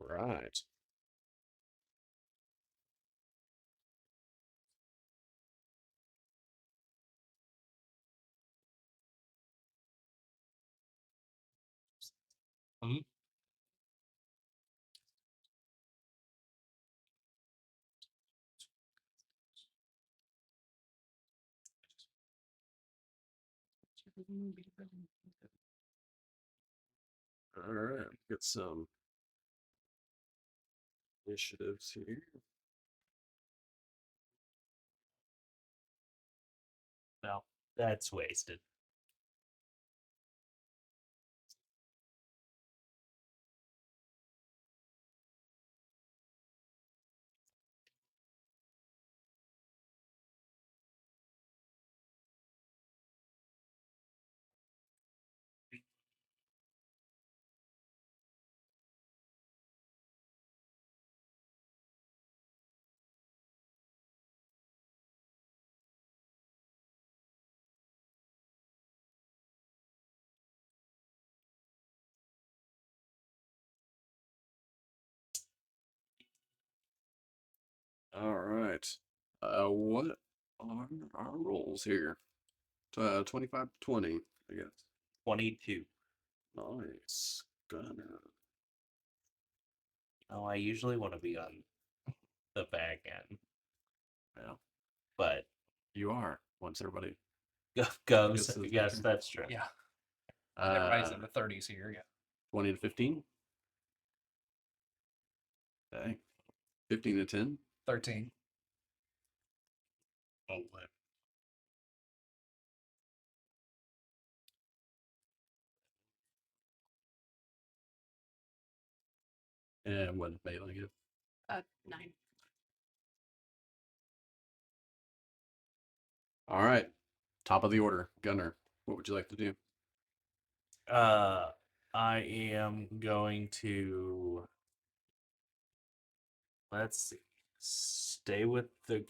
Right. Mhm. All right. Get some initiatives here. No, that's wasted. All right. What are our rolls here? 25 to 20, I guess. 22. Nice. Gunner. Oh, I usually want to be on the back end, Yeah, but you are. Once everybody goes. Guess it's Yes, better. that's true. Yeah. Everybody's uh, in the 30s here. Yeah. 20 to 15. Okay. 15 to 10. 13. Oh, what? And what did Bailey get? 9. All right. Top of the order. Gunner. What would you like to do? I am going to let's see, stay with the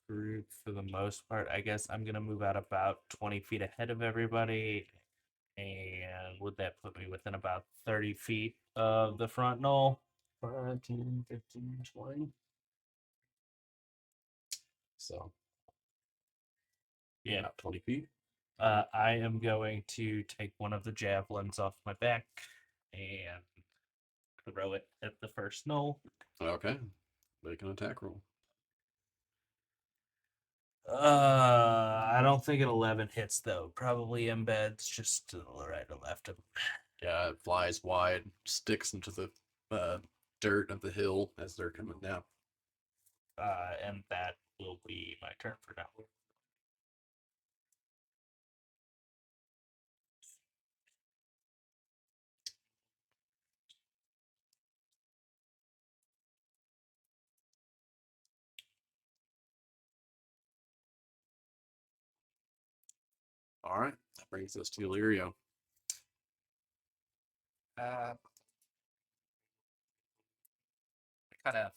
group for the most part. I guess I'm gonna move out about 20 feet ahead of everybody. And would that put me within about 30 feet of the front knoll? 5, 10, 15, 20. So Yeah. about 20 feet. I am going to take one of the javelins off my back and throw it at the first knoll. Okay. Make an attack roll. I don't think an 11 hits though. Probably embeds just to the right or left of. Yeah, it flies wide, sticks into the dirt of the hill as they're coming down. And that will be my turn for now. All right. That brings us to Illyrio. Kind of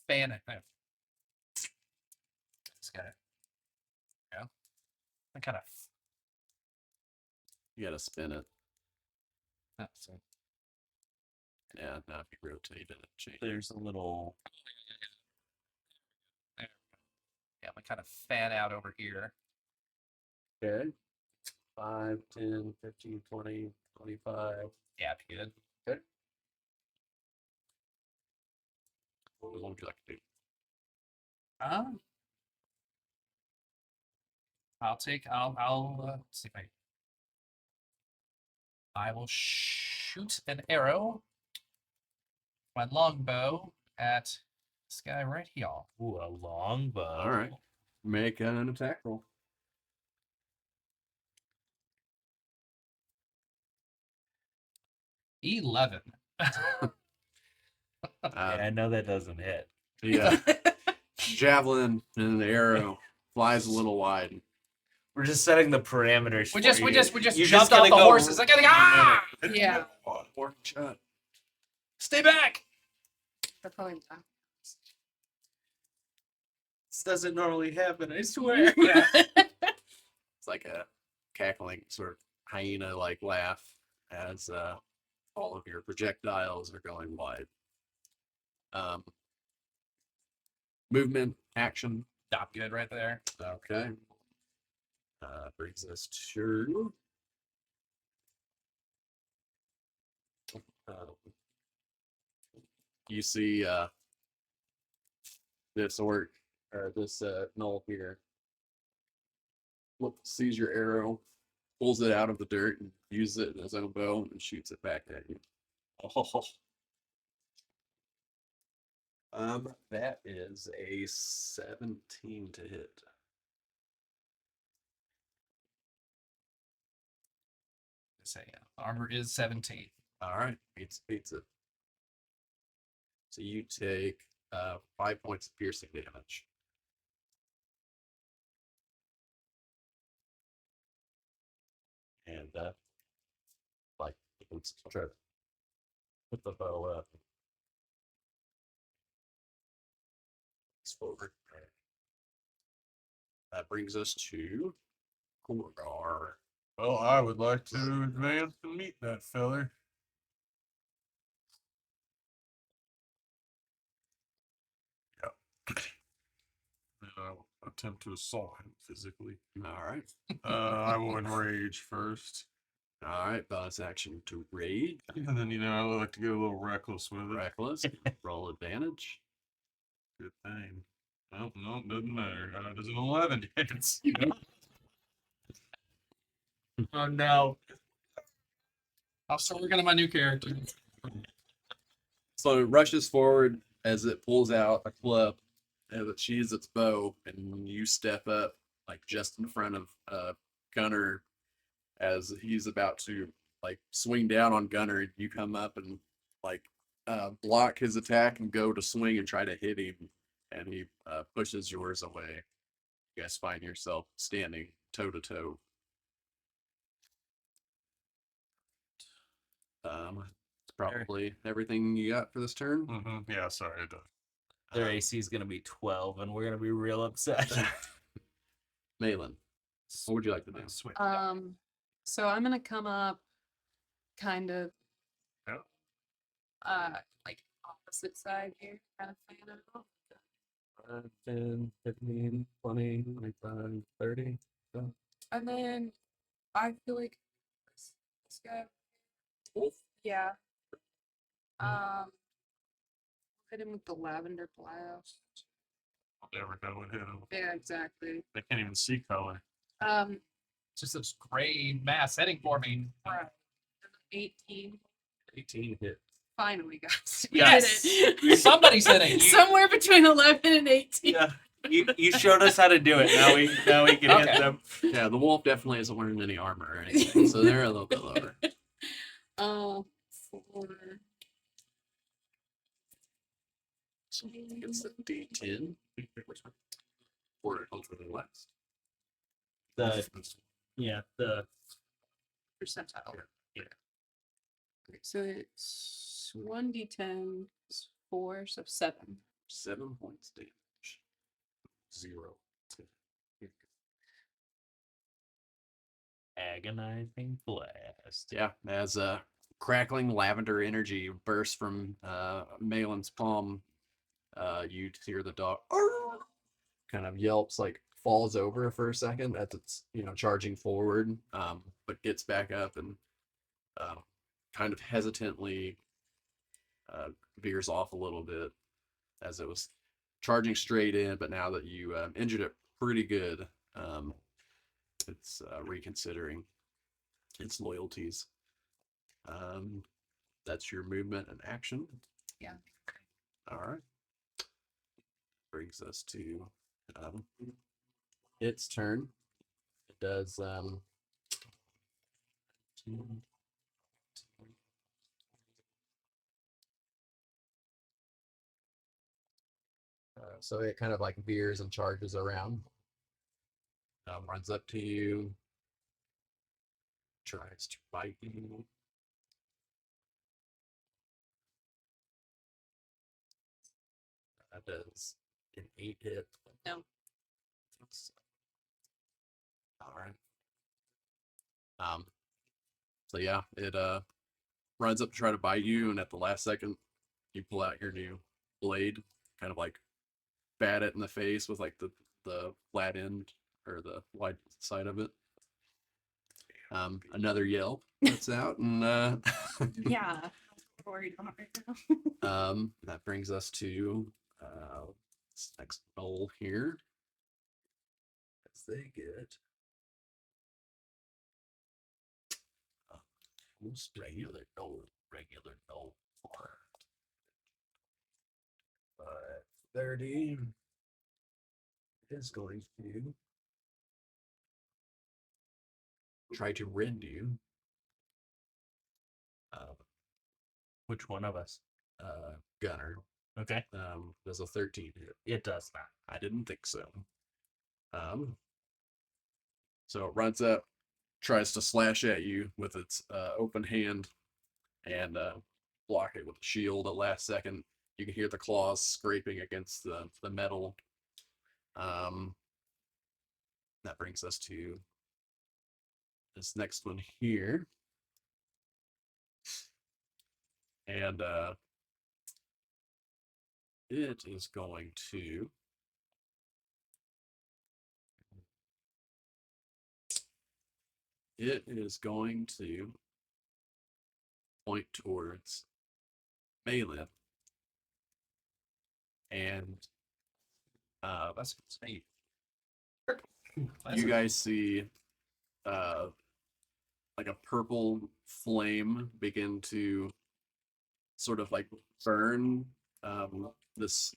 fan it. This guy. Yeah. I kind of. You gotta spin it. So, Yeah, now if you rotate it, it changes. There's a little. yeah, I'm gonna kind of fan out over here. Okay. 5, 10, 15, 20, 25. Yeah, be good. Okay. What would you like to do? I'll see if I will shoot an arrow, my longbow at this guy right here. Ooh, a long bow. All right. Make an attack roll. 11. Yeah, I know that doesn't hit. Yeah. Javelin and the arrow flies a little wide. We're just setting the parameters. We for just you. You're just jumped off gonna the go- horses. I gotta ah! Yeah. More shot. Stay back. They're probably done. This doesn't normally happen, I swear. Yeah. It's like a cackling sort of hyena-like laugh as all of your projectiles are going wide. Movement, action. Stop good right there. Okay. Brings us to you see this orc or this knoll here. Look, sees your arrow, pulls it out of the dirt and uses it as a bow and shoots it back at you. That is a 17 to hit. Say armor is 17. All right, beats it. So you take 5 points of piercing damage. And like let's try to put the bow up. It's forward. That brings us to Gorgar. Well, I would like to advance and meet that feller. Yep. And I will attempt to assault him physically. All right. I will enrage first. All right, bonus action to rage. And then, I like to get a little reckless with it. Reckless. Roll advantage. Good thing. Oh, no, doesn't matter. Does an 11 hits? Oh no. I'll start working on my new character. So it rushes forward as it pulls out a club, as it sheathes its bow, and you step up like just in front of Gunner as he's about to like swing down on Gunner. And you come up and like block his attack and go to swing and try to hit him, and he pushes yours away. You guys find yourself standing toe to toe. It's probably everything you got for this turn. Mm-hmm. Yeah, sorry, it does. Their AC is gonna be 12, and we're gonna be real upset. Malin, what would you like to do? Switch. So I'm gonna come up kind of Yeah. like opposite side here, kind of fan out. 10, 15, 20, 25, 30. So, And then I feel like this guy, yeah. Hit him with the lavender blast. I'll never know what hit them. Yeah, exactly. They can't even see color. It's just this gray mass heading for me. Right. 18. 18 hit. Finally, guys. Yes. We did it. Somebody's hitting. Somewhere between 11 and 18. Yeah. You showed us how to do it. Now we can hit Okay. them. Yeah, the wolf definitely isn't wearing any armor or anything, so they're a little bit lower. 4. So it's a D10. Or ultimately less. The Percentile. Okay, so it's 1d10 is 4, so 7. 7 points damage. 0. agonizing blast. Yeah, as crackling lavender energy bursts from Malin's palm, you hear the dog kind of yelps, like falls over for a second as it's charging forward, but gets back up and kind of hesitantly veers off a little bit as it was charging straight in, but now that you injured it pretty good, it's reconsidering its loyalties. That's your movement and action. Yeah. All right. Brings us to its turn. It does so it kind of like veers and charges around. Runs up to you. Tries to bite you. That does an 8 hit. No. All right. So yeah, it runs up to try to bite you, and at the last second, you pull out your new blade, kind of like bat it in the face with like the flat end or the wide side of it. Another yelp that's out, and Yeah. I'm worried about it right now. that brings us to this next roll here. As they get just regular no 30 is going to try to rend you. Which one of us? Gunner. Okay. Does a 13 hit? It does not. I didn't think so. So it runs up, tries to slash at you with its open hand, and block it with a shield. At last second, you can hear the claws scraping against the metal. That brings us to this next one here, and it is going to point towards Malin, and that's neat. You guys see like a purple flame begin to sort of like burn this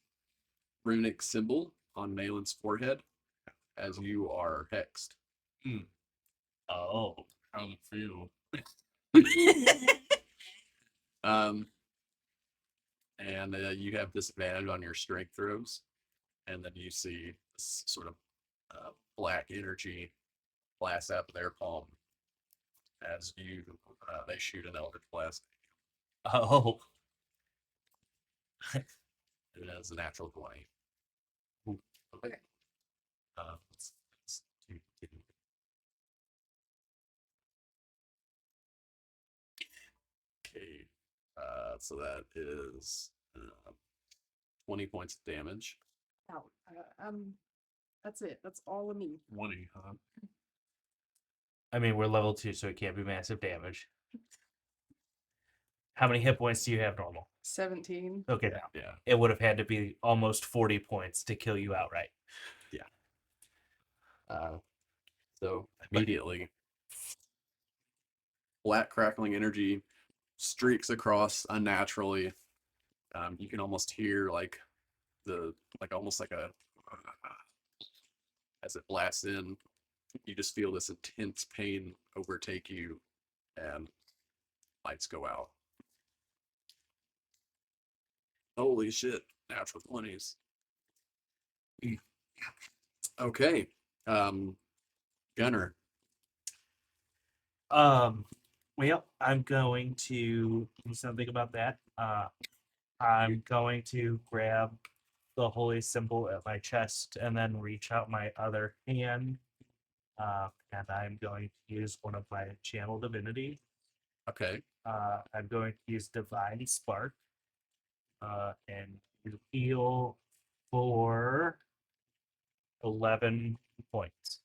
runic symbol on Malin's forehead as you are hexed. Oh. How's it feel? And you have disadvantage on your strength throws, and then you see this sort of black energy blast out of their palm as they shoot an eldritch blast. Oh. It has a natural 20. Okay. Let's do- So that is 20 points of damage. Ow. That's it. That's all of me. 20, huh? I mean, we're level 2, so it can't be massive damage. How many hit points do you have normal? 17. Okay, Yeah. it would have had to be almost 40 points to kill you outright. So immediately, flat crackling energy streaks across unnaturally. You can almost hear almost like a as it blasts in. You just feel this intense pain overtake you, and lights go out. Holy shit! Natural 20s. Okay, Gunner. Well, I'm going to do something about that. I'm going to grab the holy symbol at my chest and then reach out my other hand. And I'm going to use one of my channel divinity. Okay. I'm going to use Divine Spark. And you heal for 11 points.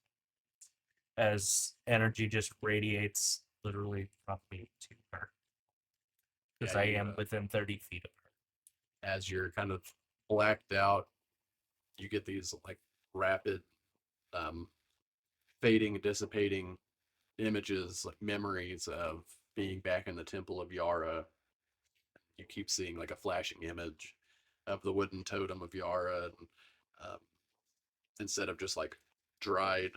As energy just radiates literally from me to her. Because Yeah, I you, am within 30 feet of her. As you're kind of blacked out, you get these like rapid, fading, dissipating images, like memories of being back in the Temple of Yara. You keep seeing like a flashing image of the wooden totem of Yara, and instead of just like dried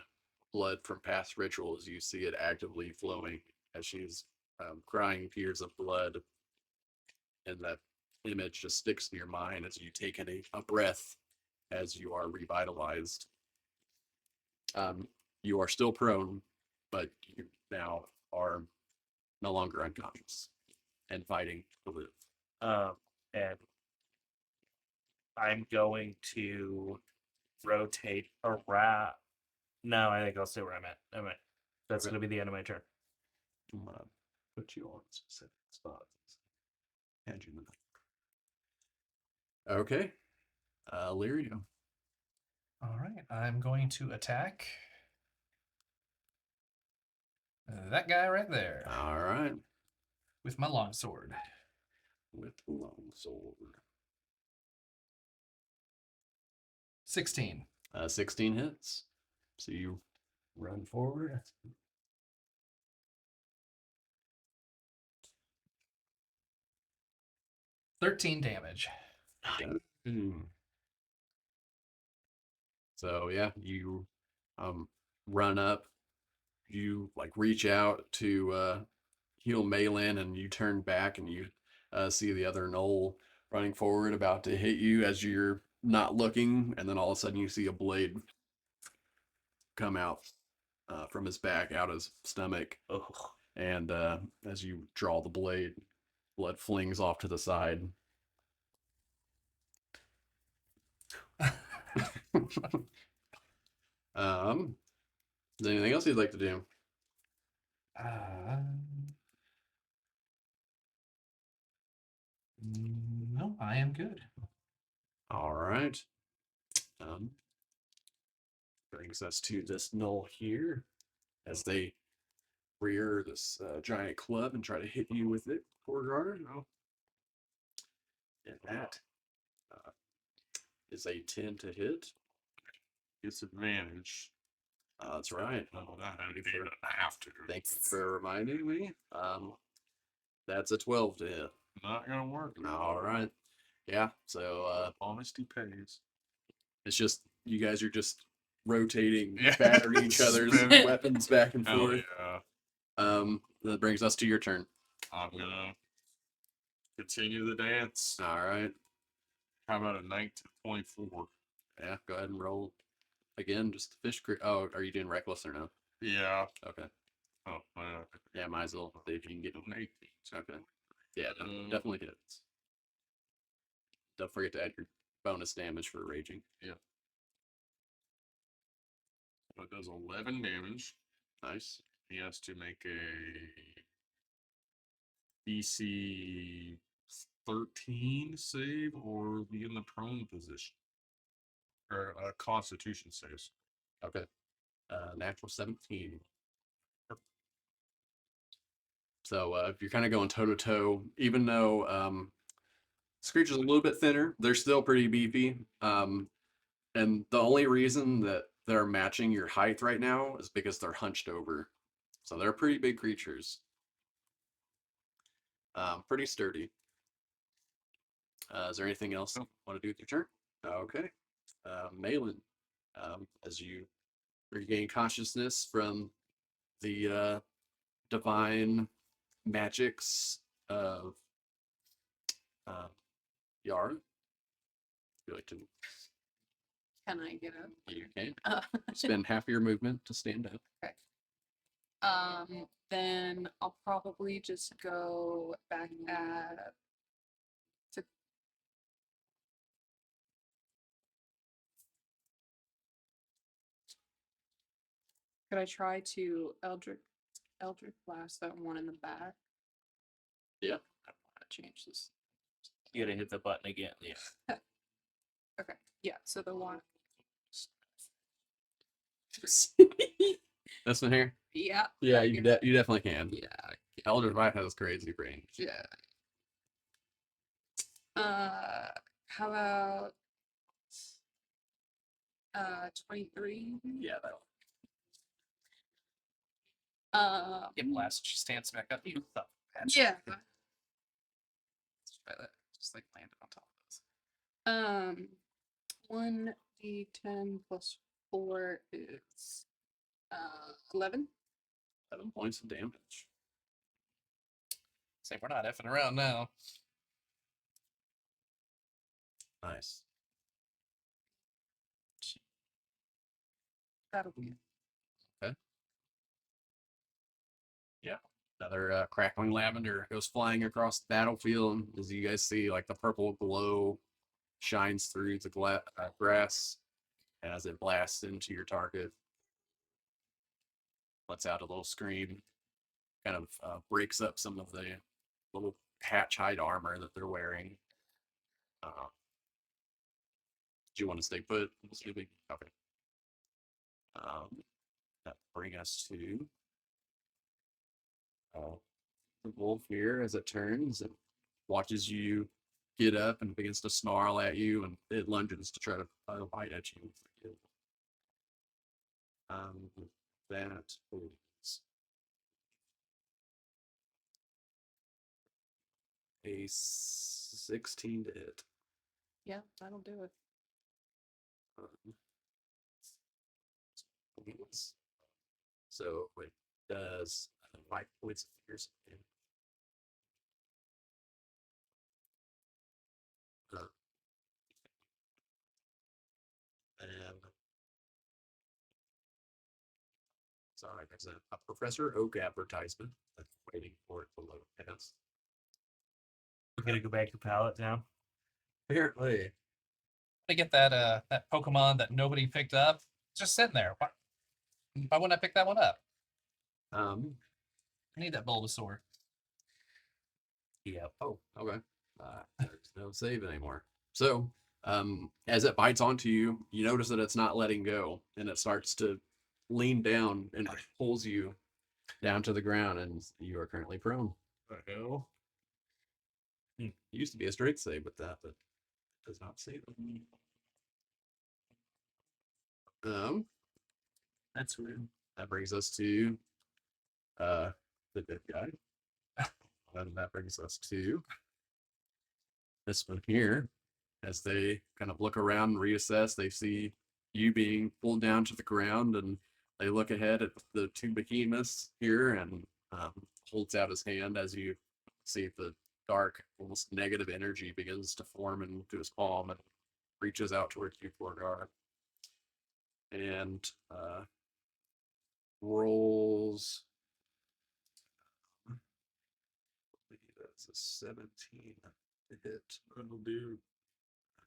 blood from past rituals, you see it actively flowing as she's crying tears of blood, and that image just sticks in your mind as you take in a breath as you are revitalized. You are still prone, but you now are no longer unconscious and fighting to live. And I'm going to rotate around. No, I think I'll stay where I'm at. That's Okay. going to be the end of my turn. I'm gonna put you on specific spots. Hand you the Okay. Lyrio. All right, I'm going to attack that guy right there All right. with my longsword. With the long sword. 16. 16 hits. So you run forward. 13 damage. So yeah, you run up, you like reach out to heal Malin, and you turn back and you see the other Knoll running forward about to hit you as you're not looking, and then all of a sudden you see a blade come out from his back, out his stomach. Ugh. And as you draw the blade, blood flings off to the side. Is there anything else you'd like to do? No, I am good. All right. Brings us to this Knoll here as they rear this giant club and try to hit you with it, Gorgar. No. And that is a 10 to hit. Disadvantage. That's right. Oh, that would be a have to. Thank you for reminding me. That's a 12 to hit. Not gonna work. All right. Yeah. So Honesty pays. it's just you guys are just rotating, Yeah. battering each other's Spinning. weapons back and Hell forth. yeah. That brings us to your turn. I'm gonna continue the dance. All right. How about a 19 24? Yeah. Go ahead and roll again. Just the fish. Oh, are you doing reckless or no? Yeah. Okay. Oh, Yeah, might as well see if you can get an 18. Okay. Yeah, definitely hits. Don't forget to add your bonus damage for raging. Yeah. So it does 11 damage. Nice. He has to make a DC 13 save or be in the prone position. Or Constitution saves. Okay. Natural 17. So if you're kind of going toe to toe, even though Screech is a little bit thinner, they're still pretty beefy. And the only reason that they're matching your height right now is because they're hunched over. So they're pretty big creatures. Pretty sturdy. Is there anything else you want to do with your turn? Okay. Malin, as you regain consciousness from the divine magics of Yara, you like to? Can I get up? You can Uh, spend half your movement to stand up. then I'll probably just go back at. Could I try to Eldritch Blast that one in the back? Yeah. I don't want to change this. You gotta hit the button again. Yeah. Okay. Yeah. So the one. This one here. Yeah. Yeah, you you definitely can. Yeah. Elder Light has crazy range. Yeah. How about 23? Yeah, that'll. Get blasted. She stands back up. You thought. Yeah. Let's try that. Just like landed on top of those. 1d10 plus 4 is 11. 7 points of damage. Say we're not effing around now. Nice. That'll be it. Another crackling lavender goes flying across the battlefield as you guys see like the purple glow shines through the grass as it blasts into your target. Lets out a little scream, kind of breaks up some of the little patch hide armor that they're wearing. Do you want to stay put? Okay. That bring us to the wolf here as it turns and watches you get up and begins to snarl at you, and it lunges to try to bite at you. That is a 16 to hit. Yeah, that'll do it. So it does 5 points of piercing damage. And sorry, there's a Professor Oak advertisement. I'm waiting for it to load past. We're gonna go back to pallet now. Apparently, I get that that Pokemon that nobody picked up. It's just sitting there. Why wouldn't I pick that one up? I need that Bulbasaur. Yeah. Oh, okay. There's no save anymore. So, as it bites onto you, you notice that it's not letting go, and it starts to lean down and pulls you down to the ground, and you are currently prone. The hell? It used to be a strength save with that, but it does not save them. That's weird. That brings us to the dead guy. And that brings us to this one here. As they kind of look around and reassess, they see you being pulled down to the ground, and they look ahead at the two behemoths here, and holds out his hand as you see the dark, almost negative energy begins to form into his palm and reaches out towards you, Florgar. And rolls. That's a 17 to hit. That'll do.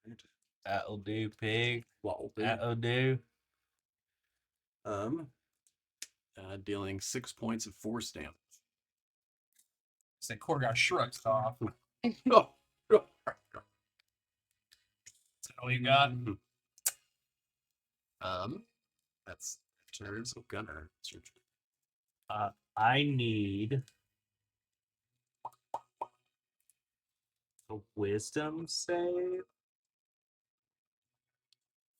Right. That'll do, pig. Wobble do. That'll do. Dealing 6 points of force damage. Say Korgar shrugs off. Oh, that all you got? That's turns of Gunner. It's your turn. I need a wisdom save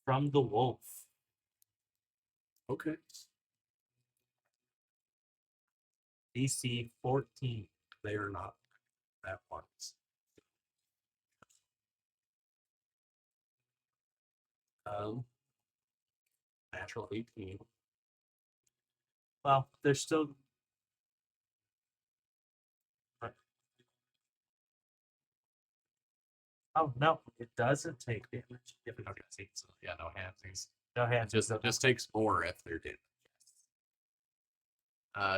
from the wolf. Okay. DC 14. They are not that ones. Natural 18. Well, they're still. Oh no, it doesn't take damage. If it Okay. So, yeah, no halfsies. no hands. It just takes more if they're dead.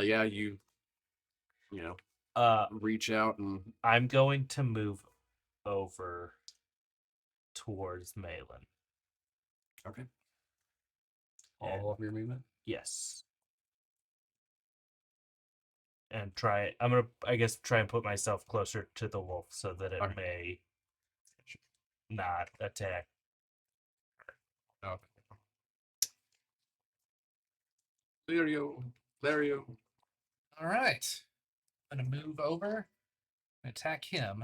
Yeah, you know, reach out and I'm going to move over towards Malin. okay. And- All of your movement. Yes. And try. I'm gonna, I guess, try and put myself closer to the wolf so that it Okay. may not attack. Okay. There you go. All right. I'm gonna move over and attack him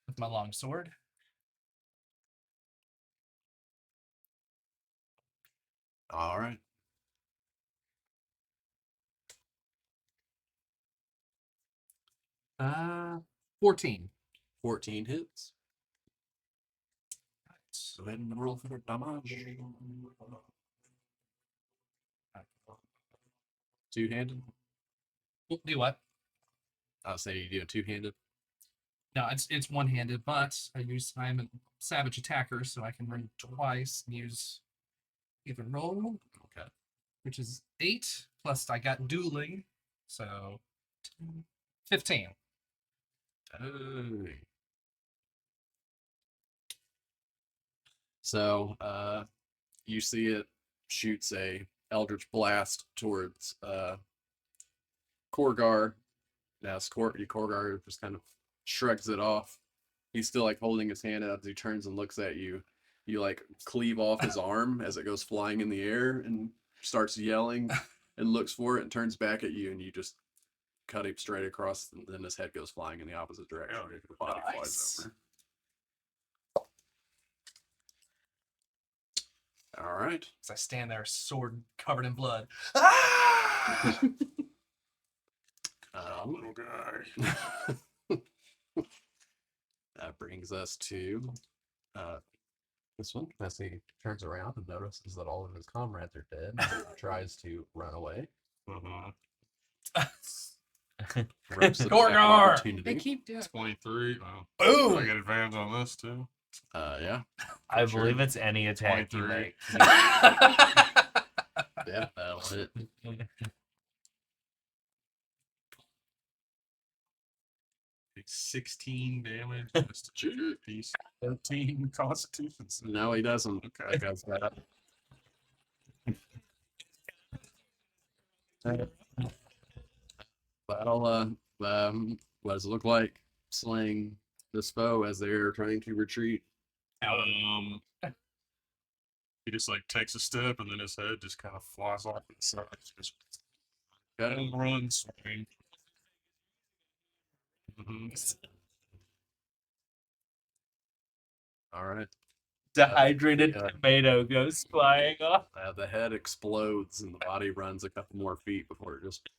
with my longsword. All right. Uh, 14. 14 hits. Go ahead and roll for the damage. Two-handed. Do what? I'll say you do a two-handed. No, it's one-handed, but I'm a savage attacker, so I can run twice and use even roll, Okay. which is 8 plus I got dueling, so 15. Hey. So, you see it shoots a eldritch blast towards Korgar. Now, Korgar just kind of shrugs it off. He's still like holding his hand out as he turns and looks at you. You like cleave off his arm as it goes flying in the air and starts yelling and looks for it and turns back at you, and you just cut him straight across, and then his head goes flying in the opposite direction. Oh, The body nice. flies over. All right. As I stand there, sword covered in blood. Little guy. That brings us to this one. As he turns around and notices that all of his comrades are dead, he tries to run away. Rips it back Korgar! They opportunity. keep doing. 23. Wow. Boom! I get advantage on this too. Yeah, I sure. believe it's any attack you 23. make. yeah, that'll hit. 16 damage. Just a cheater piece. 13 constitution. No, he doesn't. Okay. That guy's got That'll what does it look like slaying this foe as they're trying to retreat? He just like takes a step and then his head just kind of flies off to the side. Just Got it? run, swing. All right. Dehydrated Yeah. tomato goes flying off. The head explodes and the body runs a couple more feet before it just.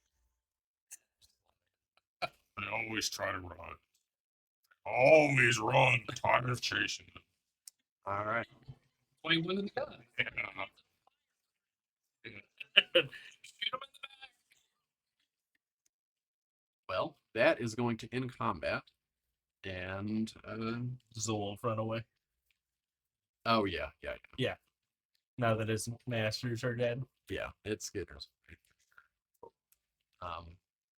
I always try to run. Always run. Tired of chasing them. All right. 21 in the gun. Yeah. Shoot him in the back. Well, that is going to end combat, and Does the wolf run away? oh yeah, Now that his masters are dead. yeah, it's good.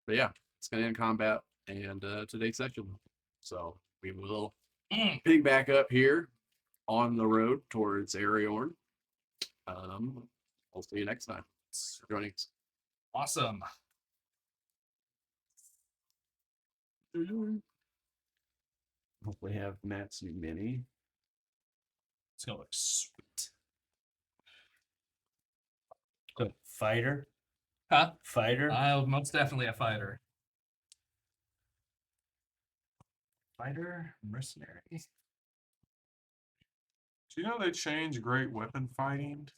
But yeah, it's gonna end combat and today's session. So we will pick back up here on the road towards Ariorn. We'll see you next time. Thanks for joining us. Awesome. Hopefully have Matt's new mini. It's gonna look sweet. So, fighter, Huh? fighter, I'm most definitely a fighter. Fighter, mercenary. Do you know they changed great weapon fighting